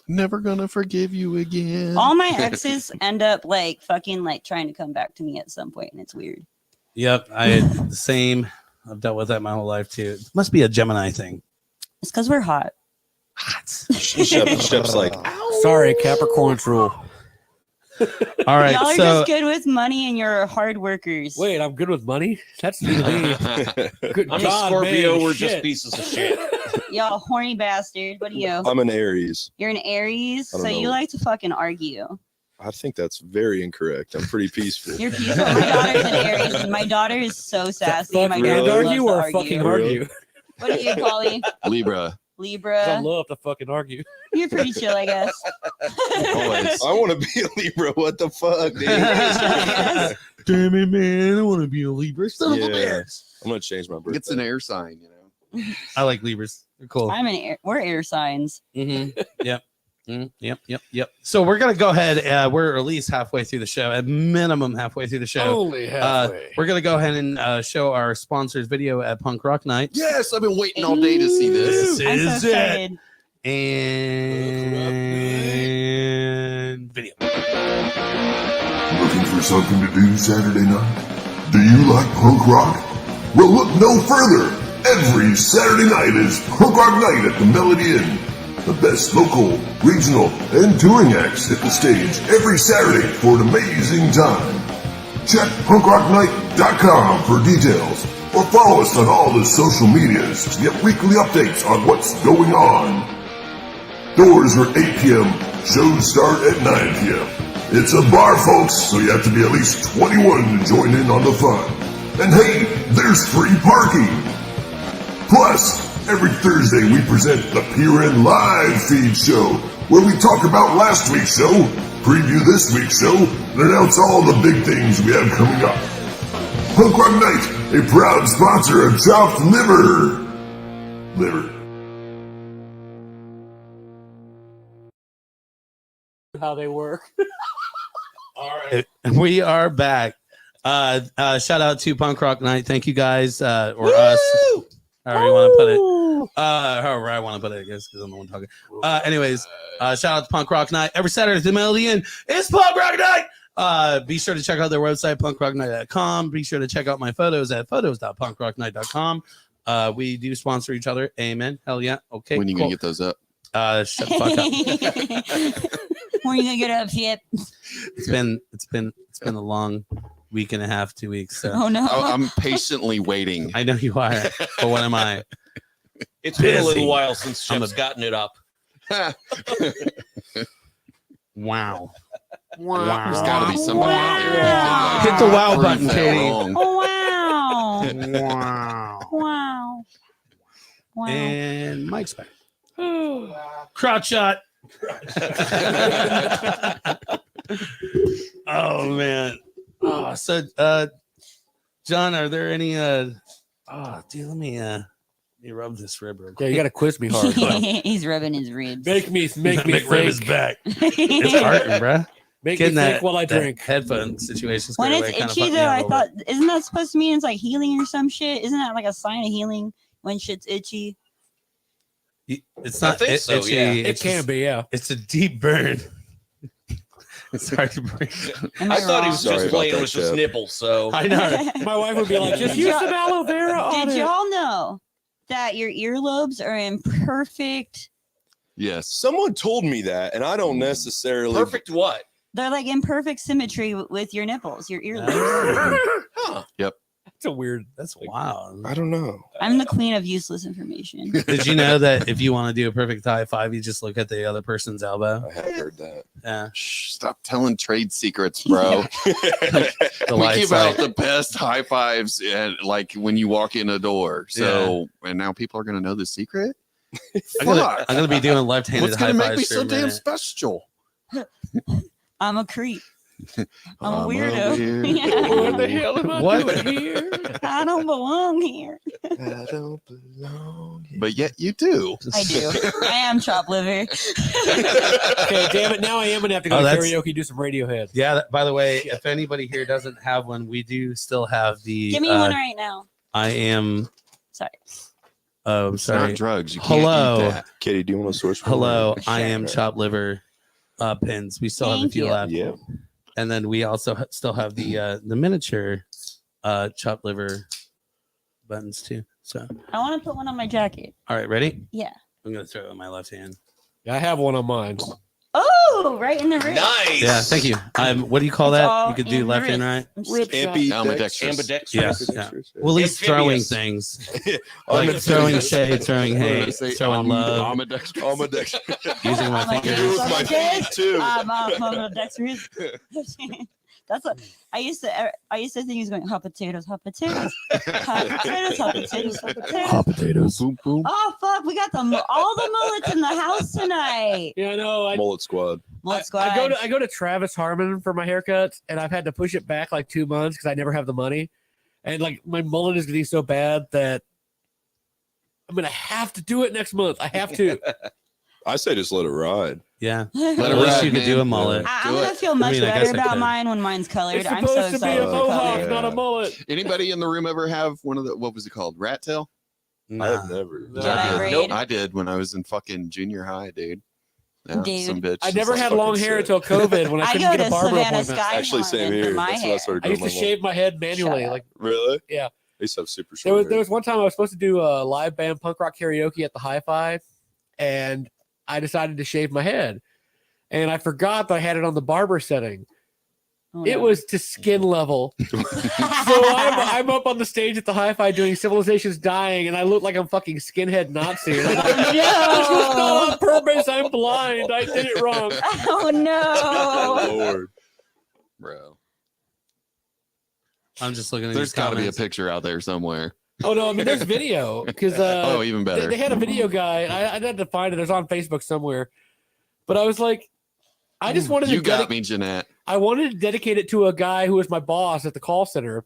Never gonna forgive you again. All my exes end up like fucking like trying to come back to me at some point, and it's weird. Yep, I had the same. I've dealt with that my whole life too. It must be a Gemini thing. It's because we're hot. Shep's like, Sorry, Capricorn's rule. All right, Y'all are so just good with money and you're hard workers. Wait, I'm good with money? That's new to me. Good I'm God, a Scorpio. man, We're shit. just pieces of shit. Y'all horny bastard. What are you? I'm an Aries. You're an Aries, I so don't you know. like to fucking argue. I think that's very incorrect. I'm pretty peaceful. You're peaceful. My daughter's an Aries, and my daughter is so sassy. Fuck My and daughter loves argue to or argue. fucking Really? argue? What are you, Polly? Libra. 'Cause I Libra. love to fucking argue. You're pretty chill, I guess. Always. I want to be a Libra. What the fuck, dude? damn it, man! I want to be a Libra. Son of a Yeah. bitch. I'm going to change my birthday. It's an air sign, I like Libras. They're cool. I'm an air. We're air signs. Mm-hmm. Yep. Yep. So we're gonna go ahead. We're at least halfway through the show, at minimum halfway through the show. Only halfway. We're gonna go ahead and show our sponsors video at Punk Rock Night. Yes, I've been waiting all day to see this. This I'm so is it. excited. And video. Looking for something to do Saturday night? Do you like punk rock? Well, look no further. Every Saturday night is Punk Rock Night at the Melody Inn. The best local, regional, and touring acts hit the stage every Saturday for an amazing time. Check punkrocknight.com for details or follow us on all the social medias to get weekly updates on what's going on. Doors are 8 p.m. Shows start at 9 p.m. It's a bar, folks, so you have to be at least 21 to join in on the fun. And hey, there's free parking. Plus, every Thursday we present the PRN Live Feed Show, where we talk about last week's show, preview this week's show, and announce all the big things we have coming up. Punk Rock Night, a proud sponsor of Chopped Liver. How they work. All right, we are back. Shout out to Punk Rock Night. Thank you guys, or us, however you want to put it. However I want to put it, I guess, because I'm the one talking. Anyways, shout out to Punk Rock Night every Saturday at the Melody Inn. It's Punk Rock Night. Be sure to check out their website, punkrocknight.com. Be sure to check out my photos at photos.punkrocknight.com. We do sponsor each other. Amen. Hell yeah. Okay. When are you cool. gonna get those up? Shut the fuck up. When are you gonna get up, Chip? It's been a long week and a half, 2 weeks. So Oh no. I'm patiently waiting. I know you are, but what am I? It's been a Busy. little while since I'm Jeff's gotten it up. Wow. There's got to be somebody out there. Wow. That Hit the wow prove button, that Katie. wrong. Oh wow. Wow. Wow. Wow. And Mike's back. Crotch shot. Oh man. Oh, so John, are there any dude, let me rub this rib real Yeah, quick. you got to quiz me hard. bro. He's rubbing his ribs. Make me McRib is think. back. It's hurting, bruh. Make me Getting think that, while I that drink. headphone situation. When it's itchy though, I thought, isn't that supposed to mean it's like healing or some shit? Isn't that like a sign of healing when shit's itchy? it's not. I think so, itchy, yeah. It it's can just- be, yeah. It's a deep burn. It's hard to breathe. Am I thought he wrong? was Sorry just about playing that, with his Jeff. nipple, so I know. My wife would be like, just use some aloe vera on Did it. y'all know that your earlobes are in perfect? Yes. Someone told me that, and I don't necessarily. perfect what? They're like in perfect symmetry with your nipples, your earlobes. Huh. It's a weird. That's wild. I don't know. I'm the queen of useless information. Did you know that if you want to do a perfect high five, you just look at the other person's elbow? I have heard that. Yeah. Shh, stop telling trade secrets, bro. The We lights give out like, the best high fives and like when you walk in a door. So and now people are gonna know the secret. Fuck. I'm gonna be doing left-handed What's high gonna fives make me for so a damn minute. special? I'm a creep. I'm a I'm a weirdo. weirdo. Yeah. What the hell am I What? doing here? I don't belong here. I don't belong here. But yet you do. I do. I am chop liver. Okay, damn it. Now I am going to have to go Oh, to that's- karaoke, do some Radiohead. Yeah. By the way, if anybody here doesn't have one, we do still have the. Give me one right now. I am. Sorry. It's Oh, not sorry. drugs. You can't Hello. eat that. Katie, do you want to source? one? Hello. I Sure. am chop liver pins. We still have a Thank few you. left. Yeah. And then we also still have the miniature chopped liver buttons too. So, I want to put one on my jacket. all right, ready? Yeah. I'm gonna throw it in my left hand. I have one on mine. Oh, right in the wrist. Nice. Yeah, thank you. What do you call It's that? all You could do in the left and wrist. right. Rip Ambi- Ambidextrous. Ambidextrous. Yeah, yeah. Well, at least throwing Amphibious. things, like throwing shade, throwing What did I hate, say? throwing love, Ambidextrous. Ambidextrous. using my I'm like, fingers. Use my feet too. I'm ambidextrous. That's what I used to think he was going hot potatoes, hot potatoes, hot potatoes, hot potatoes, hot potatoes. potatoes. Boom, boom. Oh fuck, we got all the mullets in the house tonight. Yeah, I know. Mullet Squad. Mullet squad. I go to Travis Harmon for my haircuts, and I've had to push it back like 2 months because I never have the money, and like my mullet is getting so bad that I'm gonna have to do it next month. I have to. I say just let it ride. Yeah, Let at it least ride, you could do man. a mullet. I'm Do gonna it. feel much I guess better I about could. mine when mine's colored. It's I'm so supposed to be excited a for mohawk, color. not a mullet. Anybody in the room ever have one of the, what was it called? Rat tail? I have Nah. never. Did I did. braid? I did when I was in fucking junior high, dude. Yeah, Dude. some bitch I just never like had fucking long hair sick. until COVID when I I couldn't go get a to barber Savannah appointment. Sky Actually, same Farm here. for my That's what I hair. started I doing. used to my mom. shave my head manually. Shut up. Like Really? Yeah. I used to have super there short was hair. one time I was supposed to do a live band punk rock karaoke at the Hi-Fi, and I decided to shave my head, and I forgot that I had it on the barber setting. Oh, It no. was to skin level. So I'm up on the stage at the Hi-Fi doing Civilization's Dying, and I look like I'm fucking skinhead Nazi. And I'm like, this was not on purpose. I'm blind. I did it wrong. Oh no! Oh, Lord. Bro. I'm just looking at There's these got to be a comments. picture out there somewhere. Oh no, I mean there's video because Oh, even better. they had a video guy. And I had to find it. It's on Facebook somewhere. But I was like, I just wanted You to got me, Jeanette. I wanted to dedicate it to a guy who was my boss at the call center,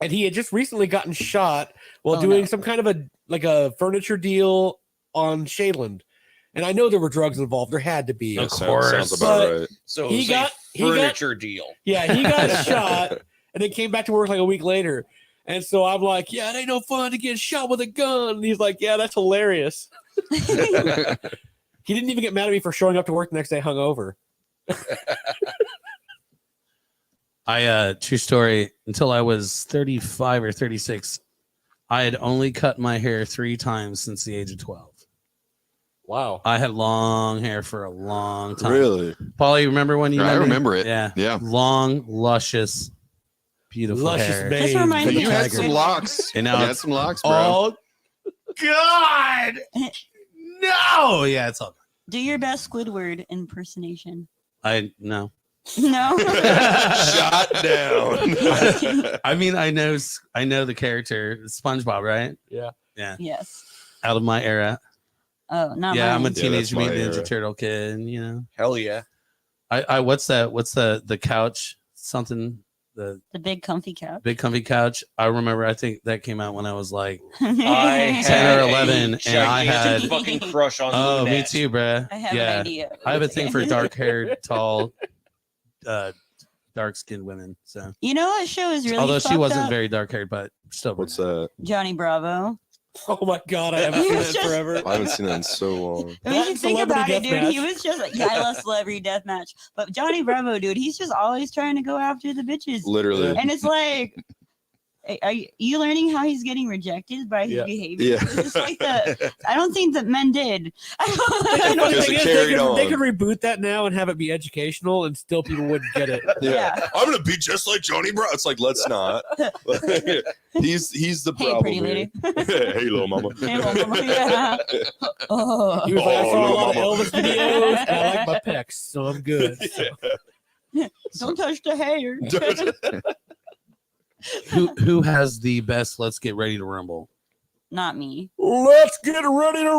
and he had just recently gotten shot while Oh, doing no. some kind of a furniture deal on Shadeland. And I know there were drugs involved. There had to be. Of That course. sounds about But- right. So He it was got- a he got- furniture deal. Yeah, he got shot and then came back to work like a week later. And so I'm like, yeah, it ain't no fun to get shot with a gun. And he's like, yeah, that's hilarious. He didn't even get mad at me for showing up to work the next day hungover. True story, until I was 35 or 36, I had only cut my hair 3 times since the age of 12. Wow. I had long hair for a long time. Really? Paulie, remember when you I met me? remember it. Yeah. Yeah. Long, luscious beautiful Luscious hair. mane. This reminds But me you of had some Squidward. locks. And now You had it's some locks, bro. Oh God! No, yeah, it's all. Do your best Squidward impersonation. I no. No. Shot down. I mean, I know the character SpongeBob, right? Yes. Out of my era. Oh, not Yeah, I'm a mine. Yeah, Teenage that's my Mutant Ninja era. Turtle kid. You know, Hell yeah. I what's that? What's the couch? Something the The big comfy couch. big comfy couch. I remember. I think that came out when I was like, I 10 or had 11, a and I had- gigantic fucking crush on oh, me Lunette. too, bruh. I have Yeah, an idea. I have a thing for dark-haired, tall, dark-skinned women. So, You know what show is really although she fucked wasn't up? very dark-haired, but still. What's that? Johnny Bravo. Oh my god, I haven't He seen was that just- forever. I haven't seen that in so long. I mean, That you think Celebrity about it, dude. Deathmatch. He was just like, yeah, I love Celebrity Deathmatch. But Johnny Bravo, dude, he's just always trying to go after the bitches. Literally. And it's like, are you learning how he's getting rejected by his Yeah. behavior? Yeah. It's just like I don't think that men did. The I Because thing it is, carried they on. could reboot that now and have it be educational, and still people wouldn't get it. Yeah. I'm gonna be just like Johnny Bravo. It's like, let's not. he's the Hey, problem pretty here. lady. Hey, little mama. Hey, mama, yeah. Oh. He was like, I Oh, saw a little lot of mama. Elvis videos, and I like my pecs, so I'm good. Don't touch the hair. Who has the best? Let's get ready to rumble. Not me. Let's get ready to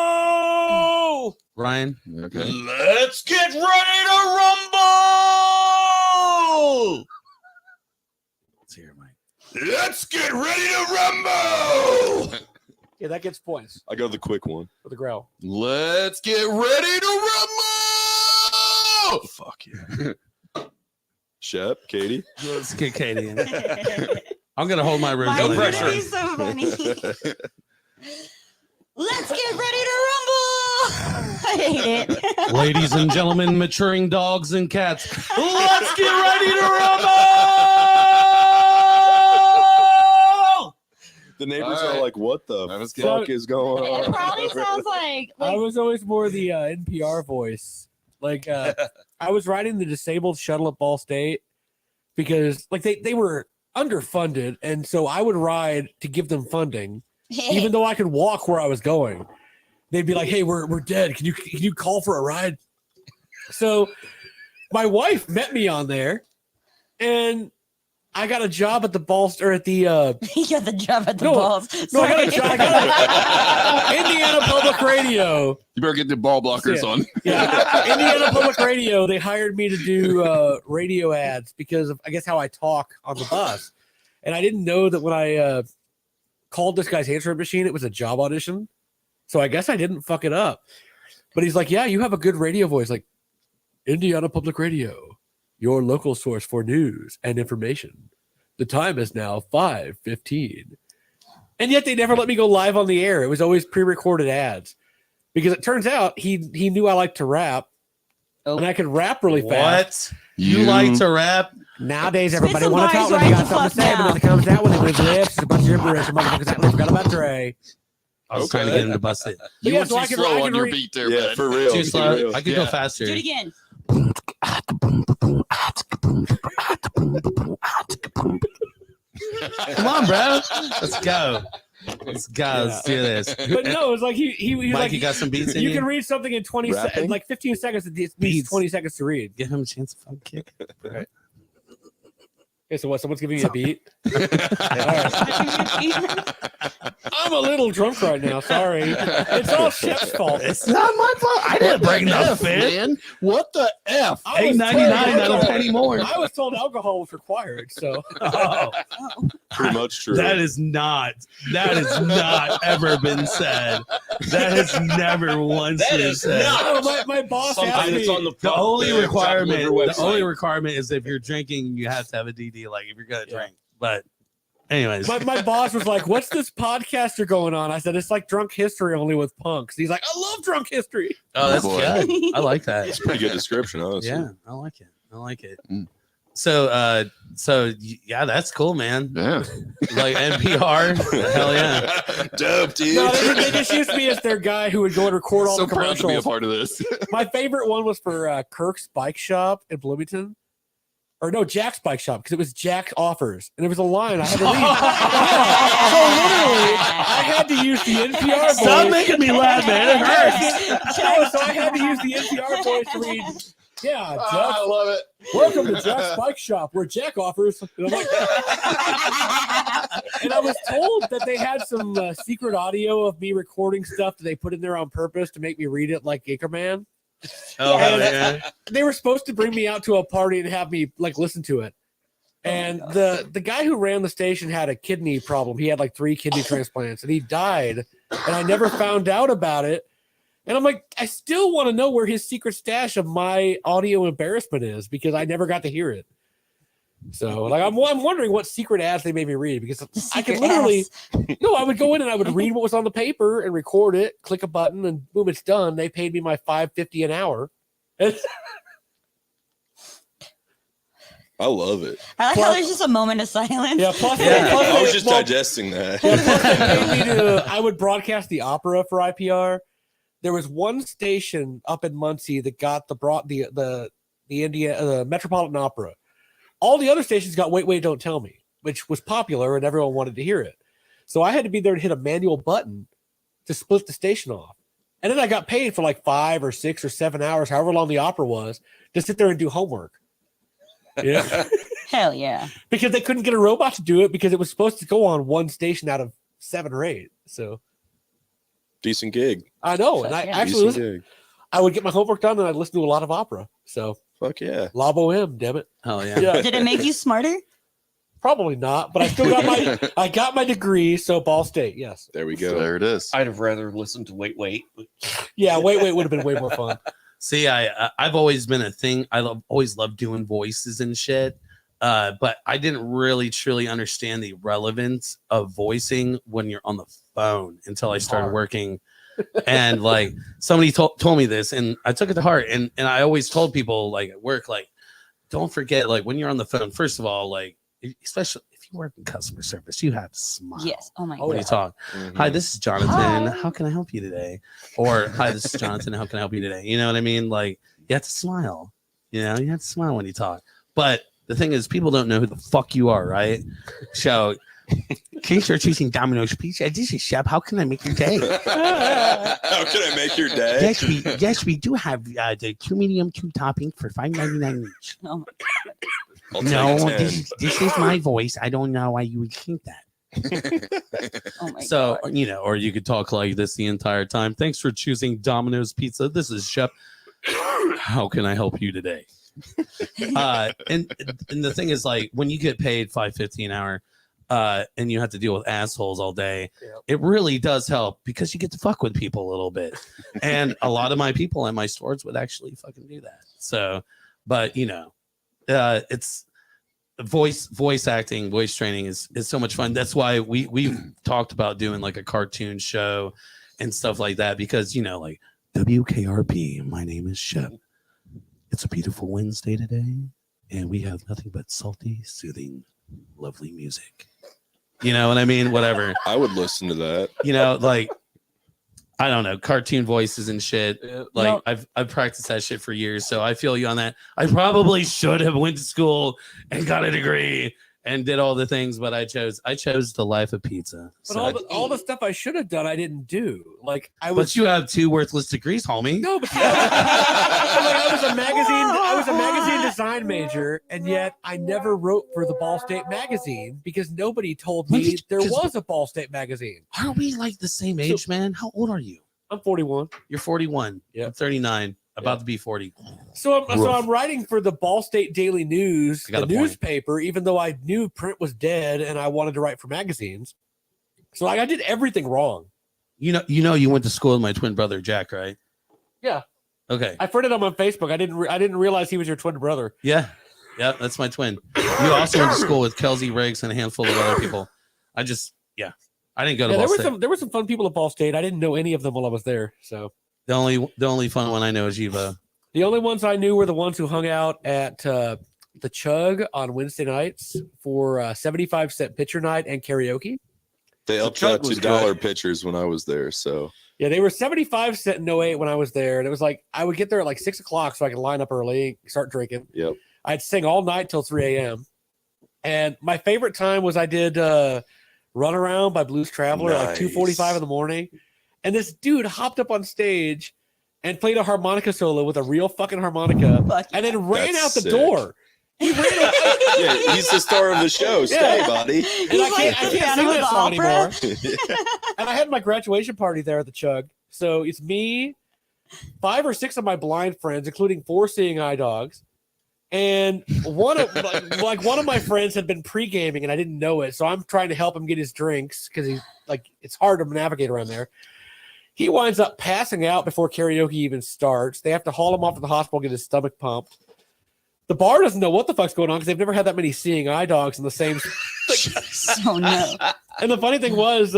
rumble! Ryan. Okay. Let's get ready to rumble! Let's hear it, Mike. Let's get ready to rumble. Yeah, that gets points I go the quick one. for the growl. Let's get ready to rumble. Fuck yeah. Shep, Katie. Let's get Katie in. I'm gonna hold my room. Mine till would the pressure. be so funny. Let's get ready to rumble. I hate it. Ladies and gentlemen, maturing dogs and cats, let's get ready to rumble! The neighbors All right. are like, what the That was good. fuck is going on? It probably sounds like I was always more the NPR voice. Like, I was riding the disabled shuttle at Ball State because, like, they were underfunded, and so I would ride to give them funding, even though I could walk where I was going. They'd be like, "Hey, we're dead. Can you call for a ride?" So my wife met me on there, and I got a job at the ball or at the he got the job at the No, balls. no, I got a Sorry. job. I got Indiana Public Radio. You better get the ball blockers Yeah. on. Yeah, Indiana Public Radio. They hired me to do radio ads because of, I guess, how I talk on the bus, and I didn't know that when I called this guy's answering machine, it was a job audition. So I guess I didn't fuck it up. But he's like, "Yeah, you have a good radio voice, like Indiana Public Radio, your local source for news and information. The time is now 5:15." And yet they never let me go live on the air. It was always pre-recorded ads. Because it turns out he knew I liked to rap. Oh. And I could rap really fast. What? You like to rap? Nowadays, Spit everybody some want to talk bars when you right got the something to say, fuck but when now. it comes out with it with lips, it's a bunch of gibberish. Motherfuckers act like forgot about Dre. I was trying to Okay. get him to bust it. You Yeah, were so too I can- slow I on can your read- beat there, Yeah, bud. for real. Too for slow. real. I could go Yeah. faster. Do it again. Come on, bro. Let's go. Let's go. Let's do this. But no, it was like he was Mike, like, you got some beats in you you? can read something in 20 seconds, Rapping? like 15 seconds. It needs Beats. 20 seconds to read. Give him a chance to fucking kick. Okay, so what? Someone's giving you a beat? I'm a little drunk right now. Sorry. It's all Shep's fault. It's not my fault. I didn't bring the F, fit. man. What the F? I was $8.99. told That'll alcohol- pay any more. I was told alcohol was required, so Oh, Pretty much true. that has not ever been said. That has never once That been is said. not my boss something asked that's me. on the The only top requirement, liver the only website. requirement is if you're drinking, you have to have a DD. Like if you're gonna Yeah. drink. But, anyways, My boss was like, "What's this podcast you're going on?" I said, "It's like Drunk History only with punks." He's like, "I love Drunk History." oh, that's boy. good. I like that. Pretty good description, honestly. Yeah, I like it. I like it. Mm. So, yeah, that's cool, man. Yeah. Like NPR, hell yeah. Dope, dude. No, they just used me as their guy who would go and record all So the proud to be a commercials. part of this. My favorite one was for Kirk's Bike Shop in Bloomington, or no, Jack's Bike Shop, because it was Jack Offers, and there was a line I had to read. So literally, I had to use the NPR voice. Stop making me laugh, man. It hurts. So I had to use the NPR voice to read. Yeah, Jack, I love it. welcome to Jack's Bike Shop, where Jack offers. And I'm like, and I was told that they had some secret audio of me recording stuff that they put in there on purpose to make me read it like Anchorman. Oh, And yeah. they were supposed to bring me out to a party and have me like listen to it. And the guy who ran the station had a kidney problem. He had like 3 kidney transplants, and he died. And I never found out about it. And I'm like, I still want to know where his secret stash of my audio embarrassment is, because I never got to hear it. So like, I'm wondering what secret ads they made me read, because I could literally, no, I would go in and I would read what was on the paper and record it, click a button, and boom, it's done. They paid me my $5.50 an hour. I love it. I like how there's just a moment of silence. Yeah, plus, I was just digesting that. Yeah, plus they paid me to, I would broadcast the opera for IPR. There was one station up in Muncie that got the Metropolitan Opera. All the other stations got Wait, Wait, Don't Tell Me, which was popular and everyone wanted to hear it. So I had to be there to hit a manual button to split the station off. And then I got paid for like 5 or 6 or 7 hours, however long the opera was, to sit there and do homework. Yeah. Hell yeah. Because they couldn't get a robot to do it because it was supposed to go on one station out of 7 or 8. So Decent gig. I know. And I actually Decent gig. I would get my homework done and I'd listen to a lot of opera. So Fuck yeah. La Boheme, damn it. Hell yeah. Yeah. Did it make you smarter? Probably not, but I still got my degree, so Ball State, yes. There we go. There it is. I'd have rather listened to Wait, but Yeah, Wait would have been way more fun. See, I've always been a thing. Always loved doing voices and shit. But I didn't really truly understand the relevance of voicing when you're on the phone until I started working. And like somebody told me this, and I took it to heart. And I always told people like at work, like, don't forget, like when you're on the phone, first of all, like especially if you work in customer service, you have to smile. Yes. Oh my When god. you talk, hi, this is Jonathan. Hi. How can I help you today? Or hi, this is Jonathan. How can I help you today? You know what I mean? Like you have to smile. You know, you have to smile when you talk. But the thing is, people don't know who the fuck you are, right? So, thanks for choosing Domino's Pizza. This is Shep. How can I make your day? How can I make your day? Yes, we do have the 2 medium, 2 toppings for $5.99 each. Oh my I'll take No, 10. this is my voice. I don't know why you would think that. Oh my So, god. you know, or you could talk like this the entire time. Thanks for choosing Domino's Pizza. This is Shep. How can I help you today? And the thing is, like, when you get paid $5.50 an hour, and you have to deal with assholes all day, it really does help because you get to fuck with people a little bit. And a lot of my people at my stores would actually fucking do that. So, but you know, it's voice acting, voice training is so much fun. That's why we talked about doing like a cartoon show and stuff like that, because, you know, like WKRP, my name is Shep. It's a beautiful Wednesday today, and we have nothing but salty, soothing, lovely music. You know what I mean? Whatever. I would listen to that. You know, like, I don't know, cartoon voices and shit. Like, No. I've practiced that shit for years, so I feel you on that. I probably should have went to school and got a degree and did all the things, but I chose the life of pizza. But So, all the stuff I should have done, I didn't do. Like I was. but you have 2 worthless degrees, homie. No, but I was a magazine design major, and yet I never wrote for the Ball State magazine because nobody told When me did- there 'cause- was a Ball State magazine. Aren't we like the same age, man? How old are you? I'm 41. You're 41. Yeah. I'm 39. About to be 40. So I'm writing for the Ball State Daily News, I got the a point. newspaper, even though I knew print was dead and I wanted to write for magazines. So like I did everything wrong. You went to school with my twin brother Jack, right? Yeah. Okay. I friended him on Facebook. I didn't realize he was your twin brother. Yeah, that's my twin. You also went to school with Kelsey Riggs and a handful of other people. I didn't go to Yeah, Ball State. there were some fun people at Ball State. I didn't know any of them while I was there. So The only fun one I know is Eva. the only ones I knew were the ones who hung out at the Chug on Wednesday nights for 75-cent pitcher night and karaoke. They upped chug that to was dollar pitchers when I was there. So Yeah, they were 75 cent in 08 when I was there. And it was like, I would get there at like 6 o'clock so I could line up early, start drinking. Yep. I'd sing all night till 3 a.m. And my favorite time was I did Run Around by Blues Traveler at like 2:45 in the morning. And this dude hopped up on stage and played a harmonica solo with a real fucking harmonica and then ran out the door. He ran out. Yeah, he's the star of the show. Stay, buddy. And I can't sing that song anymore. And I had my graduation party there at the Chug. So it's me, 5 or 6 of my blind friends, including 4 seeing eye dogs. And one of my friends had been pre-gaming and I didn't know it. So I'm trying to help him get his drinks because he's like, it's hard to navigate around there. He winds up passing out before karaoke even starts. They have to haul him off to the hospital, get his stomach pumped. The bar doesn't know what the fuck's going on because they've never had that many seeing eye dogs in the same. Oh no! And the funny thing was,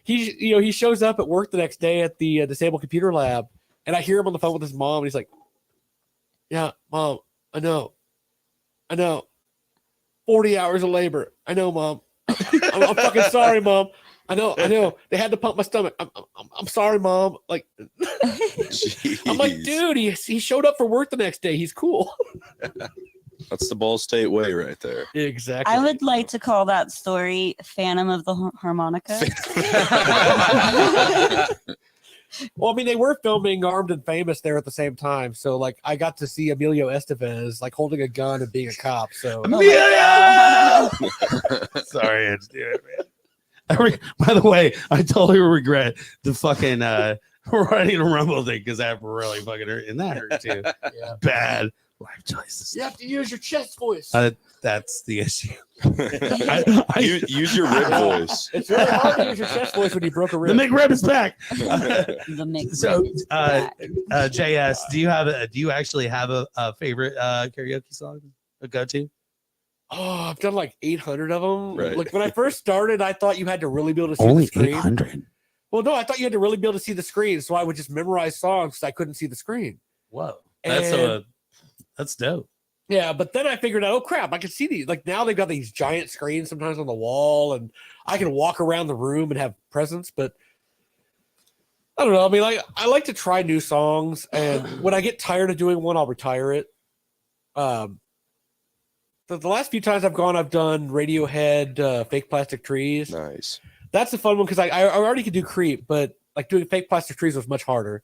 he shows up at work the next day at the disabled computer lab, and I hear him on the phone with his mom, and he's like, "Yeah, Mom, I know, 40 hours of labor. I know, Mom. I'm fucking sorry, Mom. I know. They had to pump my stomach. I'm sorry, Mom. Like, I'm like, dude, he showed up for work the next day. He's cool." That's the Ball State way right there. Exactly. I would like to call that story Phantom of the Harmonica. Well, I mean, they were filming Armed and Famous there at the same time. So, like, I got to see Emilio Estevez, like, holding a gun and being a cop. So, Emilio! Sorry, I had to do it, man. By the way, I totally regret the fucking riding a rumble thing because that really fucking hurt, and that hurt too. Yeah. Bad life choices. You have to use your chest voice. That's the issue. Use your rib voice. It's really hard to use your chest voice when you broke a rib. The McRib is back. The mix. So, JS, do you actually have a favorite karaoke song? A go-to? Oh, I've done like 800 of them. Right. Like when I first started, I thought you had to really be able to see Only the screen. 800. Well, no, I thought you had to really be able to see the screen, so I would just memorize songs because I couldn't see the screen. Whoa, And- that's dope. Yeah, but then I figured out, oh crap, I can see these. Like now they've got these giant screens sometimes on the wall, and I can walk around the room and have presence. But I don't know. I mean, like I like to try new songs, and when I get tired of doing one, I'll retire it. The last few times I've gone, I've done Radiohead, Fake Plastic Trees. Nice. That's a fun one because I already could do Creep, but like doing Fake Plastic Trees was much harder.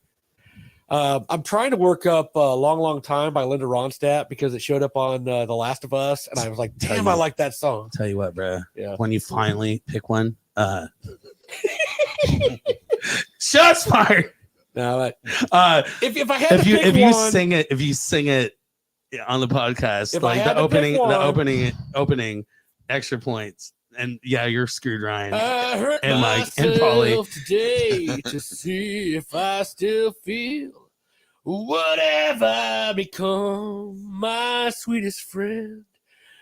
I'm trying to work up Long, Long Time by Linda Ronstadt because it showed up on The Last of Us, and I was like, damn, I like that song. Tell you what, bro. Yeah. When you finally pick one, shots fired. No, if I had if to you pick if you one, sing it on the podcast, If I like had the to pick opening extra points, and yeah, you're screwed, Ryan. I hurt and Mike and Polly today to see if I still feel whatever I become, my sweetest friend.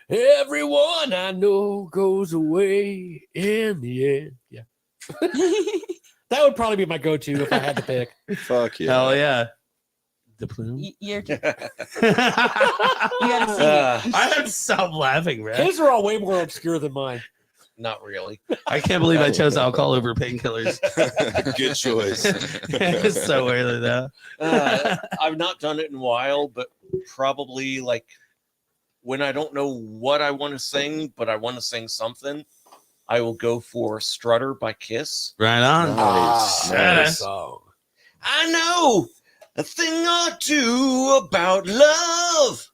Everyone I know goes away in the end. Yeah. That would probably be my go-to if I had to pick. Fuck yeah. Hell yeah. The plume. You gotta see it. I have to stop laughing, man. His are all way more obscure than mine. Not really. I can't believe I chose alcohol over painkillers. Good choice. It's so early though. I've not done it in a while, but probably like when I don't know what I want to sing, but I want to sing something, I will go for Strutter by Kiss. Right on. Nice. song. I know a thing or two about love.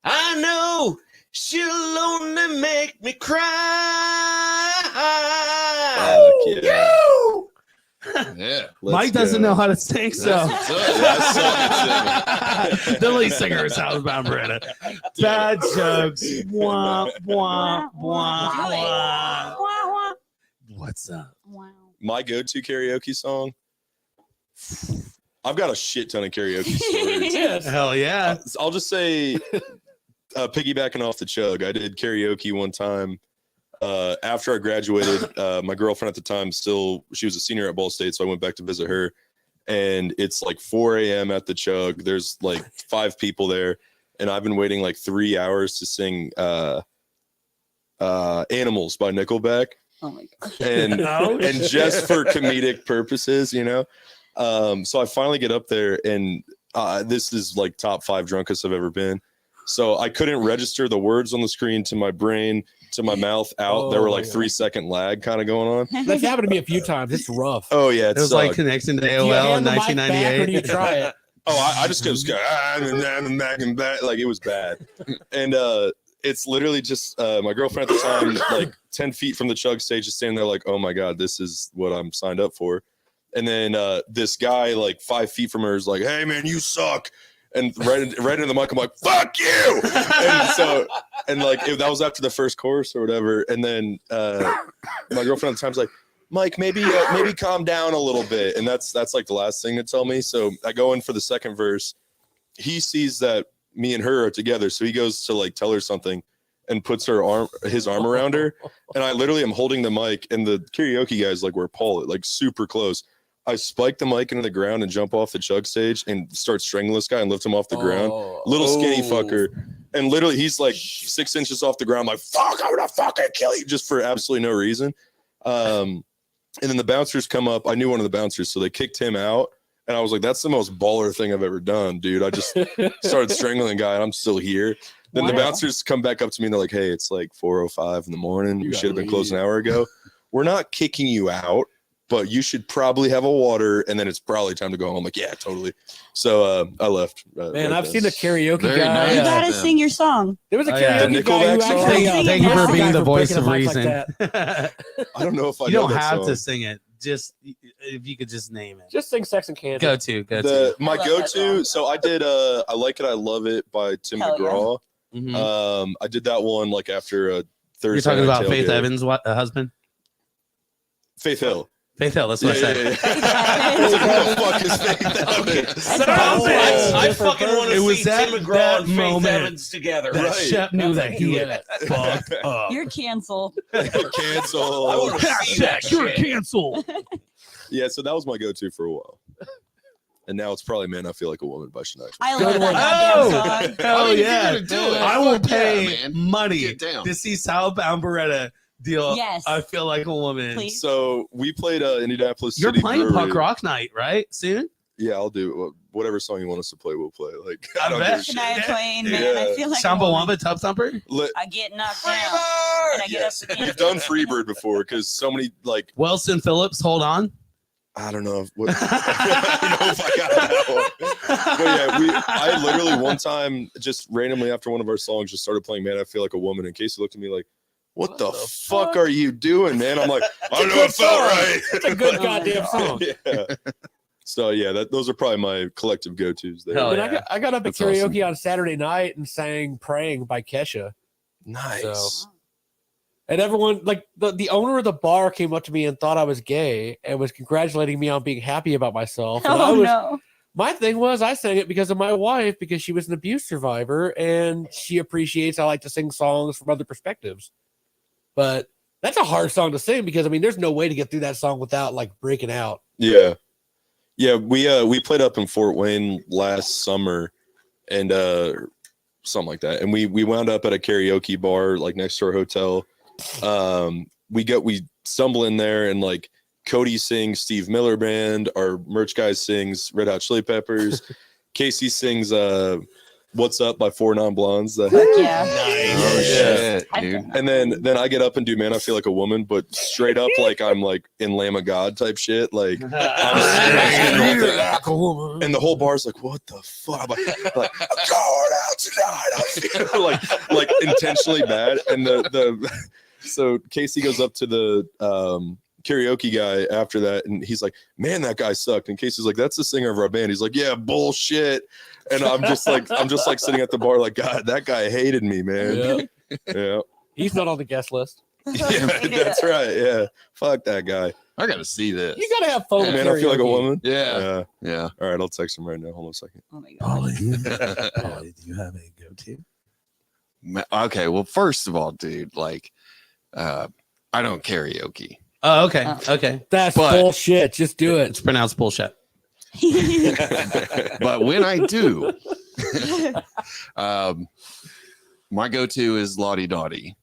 I know she'll only make me cry. Fuck yeah. Yeah. Mike doesn't know how to sing, so That's what's up. the lead singer is Housebound Beretta. Bad jokes. Wah, wah, wah, wah. What's up? Wow. My go-to karaoke song. I've got a shit ton of karaoke stories. Yes. Hell yeah. I'll just say, piggybacking off the Chug, I did karaoke one time after I graduated. My girlfriend at the time she was a senior at Ball State, so I went back to visit her. And it's like 4 a.m. at the Chug. There's like 5 people there, and I've been waiting like 3 hours to sing "Animals" by Nickelback. Oh my god. And Oh, and just for comedic purposes, you know. So I finally get up there, and this is like top 5 drunkest I've ever been. So I couldn't register the words on the screen to my brain, to my mouth out. There were like 3-second lag kind of going on. That's happened to me a few times. It's rough. Oh yeah, It was like connection to Do you AOL in hand the mic back or do you 1998. try it? Oh, I just goes and back and back. Like, it was bad. And it's literally just my girlfriend at the time, like 10 feet from the chug stage, is standing there like, oh my God, this is what I'm signed up for. And then this guy like 5 feet from her is like, hey man, you suck. And right into the mic, I'm like, fuck you. And so, and like, that was after the first chorus or whatever. And then my girlfriend at the time's like, Mike, maybe calm down a little bit. And that's like the last thing to tell me. So I go in for the second verse. He sees that me and her are together, so he goes to like tell her something and puts his arm around her. And I literally am holding the mic, and the karaoke guys like where Paul, like super close. I spike the mic into the ground and jump off the chug stage and start strangling this guy and lift him off the ground. Little skinny fucker. And literally he's like 6 inches off the ground. I'm like, fuck, I'm gonna fucking kill you, just for absolutely no reason. And then the bouncers come up. I knew one of the bouncers, so they kicked him out. And I was like, that's the most baller thing I've ever done, dude. I just started strangling the guy, and I'm still here. Then the bouncers come back up to me, and they're like, hey, it's like 4:05 in the morning. You should have been closed an hour ago. We're not kicking you out, but you should probably have a water, and then it's probably time to go home. I'm like, yeah, totally. So I left. Man, I've seen a karaoke Very guy. nice. You gotta sing your song. There was a Oh, yeah. karaoke The guy who Nickelback song? actually. Thank you for guy being the voice breaking of a mic like reason. that. I don't know if I You know don't that have song. to sing it. Just if you could just name it. Just sing Sex and Candy. Go to. My I love that go-to. song. So I did I Like It, I Love It by Tim Hell yeah. McGraw. Mhm. I did that one like after a Thursday. You're talking night about Faith tailgate. Evans' husband? Faith Hill. Faith Hill, that's what I said. I was like, who the fuck is Faith Evans? I fucking want It to was see that- Tim McGraw that and Faith moment. Evans together. That Right. chef knew that he Yeah. had fucked up. You're canceled. Cancel. I want to see that You're shit. canceled. Yeah, so that was my go-to for a while. And now it's probably Man, I Feel Like a Woman by Shania. I love Good that one. goddamn song. I Hell mean, if yeah. you're gonna do it, I will fuck yeah, pay man. money Get down. to see Southbound Beretta deal. Yes. I feel like a woman. Please. So we played Indianapolis You're City playing Brewery. punk rock night, right? Soon? Yeah, I'll do whatever song you want us to play. We'll play. Like, I I don't bet. give a shit. Shania Twain, Yeah. man. I feel like a Shamba woman. Wamba Tub Thumper? I get knocked down. And I get Yes. up again. You've done Freebird before because so many like Wilson Phillips, hold on. I don't know what I don't know if I got that one. But yeah, I literally one time just randomly after one of our songs just started playing Man, I Feel Like a Woman, and Casey looked at me like, what the fuck are you doing, man? I'm like, I don't know, it felt right. It's a good goddamn song. Yeah. So yeah, those are probably my collective go-tos there. Hell But yeah. I got up at That's karaoke on Saturday night and sang "Praying" by Kesha. Nice. So- And everyone, like the owner of the bar, came up to me and thought I was gay and was congratulating me on being happy about myself. And Oh, no. my thing was I sang it because of my wife, because she was an abuse survivor and she appreciates I like to sing songs from other perspectives. But that's a hard song to sing because I mean there's no way to get through that song without like breaking out. Yeah. Yeah, we played up in Fort Wayne last summer and something like that. And we wound up at a karaoke bar like next to our hotel. We stumble in there and like Cody sings Steve Miller Band, our merch guy sings Red Hot Chili Peppers, Casey sings What's Up by Four Non Blondes. Heck yeah. Oh, shit, dude. And then I get up and do Man, I Feel Like a Woman, but straight up like I'm like in Lamb of God type shit. Like I'm and the whole bar's like, what the fuck? I'm like I'm going out tonight. I feel like intentionally bad. And so Casey goes up to the karaoke guy after that, and he's like, man, that guy sucked. And Casey's like, that's the singer of our band. He's like, yeah, bullshit. And I'm just like sitting at the bar like, God, that guy hated me, man. Yeah. He's not on the guest list. Yeah, that's right. Yeah. Fuck that guy. I gotta see this. You gotta have fun with Man, I feel like a karaoke. woman. Yeah, yeah. All right, I'll text him right now. Hold on a second. Oh my god. Polly, Polly, do you have a go-to? Okay, well, first of all, dude, like, I don't karaoke. Oh, okay. Oh. Okay. That's But- bullshit. Just do it. It's pronounced bullshit. But when I do, my go-to is Lottie Dottie.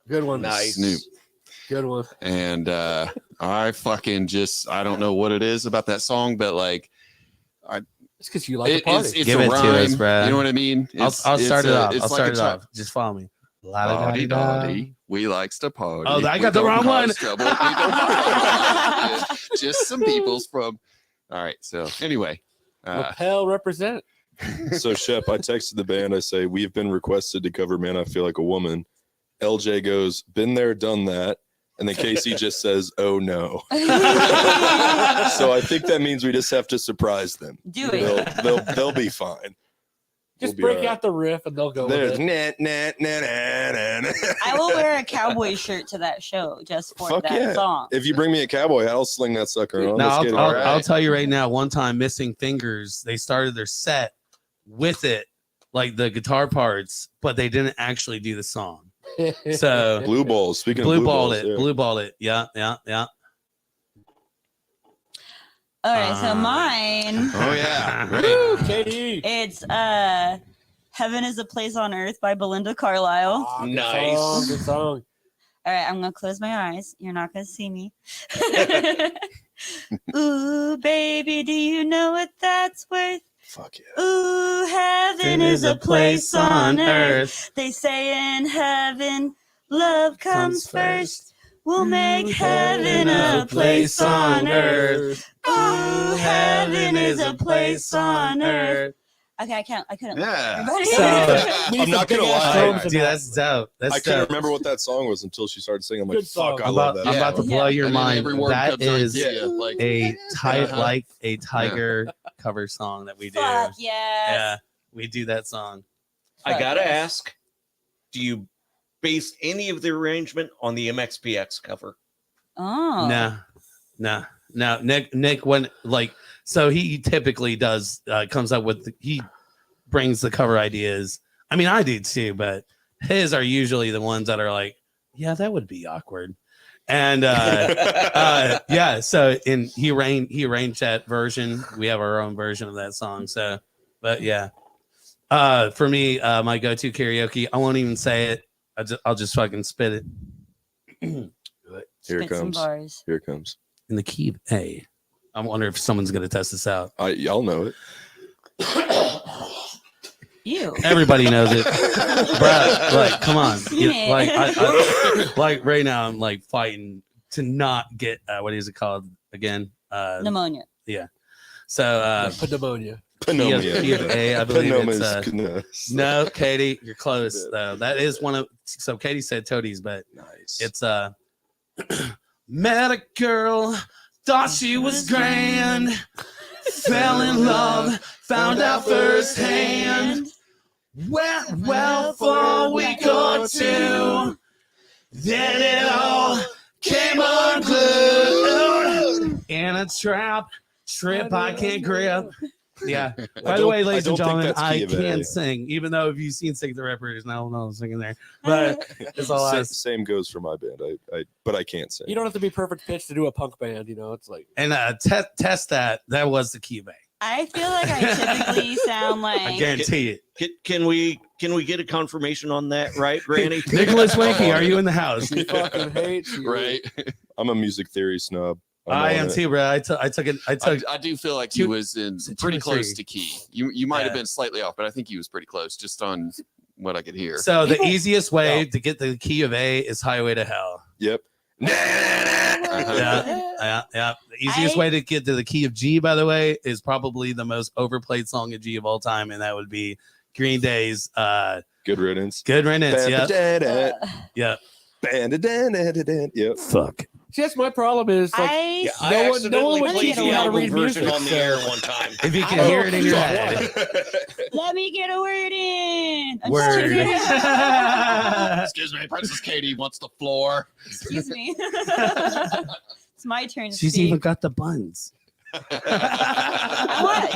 Good one. Nice. Snoop. Good one. And I fucking I don't know what it is about that song, but like It's because you like to party. It's Give a it to rhyme, us, bruh. You know what I mean? I'll start it off. It's I'll like start a it off. Just follow me. Party dotty. We likes to party. Oh, I We got the don't wrong one. cause trouble. We don't Yeah, just some people's from. All right. So anyway, Lapel represent. So Shep, I texted the band. I say we've been requested to cover "Man, I Feel Like a Woman." LJ goes, "Been there, done that," and then Casey just says, "Oh no." So I think that means we just have to surprise them. Do it. They'll be fine. Just We'll be break all right. out the riff and they'll go There's with it. I will wear a cowboy shirt to that show just for Fuck that yeah. song. If you bring me a cowboy hat, I'll sling that sucker on. Now, Let's get it. I'll tell you right now, one time Missing Fingers, they started their set with it, like the guitar parts, but they didn't actually do the song. So Blue balls. Speaking blue of ball it, yeah. blue ball it. Yeah. All right, so mine, oh yeah, Woo, right. Katie. it's "Heaven Is a Place on Earth" by Belinda Carlisle. Ah, good Nice. song, good song. All right, I'm gonna close my eyes. You're not gonna see me. Ooh, baby, do you know what that's worth? Fuck yeah. Ooh, heaven is a place on earth. They say in heaven, love comes first. We'll make heaven a place on earth. Ooh, heaven is a place on earth. Okay, I couldn't. Yeah. Everybody? So- I'm not gonna lie. drums Dude, that's dope. That's I couldn't dope. remember what that song was until she started singing. I'm like, Good song. fuck, I I'm love about, that. I'm about to blow your And then mind. every word That comes right is to you, like, a Uh-huh. like a tiger cover song that we do. Fuck yes. Yeah, we do that song. I Fuck gotta yes. ask, do you base any of the arrangement on the MXPX cover? Oh. No. Nick, when so he typically does comes up with he brings the cover ideas. I mean, I do too, but his are usually the ones that are like, yeah, that would be awkward. And yeah, so he arranged that version. We have our own version of that song. So, but yeah, for me, my go-to karaoke, I won't even say it. I'll just fucking spit it. Here it Spit some comes. bars. Here it comes. In the key of A. I wonder if someone's gonna test this out. Y'all know it. You. Everybody knows it, bruh. Like, come on, Yeah. like, I like right now, I'm like fighting to not get what is it called again? Pneumonia. So Pneumonia. key of A, I believe it's Goodness. no, Katie, you're close though. That is one of so Katie said toadies, but Nice. it's met a girl, thought she was grand, fell in love, found out firsthand. Went well for a week or two, then it all came unglued. In a trip I can't grip. Yeah. By the way, ladies and gentlemen, I can sing, even though if you've seen Sing the Rappers, now I'm singing there. But it's all I Same goes for my band. But I can't sing. You don't have to be perfect pitch to do a punk band, you know. It's like and test that. That was the key of A. I feel like I typically sound I like guarantee it. Can we get a confirmation on that, right, Granny? Nicholas Winky, are you in the house? he fucking hates you. Right. I'm a music theory snub. I am too, bro. I took I do feel like he was in pretty close to key. You might have Yeah. been slightly off, but I think he was pretty close just on what I could hear. so the easiest way to get the key of A is Highway to Hell. Yep. Yeah. The easiest way to get to the key of G, by the way, is probably the most overplayed song of G of all time, and that would be Green Day's Good riddance. Good Riddance. Yeah. Yeah. Yep. Fuck. See, that's my problem is like I no one would accidentally teach played me the how to album read version music on the so- air one time. If you can hear it in your head. let me get a word in. I'm Word. just kidding. Excuse me, Princess Katie wants the floor. Excuse me. It's my turn to She's speak. even got the buns.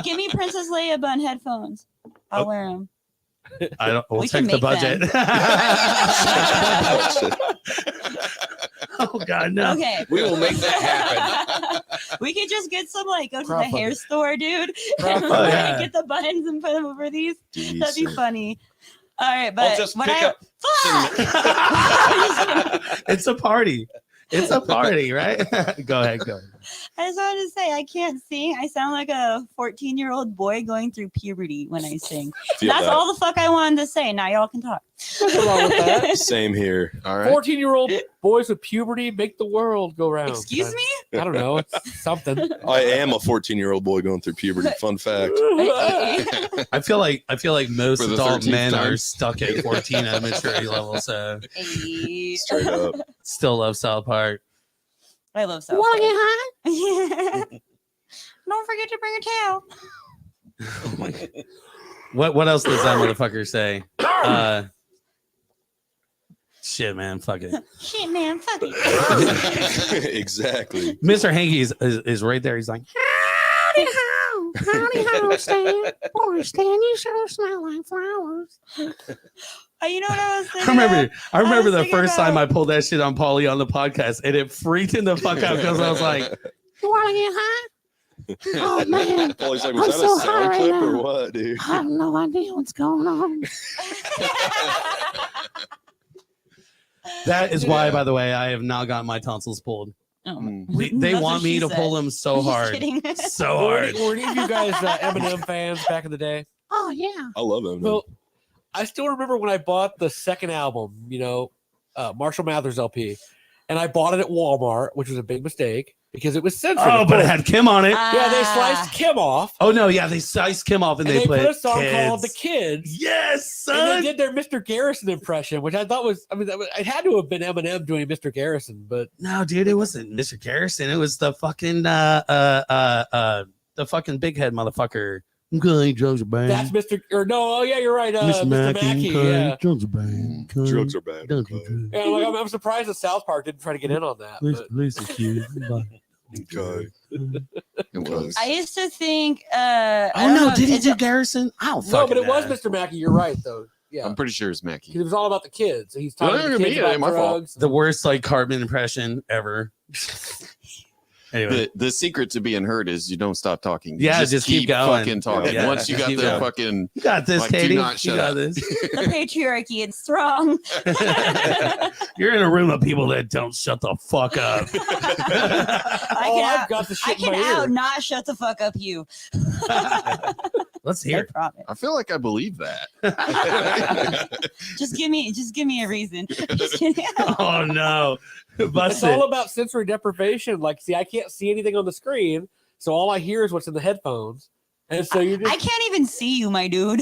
Give me Princess Leia bun headphones. I'll wear them. I don't. We'll We can take the make budget. Oh God, no. Okay. We will make that happen. We could just get some go to Crop the hair of it. store, dude. Crop and of it. Yeah. get the buttons and put them over these. That'd be Decent. funny. All right, but I'll just what pick I up fuck! It's a party. It's a party, right? Go ahead. I just wanted to say I can't sing. I sound like a 14-year-old boy going through puberty when I sing. Feel That's that. all the fuck I wanted to say. Now y'all can talk. Nothing wrong with that. Same here. All right. 14-year-old boys with puberty make the world go round. Excuse me? I don't know. It's something. I am a 14-year-old boy going through puberty. Fun fact. I feel like most For the adult 13th men time. are stuck at 14 at maturity level, so Hey. Straight up. still love South Park. I love South Wanna Park. get high? Yeah. Don't forget to bring a towel. Oh my God. What else does that motherfucker say? Shit, man, fuck it. Shit, man, fuck it. Exactly. Mr. Hanky is right there. He's like, Howdy ho, howdy ho, Stan. Boy, Stan, you sure smell like flowers. You know what I was I thinking? remember was the thinking first time I about- pulled that shit on Paulie on the podcast, and it freaked him the fuck out because I was like, You wanna get high? Oh man, Paulie's like, I'm was that so a high sound right clip or now. what, dude? I have no idea what's going on. that is why, by the way, I have not gotten my tonsils pulled. Oh, Mm. They that's want what me she to said. pull them so Just hard, kidding. so Were hard. any of you guys Eminem fans back in the day? Oh yeah. I love him. Well, I still remember when I bought the second album, Marshall Mathers LP, and I bought it at Walmart, which was a big mistake because it was censored. Oh, of but it course. had Kim on it. Yeah, they sliced Kim off, Oh no, yeah, they sliced Kim off and, and they put a song kids. called "The Kids." Yes, And son. they did their Mr. Garrison impression, which I thought was, it had to have been Eminem doing Mr. Garrison, but No, dude, it wasn't Mr. Garrison. It was the fucking the fucking big head motherfucker. Okay, drugs are bad. that's Mr. Oh yeah, you're right, Mr. Mackey. Yeah. drugs are bad. drugs are bad. Drugs are bad. Yeah, I'm surprised that South Park didn't try to get in on that. But Listen, cute. Okay. It was. I used to think. Oh no, did he is do it- Garrison? I don't no, fucking but it was know. Mr. Mackey. You're right, though. Yeah, I'm pretty sure it's because Mackie. it was all about the kids. He's Well, talking to look the at kids me, it ain't about my fault. drugs. The worst like Cartman impression ever. Anyway, The secret to being heard is you don't stop talking. You Yeah, just keep going. Fucking talking. Yeah, Once you just got keep the going. fucking, you got this, like, do Katie. not You shut got up. this. The patriarchy, it's strong. You're in a room of people that don't shut the fuck up. I've got the I shit in can my ear. out not shut the fuck up you. Let's I hear it. promise. I feel like I believe that. Just give me a reason. Just kidding. Oh no. It's Bust all it. about sensory deprivation. Like, see, I can't see anything on the screen, so all I hear is what's in the headphones. And so you're just, I can't even see you, my dude.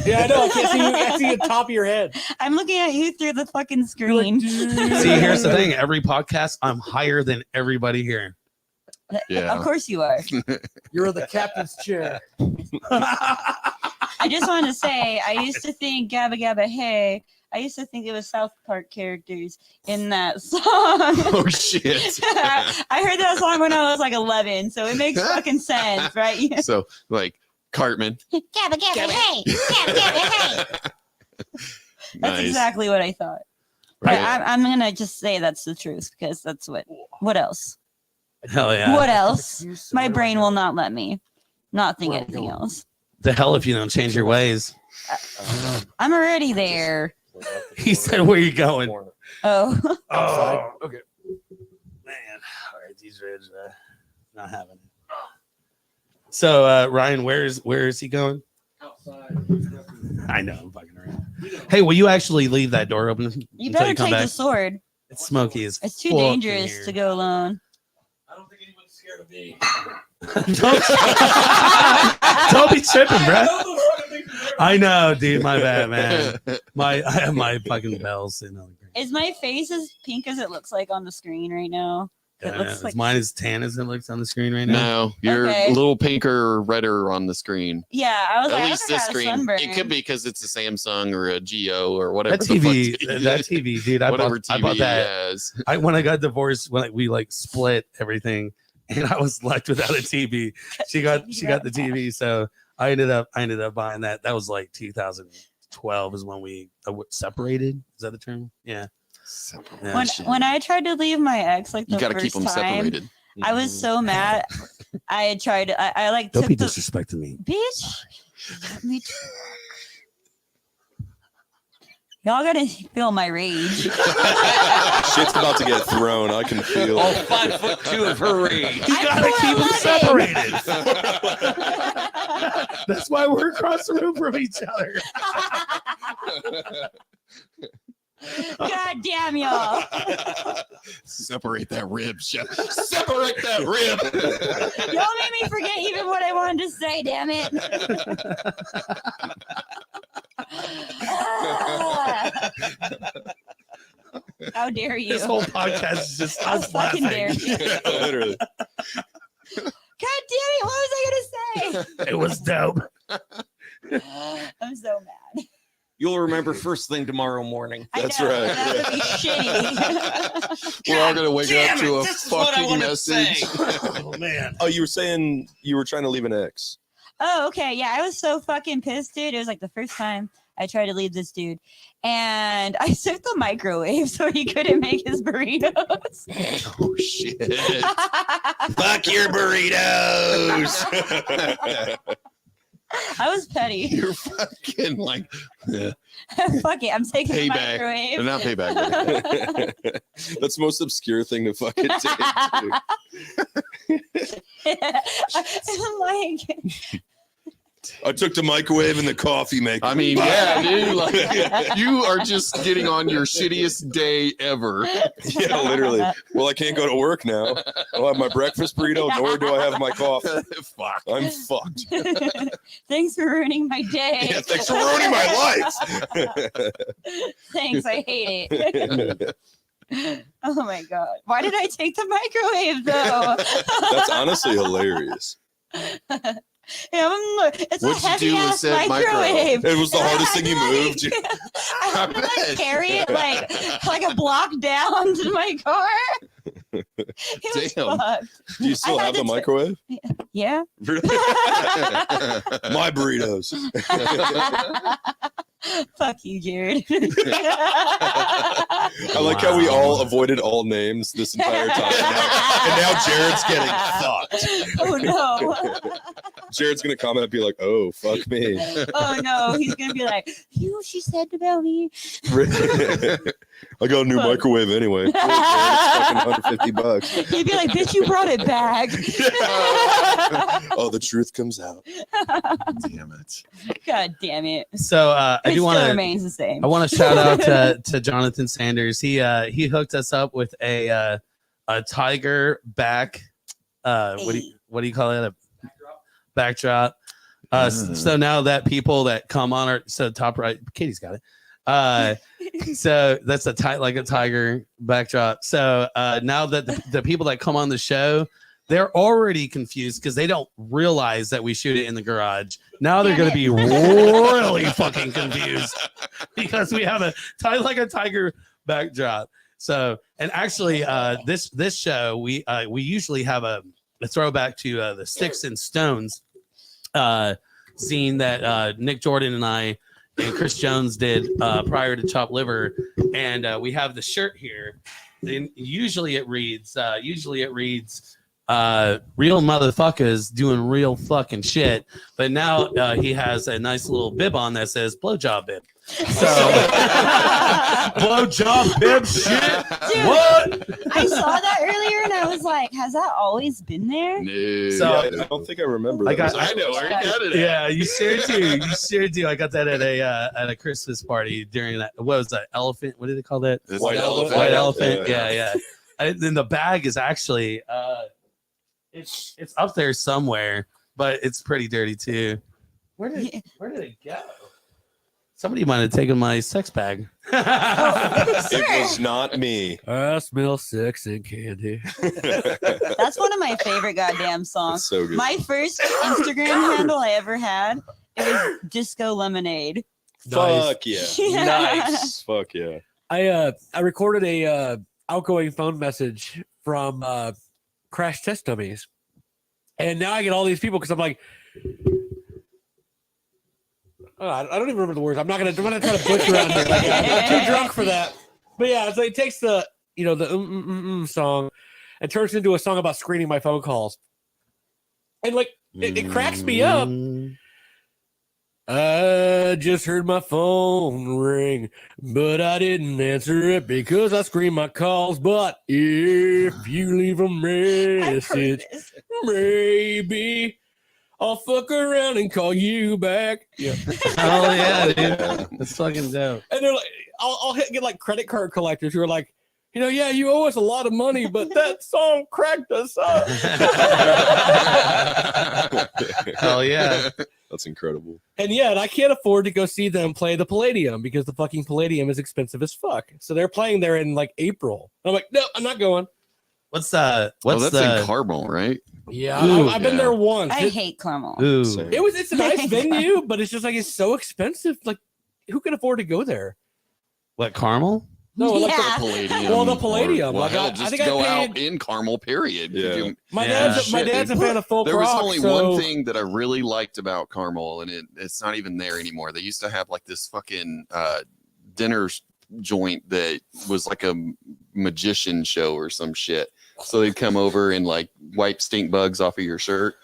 yeah, I know. I can't see you. I can see the top of your head. I'm looking at you through the fucking You're like, screen. dude. See, here's the thing. Every podcast, I'm higher than everybody here. Yeah. Of course you are. You're the captain's chair. I just want to say, I used to think Gabba Gabba Hey. I used to think it was South Park characters in that song. Oh shit. I heard that song when I was like 11, so it makes fucking sense, right? So like Cartman. Gabba gabba hey, gabba gabba hey. That's Nice. exactly what I thought. Right. I'm gonna just say that's the truth because that's what else? Hell yeah. What else? Excuse, My where do I brain go? will not let me not think Where am I anything going? else. The hell if you don't change your ways. I'm already there. He said, where you going? Oh, Oh, Okay. man. All right, these ribs not having it. So Ryan, where is he going? Outside. I know, I'm fucking around. Hey, will you actually leave that door open you until better you come take the back? sword. It's smoky as It's too fuck in dangerous here. to go alone. I don't think anyone's scared of me. Don't be tripping, bro. I know, dude. My bad, man. I have my fucking bells sitting on the ground. Is my face as pink as it looks like on the screen right now? It looks Is like mine as tan as it looks on the screen right now. No, you're Okay. a little pinker or redder on the screen. yeah. I was At like, least I this got a screen. sunburn. It could be because it's a Samsung or a Geo or whatever. That the fuck TV, it that is. TV, dude. I Whatever bought, TV I bought that. has. When I got divorced, when we like split everything, and I was left without a TV. She got the TV, so I ended up buying that. That was like 2012 is when we separated. Is that the term? Yeah. Yeah. When I tried to leave my ex like the You got to first keep them time, separated. I was so mad. I tried. I like Don't took be the disrespecting me. bitch. Let me Y'all gotta feel my rage. Shit's about to get thrown. I can feel All it. 5'2" of her rage. You gotta keep them separated. That's why we're across the room from each other. God damn y'all. Separate that rib. Separate that rib. Y'all made me forget even what I wanted to say, damn it. How dare you? This whole podcast is just How us fucking dare laughing. you? Yeah, literally. God damn it, what was I gonna say? It was dope. I'm so mad. You'll remember first thing tomorrow morning. That's I know, right, That would be shitty. We're all gonna wake Damn up to it, a this is what I fucking wanted to message. Oh man. Oh, you were saying you were trying to leave an ex. Oh, okay. Yeah, I was so fucking pissed, dude. It was like the first time I tried to leave this dude. And I set the microwave so he couldn't make his burritos. Oh shit. Fuck your burritos. I was petty. You're fucking like Fuck it. I'm taking the payback. microwave. Not payback. That's the most obscure thing to fucking take. I'm like, I took the microwave and the coffee maker. I mean, yeah, dude. Like, you are just getting on your shittiest day ever. Yeah, literally. Well, I can't go to work now. I'll have my breakfast burrito, nor do I have my coffee. Fuck. I'm fucked. thanks for ruining my day. Yeah, thanks for ruining my life. Thanks. I hate it. Oh my God. Why did I take the microwave though? That's honestly hilarious. It's What'd a you do heavy ass with said micro? microwave. It was the And I hardest had thing to, you like- moved. I had to like carry it like a block down to my car. It was Damn. fucked. Do you still I have had the to microwave? Yeah. Really? My burritos. Fuck you, Jared. I like how we all avoided all names this entire time. And now Jared's getting fucked. Oh no. Jared's going to comment and be like, oh, fuck me. Oh no. He's gonna be like, you know what she said about me? I got a new microwave anyway. It's fucking $150. He'd be like, bitch, you brought it back. Oh, the truth comes out. Damn it. God damn it. So I It do still want to. remains the same. I want to shout out to Jonathan Sanders. He hooked us up with a tiger back. What do you call it? A backdrop. So now that people that come on our top right, Katie's got it. So that's a tiger backdrop. So now that the people that come on the show, they're already confused because they don't realize that we shoot it in the garage. Now they're going to be really fucking confused because we have a tiger backdrop. So, and actually, this show we usually have a throwback to the Sticks and Stones scene that Nick Jordan and I and Chris Jones did prior to Chopped Liver, and we have the shirt here. And usually it reads real motherfuckers doing real fucking shit, but now he has a nice little bib on that says blowjob bib. So blowjob bib shit. Dude, What? I saw that earlier and I was like, has that always been there? No. So- I don't think I remember I that. got- I know where you got it. Yeah, you sure do. You sure do. I got that at a Christmas party during that. What was that? Elephant? What do they call that? This White elephant. White Yeah, elephant. yeah. Yeah. And the bag is actually it's up there somewhere, but it's pretty dirty too. Where did it go? Somebody might have taken my sex bag. It was not me. I smell sex and candy. That's one of my favorite goddamn songs. It's so good. My first Instagram handle I ever had, it was Disco Lemonade. Fuck yeah. Yeah. Nice. Fuck yeah. I recorded a outgoing phone message from Crash Test Dummies, and now I get all these people because I'm like, I don't even remember the words. I'm not gonna try to butcher around here. Like, I'm too drunk for that. But yeah, so it takes the the song and turns it into a song about screening my phone calls, and like it cracks me up. I just heard my phone ring, but I didn't answer it because I screened my calls. But if you leave a I've heard message, this. maybe I'll fuck around and call you back. Yeah. Hell yeah, dude. That's fucking dope. And they're like, I'll get like credit card collectors who are like, you know, yeah, you owe us a lot of money, but that song cracked us up. Hell yeah. That's incredible. And yeah, and I can't afford to go see them play the Palladium because the fucking Palladium is expensive as fuck. So they're playing there in like April. I'm like, no, I'm not going. What's Oh, that's the in Carmel, right? Yeah, Ooh, I've been yeah. there once. I hate Carmel. ooh? Same. It's a nice venue, but it's just like it's so expensive. Like, who can afford to go there? What, Carmel? No, like Yeah. Palladium. Well, the Palladium. Well, Like, hell, I just think I go paid- out in Carmel, period. Yeah. You- my Yeah. dad's my Shit, dad's a dude. fan of folk There was rock. only so- one thing that I really liked about Carmel, and it's not even there anymore. They used to have like this fucking dinner joint that was like a magician show or some shit. So they'd come over and like wipe stink bugs off of your shirt.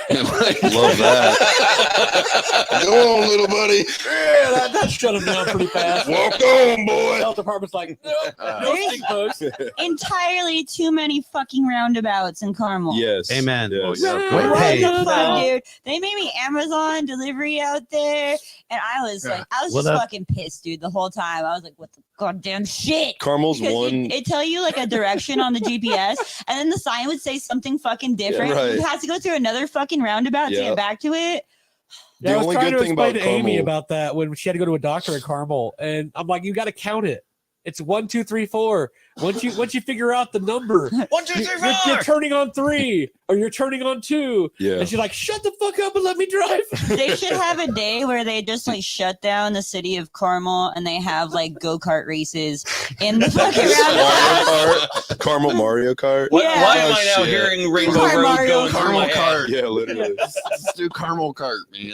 And, like, Love that. Go on, little buddy. Yeah, that shut him down pretty fast. Walk on, boy. Health department's like, nope, no There's- stink bugs. Entirely too many fucking roundabouts in Carmel. Yes. Amen. Yes. Yeah. Wait, What hey. the fuck, dude? They made me Amazon delivery out there, and I was like, I was What just up? fucking pissed, dude, the whole time. I was like, what the goddamn shit? Carmel's Because one. it tell you like a direction on the GPS, and then the sign would say something fucking different. right. You have to go through another fucking roundabout to Yeah. get back to it. Yeah, I was only trying good to thing explain about to Amy Carmel- about that when she had to go to a doctor in Carmel, and I'm like, you got to count it. It's 1, 2, 3, 4. Once you figure out the number, 1, 2, 3, 4. you're turning on 3 or you're turning on 2. Yeah. And she's like, shut the fuck up and let me drive. They should have a day where they just like shut down the city of Carmel and they have like go-kart races in the fucking roundabout. Mario Kart. Carmel Mario Kart. Why, Yeah. why am I now Shit. hearing Rainbow Car Road Mario going through Caramel my head? cart. Yeah, literally. Let's do caramel cart, man.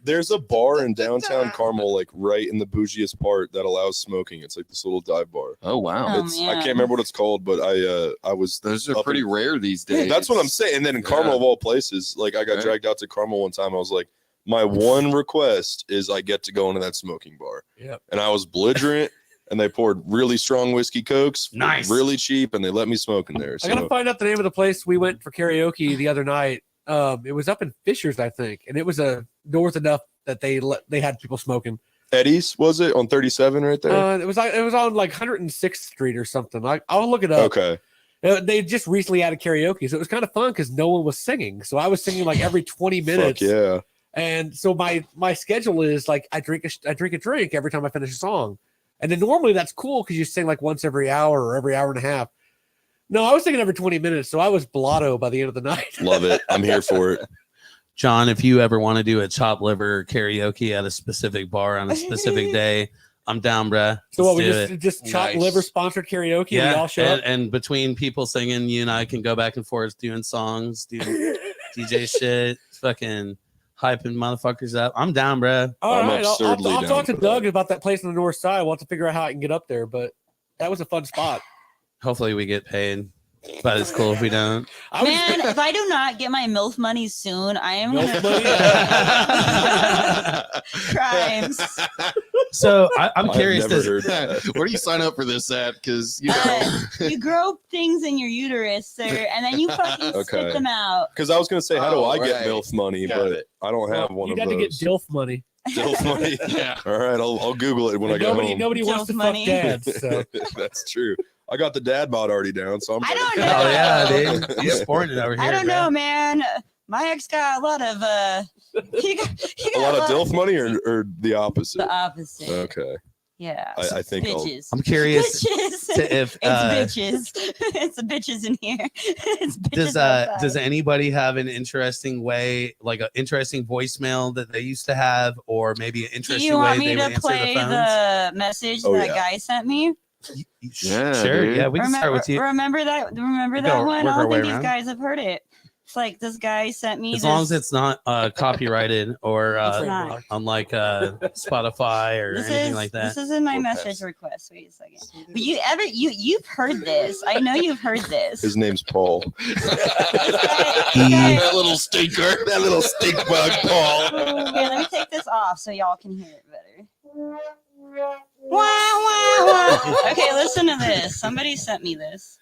There's a bar in downtown Carmel, like right in the bougiest part, that allows smoking. It's like this little dive bar. Oh wow, Oh, It's I man. can't remember what it's called, but I was. those are up pretty in- rare these days. That's what I'm saying. And then in Carmel Yeah. of all places, like I got Right. dragged out to Carmel one time. I was like, my one request is I get to go into that smoking bar. Yep. And I was belligerent, and they poured really strong whiskey cokes, Nice. really cheap, and they let me smoke in there. I So gotta find out the name of the place we went for karaoke the other night. It was up in Fishers, I think, and it was north enough that they had people smoking. Eddie's, was it on 37 right there? It was on like 106th Street or something. I'll look it up. Okay. They just recently added karaoke, so it was kind of fun because no one was singing. So I was singing like every 20 Fuck minutes. yeah. And so my schedule is like I drink a drink every time I finish a song, and then normally that's cool because you sing like once every hour or every hour and a half. No, I was singing every 20 minutes, so I was blotto by the end of the night. Love it. I'm here for it. John, if you ever want to do a chopped liver karaoke at a specific bar on a specific day, I'm down, bruh. So what, we Let's do just chopped Nice. liver sponsored karaoke. We all show and, up. and between people singing, you and I can go back and forth doing songs, doing DJ shit, fucking hyping motherfuckers up. I'm down, bruh. All I'm right, absurdly I'll down talk to for Doug that. about that place on the north side. We'll have to figure out how I can get up there, but that was a fun spot. Hopefully we get paid, but it's cool if we don't. I was Man, if I do not get my MILF money soon, I am MILF gonna crimes. So I'm I've curious. never To, heard that. Where do you sign up for this at? Because you know, You grow things in your uterus, sir, and then you fucking Okay. spit them out. Because I was going to say, how do Oh, I get right. MILF money? Got But it. I don't have one you of got to get those. DILF money. DILF money. yeah. All right, I'll Google it when I get Nobody home. nobody wants DILF to money. fuck dads. So That's true. I got the dad bod already down, so I'm. I ready. don't know. oh yeah, dude, you sporting it over here. I don't bro. know, man. My ex got a lot of he got A lot of DILF money, or the opposite. the opposite. Okay, Yeah. I think I'll. bitches. I'm curious Bitches. to if It's bitches. It's the bitches in here. It's bitches outside. does anybody have an interesting way, like an interesting voicemail that they used to have, or maybe an Do interesting you way want they me would to answer play the phones? the message Oh, that yeah. guy sent me? Yeah, Sure, dude. yeah, we can start with you. Remember that? Remember We that go one? work I our don't way think these around. guys have heard it. It's like this guy sent me. As this, long as it's not copyrighted or It's not. unlike Spotify or This anything is like that. this is in my Or message past. request. Wait a second. But you've heard this. I know you've heard this. His name's Paul. Okay, That little stinker. That little stink bug, Paul. let me take this off so y'all can hear it better. Okay, listen to this. Somebody sent me this.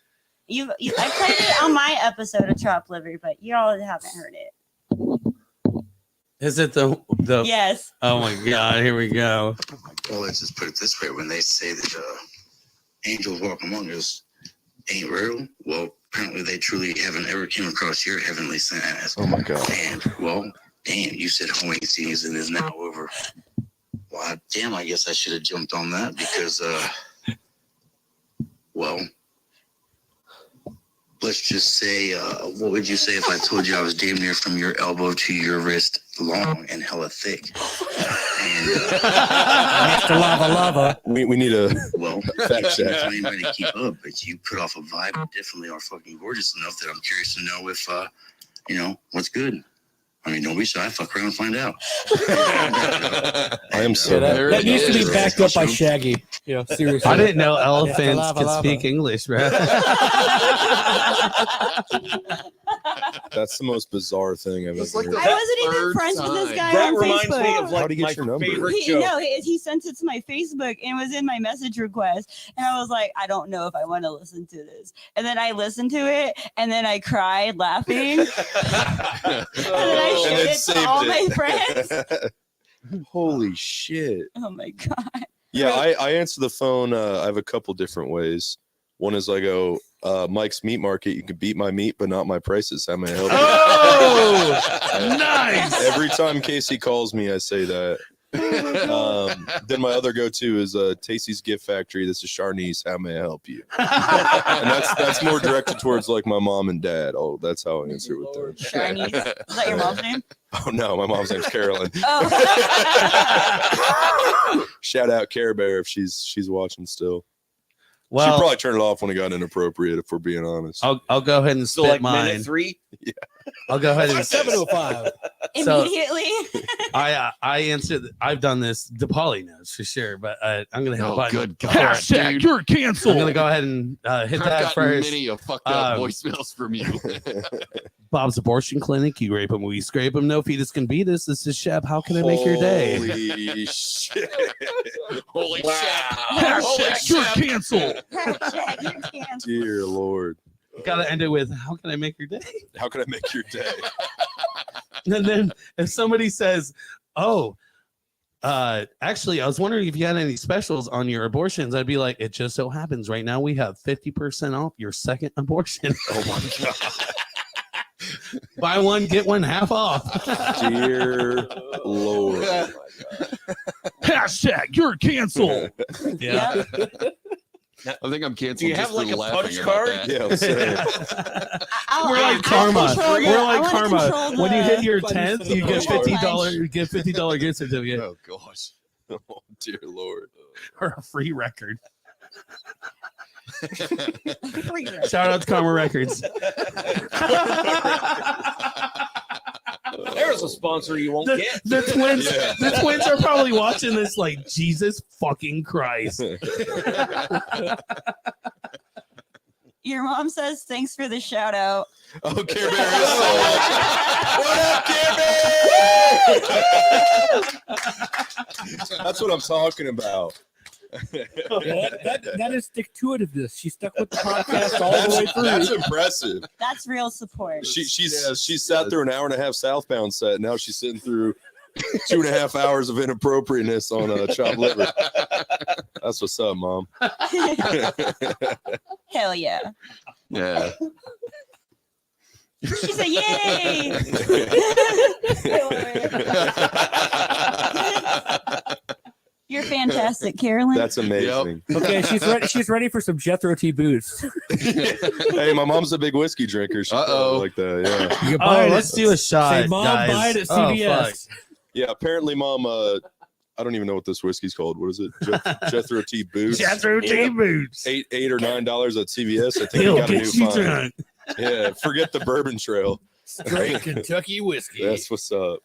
I played it on my episode of Chopped Liver, but y'all haven't heard it. Is it the Yes. Oh my god, here we go. Well, let's just put it this way. When they say that angels walk among us ain't real, well, apparently they truly haven't ever came across your heavenly signs. Oh my god. And, well, damn, you said Halloween season is now over. Well, damn, I guess I should have jumped on that because, well, let's just say, what would you say if I told you I was damn near from your elbow to your wrist, long and hella thick? And, Mr. Lava. We need a well, fact check. I ain't ready to keep up, but you put off a vibe and definitely are fucking gorgeous enough that I'm curious to know if, what's good. I mean, don't be shy. Fuck around and find out. I am so That needs to be backed up by Shaggy. Yeah, seriously. I didn't know elephants lava, could lava. speak English, bro. That's the most bizarre thing I've It's ever like heard. I wasn't even third friends with this time. guy That on reminds Facebook. me of How'd like he get my your number? favorite He, joke. no, he sent it to my Facebook and it was in my message request. And I was like, I don't know if I want to listen to this. And then I listened to it and then I cried laughing. And then I And showed then it to saved all it. my friends. Holy shit. Oh my God. Yeah, I answer the phone. I have a couple different ways. One is I go, Mike's Meat Market. You can beat my meat, but not my prices. How may I help you? Oh, nice. Every time Casey calls me, I say that. Then my other go-to is Tasty's Gift Factory. This is Charnice. How may I help you? And that's more directed towards like my mom and dad. Oh, that's how I answer with them. Chinese. Is that your mom's name? Oh no, my mom's name's Carolyn. Oh. Shout out Care Bear if she's watching still. She'd Well, probably turn it off when it got inappropriate, if we're being honest. I'll go ahead and So spit like mine. minute 3. I'll go ahead and 705. So- Immediately. I answered. I've done this. DePauli knows for sure, but I'm gonna hit the Oh, button. good God. Hashtag dude. you're canceled. I'm gonna go ahead and hit I've that gotten first. many of fucked up Um, voicemails from you. Bob's Abortion Clinic. You rape him, we scrape him. No fetus can beat us. This is Shep. How can I make your day? Holy shit. Holy Wow. shit. Hashtag you're canceled. Hashtag you're canceled. Dear Lord. Gotta end it with how can I make your day? How can I make your day? And then if somebody says, "Oh, actually, I was wondering if you had any specials on your abortions," I'd be like, "It just so happens right now we have 50% off your second abortion. Oh my God. Buy one, get one half off." Dear Lord. Hashtag you're canceled. Yeah. I think I'm canceled. Do you have just like for a laughing punch about card? that. Yeah, I'm saying. We're like karma. We're like karma. When you hit your Punch 10th, the you get punch. $50. You get $50 gift certificate Oh gosh. Oh dear Lord. or a free record. Free record. Shout out to Karma Records. There's a sponsor you won't get. The twins, Yeah. the twins are probably watching this like Jesus fucking Christ. Your mom says thanks for the shout out. Oh, Care Bear is so What up, Care Bear? That's what I'm talking about. That is stick-to-itiveness. She stuck with the podcast all the way That's through. impressive. That's real support. She sat through an hour and a half southbound set. Now she's sitting through 2.5 hours of inappropriateness on chopped liver. That's what's up, Mom. Hell yeah. Yeah. She said, yay! You're fantastic, Carolyn. That's amazing. Okay, she's ready for some Jethro T boots. Hey, my mom's a big whiskey drinker. She Uh-oh. like that. Yeah. You can Oh, buy it let's at- do a shot, Say, Mom, guys. buy it at Oh, CVS. fuck. Yeah. Apparently, Mom. I don't even know what this whiskey's called. What is it? Jethro T. Boots. Jethro T boots. $8 or $9 at CVS. I think He'll we got a new get you find. drunk. Yeah, forget the bourbon trail. Straight Kentucky whiskey. That's what's up.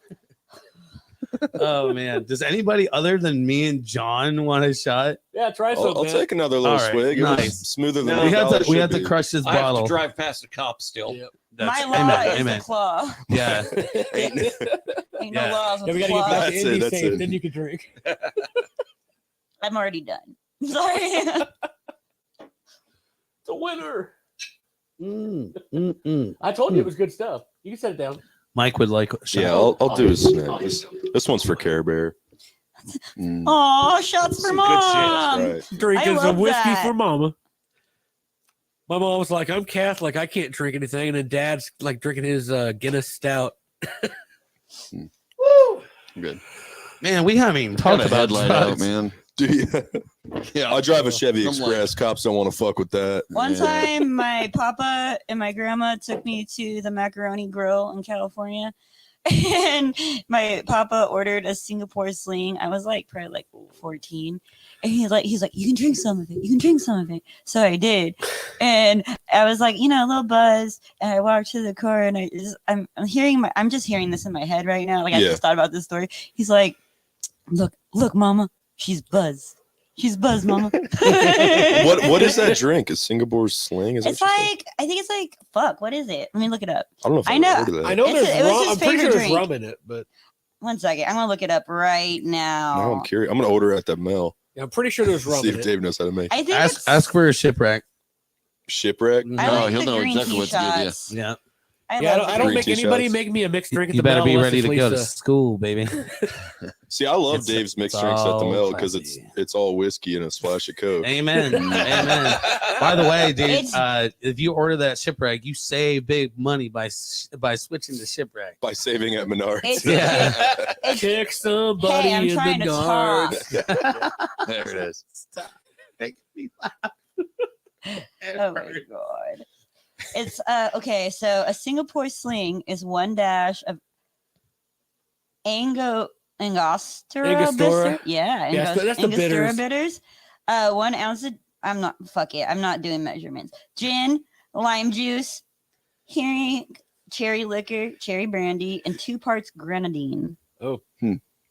Oh man, does anybody other than me and John want a shot? Yeah, try some. I'll take another little All right, swig. It nice. was smoother than No, I We had thought to it we should had to be. crush this I have bottle. to drive past a cop still. Yep. My law amen, is amen. the claw. Yeah. Ain't Yeah. no laws Then with we the gotta get claw. back to That's it, Indy that's safe. it. Then you can drink. I'm already done. Sorry. It's a winner. Mm. I told you it was good stuff. You can set it down. Mike would like. Yeah, I'll do a snack. This one's for Care Bear. Aw, shots for Some good shit, mom. That's right. Drinking I some love whiskey that. for mama. My mom was like, I'm Catholic. I can't drink anything. And then dad's like drinking his Guinness stout. Woo! Good. Man, we haven't even Got talked a about headlight out, drugs. man. Do you? Yeah. I drive a Chevy I'm like- Express. Cops don't want to fuck with that. One Yeah. time, my papa and my grandma took me to the Macaroni Grill in California, and my papa ordered a Singapore Sling. I was like probably like 14, and he's like, you can drink some of it. You can drink some of it. So I did, and I was like, a little buzz. And I walked to the car, and I'm just hearing this in my head right now. Like I Yeah. just thought about this story. He's like, look, mama, she's buzzed. She's buzzed, mama. What is that drink? A Singapore Sling? Is that It's what you said? like, I think it's like, fuck, what is it? Let me look it up. I don't know if I I know- know. Heard of that. I know It's- there's it was rum. his I'm pretty sure favorite there's drink. rum in it, but 1 second. I'm going to look it up right Now now. I'm curious. I'm gonna order at that Mel. yeah, I'm pretty sure there's rum See in if it. Dave knows how to make I think Ask it's, ask for a shipwreck. shipwreck. I Oh, like he'll the know green exactly tea what to give you. shots. Yeah, Yeah, love I the don't green make tea anybody shots. make me a mixed drink at you the better Mel be unless ready it's to go to Lisa. school, baby. See, I love It's- Dave's mixed it's drinks at the all Mel because classy. it's all whiskey and a splash of Coke. Amen. Amen. By the way, dude, It's- if you order that shipwreck, you save big money by switching to shipwreck. By saving at Menards. It's- Yeah. It's, Kick somebody hey, I'm in trying the to guard. talk. There it is. Stop. Make me laugh. Oh my god. It's okay, so a Singapore Sling is 1 dash of Angostura Angostura? bitter. Yeah, Yeah, that's the Angostura bitters. bitters. 1 ounce of I'm not doing measurements. Gin, lime juice, cherry liquor, cherry brandy, and 2 parts grenadine.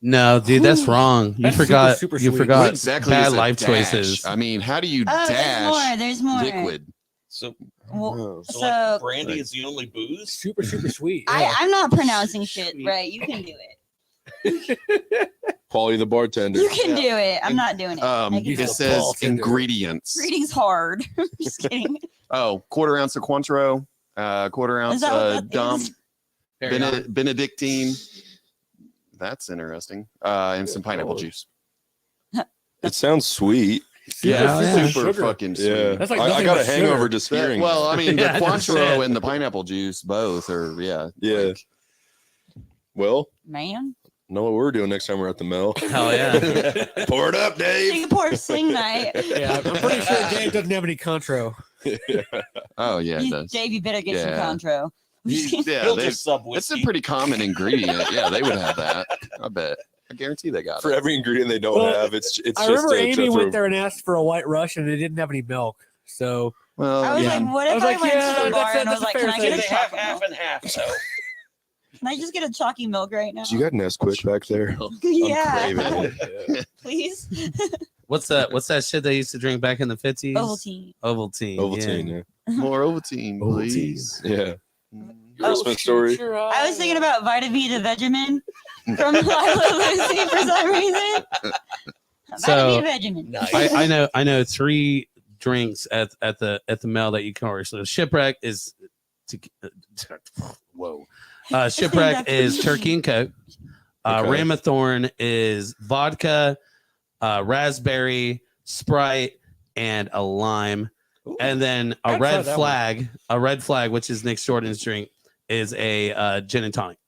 No, dude, that's wrong. You That's forgot. super you sweet. forgot What exactly bad is a life dash? choices. I mean, how do you Oh, dash there's more. liquid? So, Well, so, so like brandy is the only booze. Super sweet. Yeah. I'm not pronouncing shit right. You can do it. Paulie the bartender. You can do it. I'm not doing it. I can He's do It a it. says bartender. ingredients. Reading's hard. Just kidding. Oh, 1/4 ounce of Cointreau, 1/4 ounce that what that Dom is? Benedictine. That's interesting. And some pineapple juice. It sounds sweet. Yeah, super super sugar. fucking sweet. Yeah. That's like I nothing got a but hangover sugar. just hearing. Well, I mean, Yeah, the I just Cointreau said. and the pineapple juice both are, yeah. Yeah. like- well, Man. know what we're doing next time we're at the Mel. Hell yeah. Pour it up, Dave. Singapore Sling Night. Yeah, I'm pretty sure Dave doesn't have any Contro. oh, yeah, it does. Dave, you better get Yeah. some Contro. Yeah, He'll they- just sub it's a whiskey. pretty common ingredient. Yeah, they would have that. I bet. I guarantee they got For it. every ingredient they don't Well, have, it's I just remember a Amy throw- went there and asked for a White Russian and they didn't have any milk. So Well, I was yeah. like, what I if was I like, went yeah, to the bar that's a- and I was that's a like, fair can I thing. get They a have chocolate half milk? and half. So Can I just get a chalky milk right now? Do you got Nesquik back there? Yeah, I'm craving it. please. What's that shit they used to drink back in the 50s? Ovaltine. Ovaltine. Ovaltine, yeah. More Ovaltine, please. Yeah. Oh, Christmas story. I was thinking about Vita Vegemin from Lilo Lucy for some reason. So- Vita Vegemin. nice. I know 3 drinks at the Mel that you can order. So shipwreck is whoa. Shipwreck is turkey and coke. Okay. Ramathorn is vodka, raspberry, Sprite, and a lime. And then a I'd try red that one. flag, which is Nick Jordan's drink, is a gin and tonic.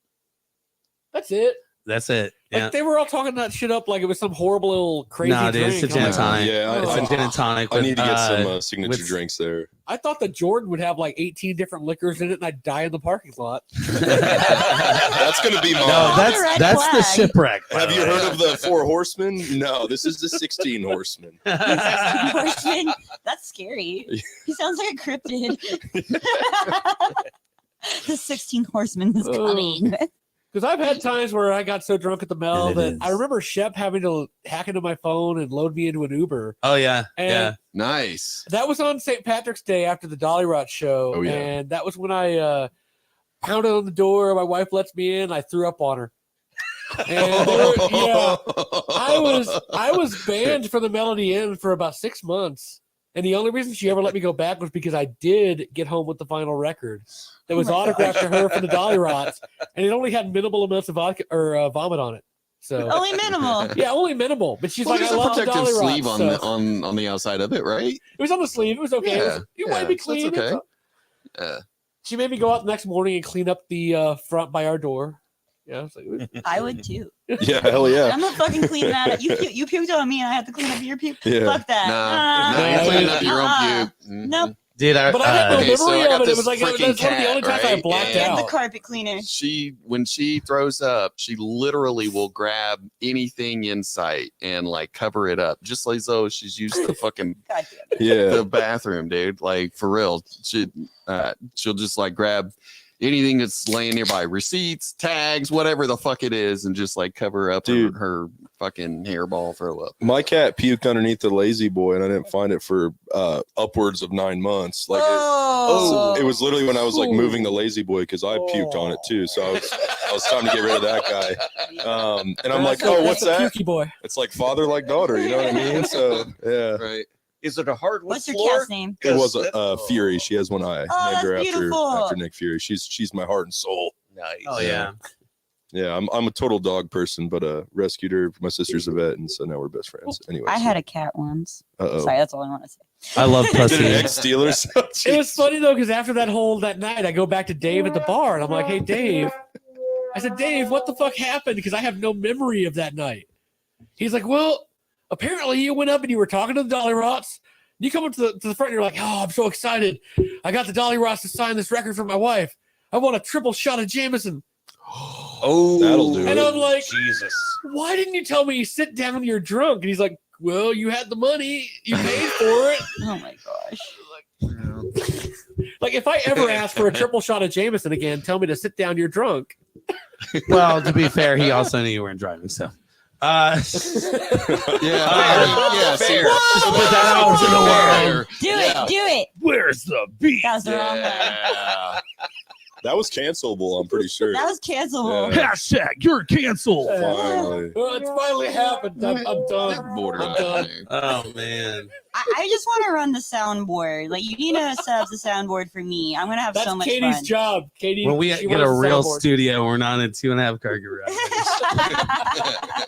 That's it. That's it. Like Yeah. they were all talking that shit up like it was some horrible little crazy Nah, dude, drink. it's a gin I'm and like, tonic. Yeah, Oh. It's a gin and tonic. I with, need to get some signature with- drinks there. I thought that Jordan would have like 18 different liquors in it and I'd die in the parking lot. That's going to be mine. No, That's a red that's the flag. shipwreck. by Have the you way. heard of the 4 horsemen? No, this is the 16 horsemen. Horseman. That's scary. He sounds like a cryptid. The 16 horsemen is Oh. coming. Because I've had times where I got so drunk at the Mel And it that is. I remember Shep having to hack into my phone and load me into an Uber. Oh yeah, And yeah. Nice. that was on St. Patrick's Day after the Dolly Rot show. Oh, yeah. And that was when I pounded on the door. My wife lets me in. I threw up on her. And I was banned from the Melody Inn for about 6 months. And the only reason she ever let me go back was because I did get home with the final record that was autographed to her from the Dolly Rots, and it only had minimal amounts of vodka or vomit on it. So only minimal. Yeah, only minimal. But she's Well, like, I there's a love the protective Dolly sleeve Rots. on the outside of it, right? It was on the sleeve. It was okay. Yeah, It might be so clean. that's okay. She made me go out the next morning and clean up the front by our door. Yeah, I would too. Yeah, hell yeah. I'm not fucking cleaning that. You puked on me, and I have to clean up your puke. Yeah. Fuck that. Nah, you're cleaning up your own puke. Nope. Dude, But I had no Okay, so I memory got of it. It this was like that's freaking one of the only cat, times I right? blacked Get out. the carpet cleaner. When she throws up, she literally will grab anything in sight and like cover it up, just like though she's used the fucking God damn it. Yeah. the bathroom, dude. Like for real, she'll just like grab anything that's laying nearby, receipts, tags, whatever the fuck it is, and just like cover up Dude. her fucking hairball throw up. My cat puked underneath the lazy boy, and I didn't find it for upwards of 9 months. Like it was literally when I was like moving the lazy boy because I puked on it too. So I was time to get rid of that guy. And I'm like, oh, what's that? Pukey boy. It's like father like daughter. You know what I mean? So yeah. Right. Is it a hardwood What's your floor? cat's name? It was a Fury. She has one eye. Oh, Named her that's beautiful. after Nick Fury. She's my heart and soul. Nice. oh yeah. Yeah, I'm a total dog person, but rescued her. My sister's a vet, and so now we're best friends. Anyway, I had a cat once. Uh-oh. Sorry, that's all I want to say. I love Did pussy. an ex-Steelers? It was funny though, because after that night, I go back to Dave at the bar, and I'm like, "Hey, Dave," I said, "Dave, what the fuck happened?" Because I have no memory of that night. He's like, "Well, apparently you went up and you were talking to the Dolly Rots. You come up to the front, and you're like, oh, I'm so excited. I got the Dolly Rots to sign this record for my wife. I want a triple shot of Jameson." Oh, That'll do And I'm like, Jesus. "Why didn't you tell me you sit down, you're drunk?" And he's like, "Well, you had the money, you paid for it." Oh my gosh. Like, if I ever ask for a triple shot of Jameson again, tell me to sit down, you're drunk. Well, to be fair, he also knew you weren't driving, so. Yeah, fair. Put that out into the world. Do it. Where's the beat? That was the wrong one. Yeah. That was cancelable. I'm pretty sure. That was cancelable. Yeah. Hashtag, you're canceled. Finally. Well, it's finally happened. I'm done. Borderline. Oh man. I just want to run the soundboard. Like, you need to set up the soundboard for me. I'm gonna have That's so much Katie's fun. job. Katie, When we she get a runs the real soundboard. studio, we're not in a 2.5 car garage.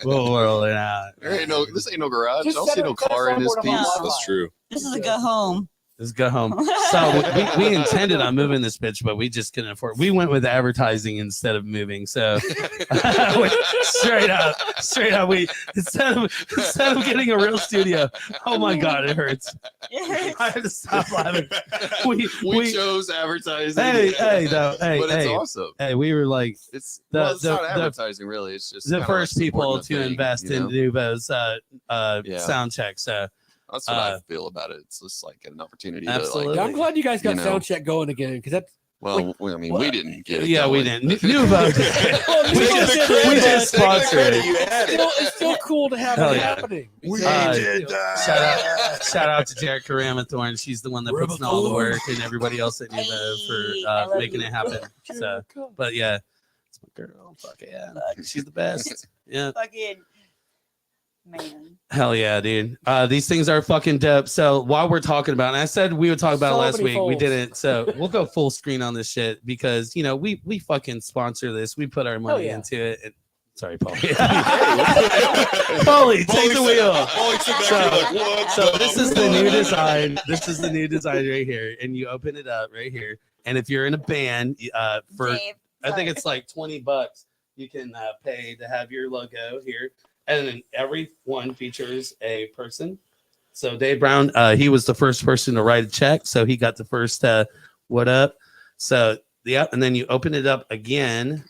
We'll roll it out. This ain't no garage. Just I don't set see a- no set a car in this soundboard up on piece. Wi-Fi. That's true. This is a go home. Let's go home. So we intended on moving this bitch, but we just couldn't afford. We went with advertising instead of moving. So straight up, we instead of getting a real studio. Oh my god, it hurts. I had to stop laughing. We chose advertising. Hey, but it's hey. awesome. Hey, we were like It's The- it's not the- advertising really. It's just the kinda first like people supporting to the thing, invest you know? in Nuvo's sound check. So That's what I feel about it. It's just like an opportunity. Absolutely. To Yeah, I'm glad you guys got You know. sound check going again, because that's like, well, I mean, we didn't get it. yeah, we going. didn't. Nuvo did. we just sponsored it. it's still cool to have Hell it yeah. happening. Shout out to Jared Karamathorn. She's the one that puts in all the work, and everybody else at Nuvo Hey, I for love making you. it happen. So, but yeah, it's my girl. Fuck yeah, she's the best. Yeah, Fucking man. hell yeah, dude. These things are fucking dope. So while we're talking about, and I said we would talk about it So last many week, we folds. didn't. So we'll go full screen on this shit because we fucking sponsor this. We put our money yeah. into it. And, sorry, Paul. Paulie, take the wheel. So this is the new design. This is the new design right here, and you open it up right here. And if you're in a band, for Dave, I think sorry. it's like $20, you can pay to have your logo here, and then every one features a person. So Dave Brown, he was the first person to write a check, so he got the first what up. So and then you open it up again.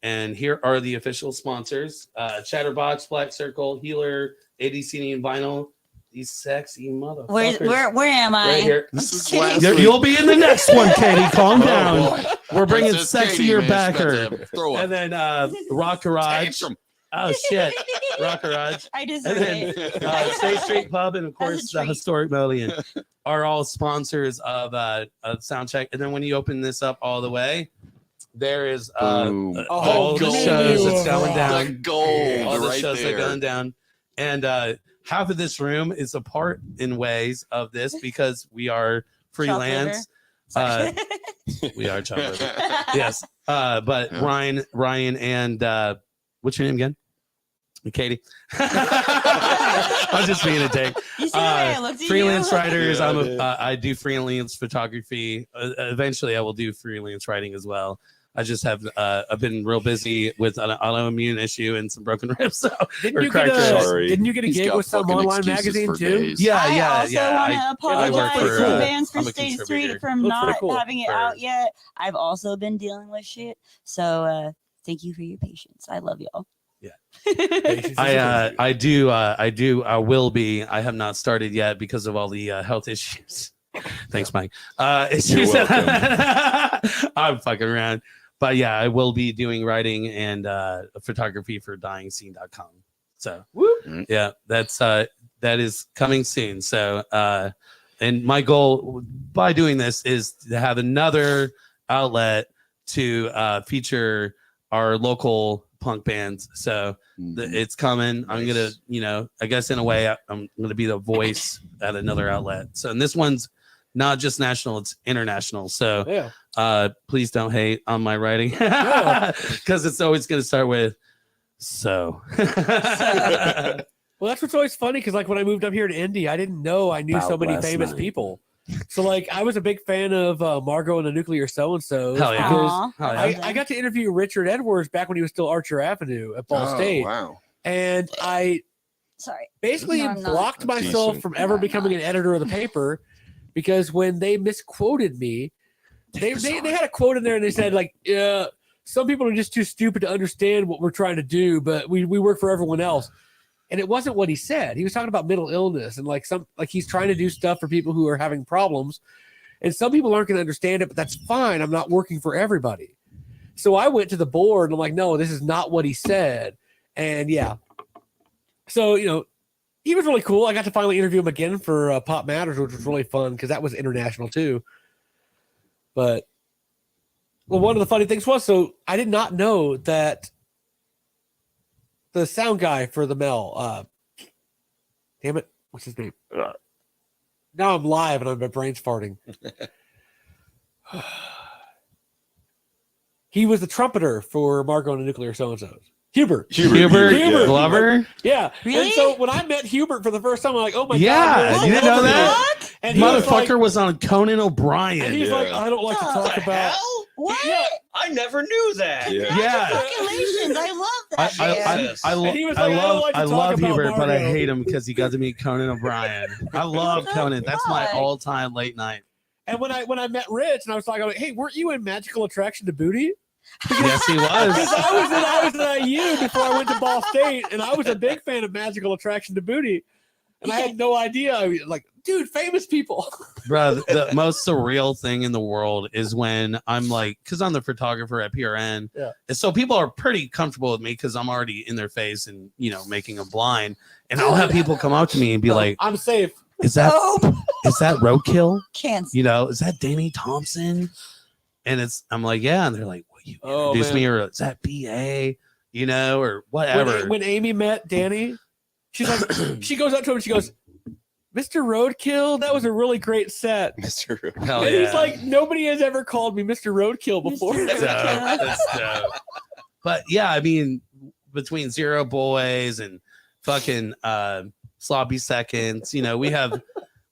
And here are the official sponsors: Chatterbox, Black Circle, Healer, ADC and Vinyl. These sexy motherfuckers. Where am I? Right here. This is Kidding. last You'll, week. you'll be in the next one, Katie. Calm Oh, down. boy. We're bringing Princess sexier Katie, man, back she's her. about to throw And up. then Rock Garage. Tantrum. Oh shit, Rock Garage. I And deserve then it. State Street Pub and of That's a course the treat. Historic Molian are all sponsors of Soundcheck. And then when you open this up all the way, there is Boom. all the gold. shows that's going The down. gold All the right shows that there. are going down. And half of this room is a part in ways of this because we are freelance. We are chocolate. Yes. But Yeah. Ryan and what's your name again? Katie. I'm just being a dick. You see the way I looked at Freelance you? writers. Yeah, I do freelance photography. Eventually, I will do freelance writing as well. I just have I've been real busy with an autoimmune issue and some broken ribs. So Didn't or you get cracked ribs. Sorry. Didn't you get a He's gig got with some fucking online excuses magazine for too? days. Yeah, I yeah, also yeah. want to I work apologize for, to the bands for I'm a Stage 3 contributor. from Looks pretty not cool. having it For- out yet. I've also been dealing with shit. So thank you for your patience. I love y'all. Yeah. Patience is a virtue. I will be. I have not started yet because of all the health issues. Thanks, Mike. Issues. You're welcome. I'm fucking around. But yeah, I will be doing writing and photography for dyingscene.com. So yeah, that is coming soon. So and my goal by doing this is to have another outlet to feature our local punk bands. So it's coming. I'm gonna, I guess in a way, I'm gonna be the voice at another outlet. So and this one's not just national; it's international. So Yeah. please don't hate on my writing because it's always gonna start with so. Well, that's what's always funny because, like, when I moved up here to Indy, I didn't know I knew so About many last famous night. people. So, like, I was a big fan of Margot and the Nuclear So-and-so. Hell yeah. Aw, Hell yeah. love I them. got to interview Richard Edwards back when he was still Archer Avenue at Ball State. Wow. And I Sorry. basically No, I'm not. blocked myself Decent. from ever No, I'm becoming not. an editor of the paper because when they misquoted me, they had a quote in there and they said, like, yeah, some people are just too stupid to understand what we're trying to do, but we work for everyone else. And it wasn't what he said. He was talking about mental illness and like he's trying to do stuff for people who are having problems. And some people aren't going to understand it, but that's fine. I'm not working for everybody. So I went to the board and I'm like, no, this is not what he said. And yeah. So, he was really cool. I got to finally interview him again for Pop Matters, which was really fun because that was international too. But one of the funny things was, so I did not know that the sound guy for the Mel, damn it, what's his name? Now I'm live and my brain's farting. He was the trumpeter for Margot and the Nuclear So-and-So's. Hubert Glover. Yeah. Really? And so when I met Hubert for the first time, I'm like, oh my Yeah, God. you didn't know that? What? And he was like, Motherfucker was on Conan O'Brien. and he's like, I don't like to What talk the about. Hell? What? Yeah. I never knew that. Yeah. Yeah. Congratulations. I love that. man. And he was like, I don't like to I talk love about Hubert, but I Margot. hate him because he got to meet Conan O'Brien. I love What the Conan. That's my fuck? all-time late night. And when I met Rich and I was talking about, hey, weren't you in Magical Attraction to Booty? Yes, he Because was. I was at IU before I went to Ball State, and I was a big fan of Magical Attraction to Booty. And I had no idea. I was like, dude, famous people. Bro, the most surreal thing in the world is when I'm like, because I'm the photographer at PRN. Yeah. And so people are pretty comfortable with me because I'm already in their face and, making them blind. And I'll have people come up to me and be like, I'm safe. is that Oh, roadkill? can't. Is that Danny Thompson? And I'm like, yeah. And they're like, well, you introduce me, or is that BA, or whatever. When Amy met Danny, she's like, she goes up to him and she goes, Mr. Roadkill, that was a really great set. Mr. Hell And yeah. he's like, nobody has ever called me Mr. Roadkill before. Mr. That's dope. That's dope. But yeah, I mean, between Zero Boys and fucking Sloppy Seconds,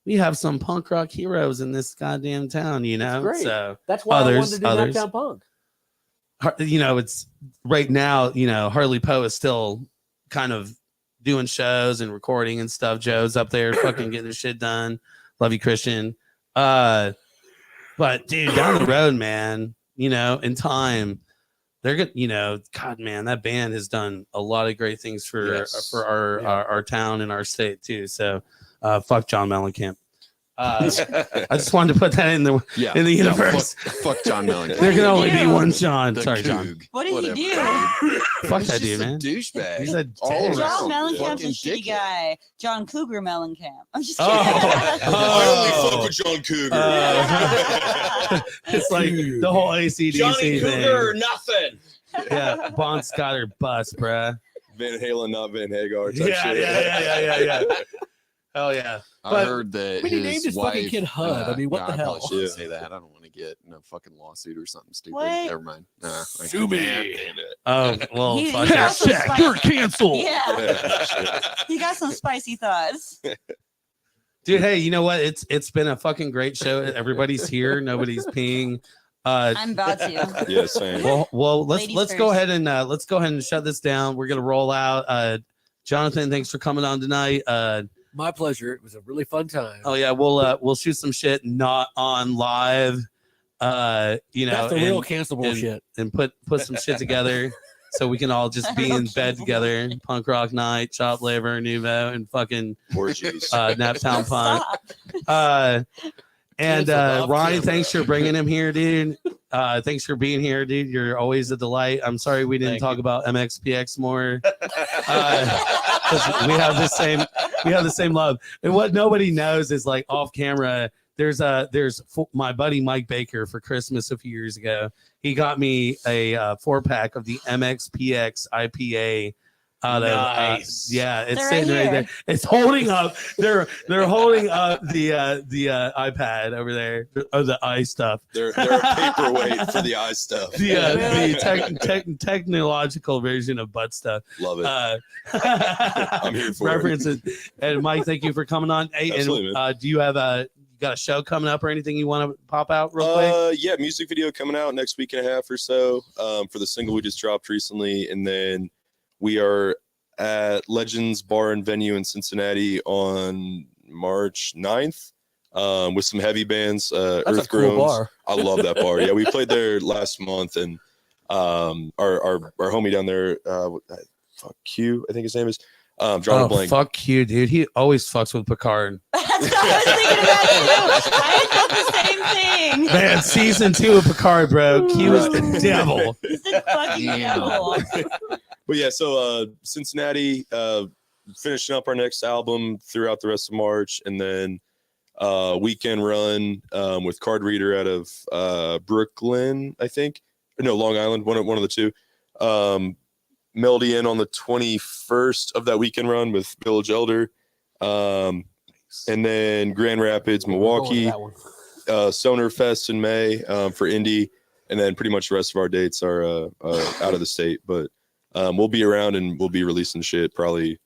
we have some punk rock heroes in this goddamn town, That's great. So That's why I Others- wanted to do others. Knockdown Punk. it's right now, Harley Poe is still kind of doing shows and recording and stuff. Joe's up there fucking getting his shit done. Love you, Christian. But dude, down the road, man, in time, they're good. God, man, that band has done a lot of great things for Yes. our town and our state too. So fuck John Mellencamp. I just wanted to put that in the universe. Fuck John Mellencamp. There can only be do? one John. The Sorry, John. Coug. What did Whatever. he do? Fuck He's that just dude, a man. douchebag. He's a all dick. John around. Mellencamp's a Fucking shitty dickhead. guy. John Cougar Mellencamp. I'm just Oh. kidding. I only fuck with John Cougar. It's like the whole ACDC Johnny thing. Cougar or nothing. Yeah, Bon Scott or bust, bruh. Van Halen, not Van Hagar type Yeah, shit. yeah. Hell yeah. I But- heard that I mean, he his named his wife, fucking kid HUD. I mean, what the I probably hell? shouldn't Yeah. say that. I don't want to get in a fucking lawsuit or something stupid. What? Never mind. Nah, Sue me. Oh, well, He- fuck he it. got some Hashtag, spicy- you're canceled. Yeah, he got some spicy thoughts. Dude, hey, you know what? It's been a fucking great show. Everybody's here. Nobody's peeing. I'm about to. Yeah, same. Well, let's Ladies go first. ahead and shut this down. We're gonna roll out. Jonathan, thanks for coming on tonight. My pleasure. It was a really fun time. Oh yeah, we'll shoot some shit not on live. You know, That's the real cancelable and- shit. and put some shit together so we can all just be in bed together. Punk rock night, chop liver, Nuvo, and fucking Orgies. Naptown Punk. Stop. And Cancel off Ronnie, camera. thanks for bringing him here, dude. Thanks for being here, dude. You're always a delight. I'm sorry we didn't Thank talk about MXPX more. 'Cause we have the same love. And what nobody knows is like off camera. There's my buddy Mike Baker for Christmas a few years ago. He got me a 4-pack of the MXPX IPA. Out of, Nice. yeah, it's They're sitting right right there. here. It's holding up. They're holding up the iPad over there, or the i stuff. They're a paperweight for the eye stuff. The technological version of butt stuff. Love it. I'm here for it. references. And Mike, thank you for coming on. Hey, Absolutely, and do you have got a show coming up or anything you want to pop out real quick? Yeah, music video coming out next week and a half or so for the single we just dropped recently, and then we are at Legends Bar and Venue in Cincinnati on March 9th with some heavy bands. That's Earth a cool Groans. bar. I love that bar. Yeah, we played there last month, and our homie down there, fuck Q, I think his name is, drawing a blank. Fuck you, dude. He always fucks with Picard. That's what I was thinking about too. I thought the same thing. Man, season 2 of Picard, bro. Q is the devil. He's the fucking Yeah. devil. But yeah, so Cincinnati, finishing up our next album throughout the rest of March, and then weekend run with Card Reader out of Brooklyn, I think. No, Long Island, one of the two. Melody in on the 21st of that weekend run with Village Elder. And then Grand Rapids, Milwaukee, Stoner Fest in May for indie. And then pretty much the rest of our dates are out of the state. But we'll be around and we'll be releasing shit probably.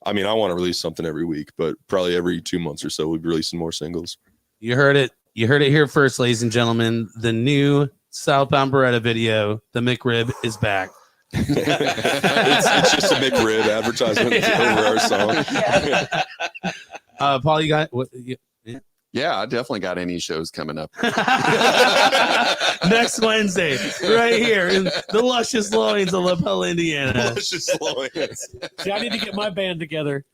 I mean, I want to release something every week, but probably every 2 months or so we'll be releasing more singles. You heard it. You heard it here first, ladies and gentlemen. The new Southbound Beretta video, the McRib, is back. It's just a McRib advertisement over our song. Paul, you got what? Yeah, I definitely got any shows coming up. Next Wednesday, right here in the luscious loins of LaPel, Indiana. See, I need to get my band together.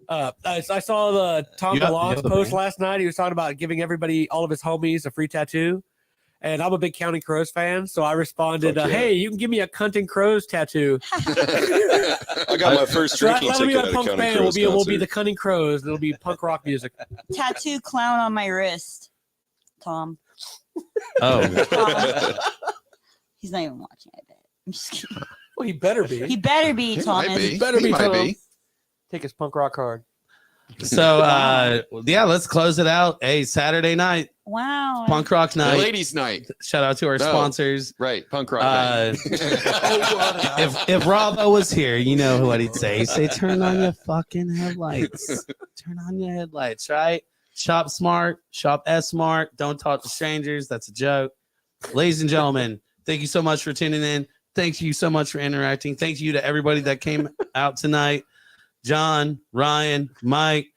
I saw the Tom You have DeLonge a post band? last night. He was talking about giving everybody, all of his homies, a free tattoo. And I'm a big Counting Crows fan, so I responded, Fuck yeah. "Hey, you can give me a Cunting Crows tattoo." I got my first So drinking that'll be ticket my at a punk Counting band. Crows We'll be concert. the Cunting Crows. And it'll be punk rock music. Tattoo clown on my wrist. Tom. Oh, Tom. He's not even watching, I bet. I'm just kidding. Well, he better be. He better be, He Thomas. might be. Better He be might Tom. be. Take his punk rock card. so yeah, let's close it out. Hey, Saturday night, Wow. punk rock The night. ladies' night. Shout out to our No. sponsors. Right, punk rock night. If Bravo was here, you know what he'd say. He'd say, turn on your fucking headlights. Turn on your headlights, right? Shop smart, shop S smart. Don't talk to strangers. That's a joke. Ladies and gentlemen, thank you so much for tuning in. Thank you so much for interacting. Thank you to everybody that came out tonight. John, Ryan, Mike,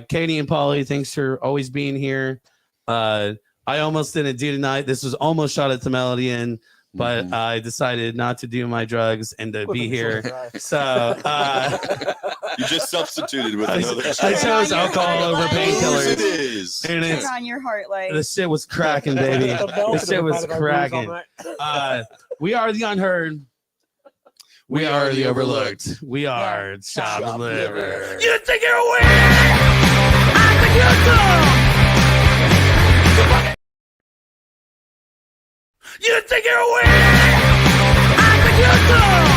Katie, and Polly, thanks for always being here. I almost didn't do tonight. This was almost shot at the Melody, and but I decided not to do my drugs and to be here. So You just substituted with another. I chose alcohol over It painkillers. is. And Turn it's on your heart light. the shit was cracking, baby. The shit was cracking. We are the unheard. We are the overlooked. We are Shop Liver. You think you're weird? I think you're dumb. You think you're weird? I think you're dumb.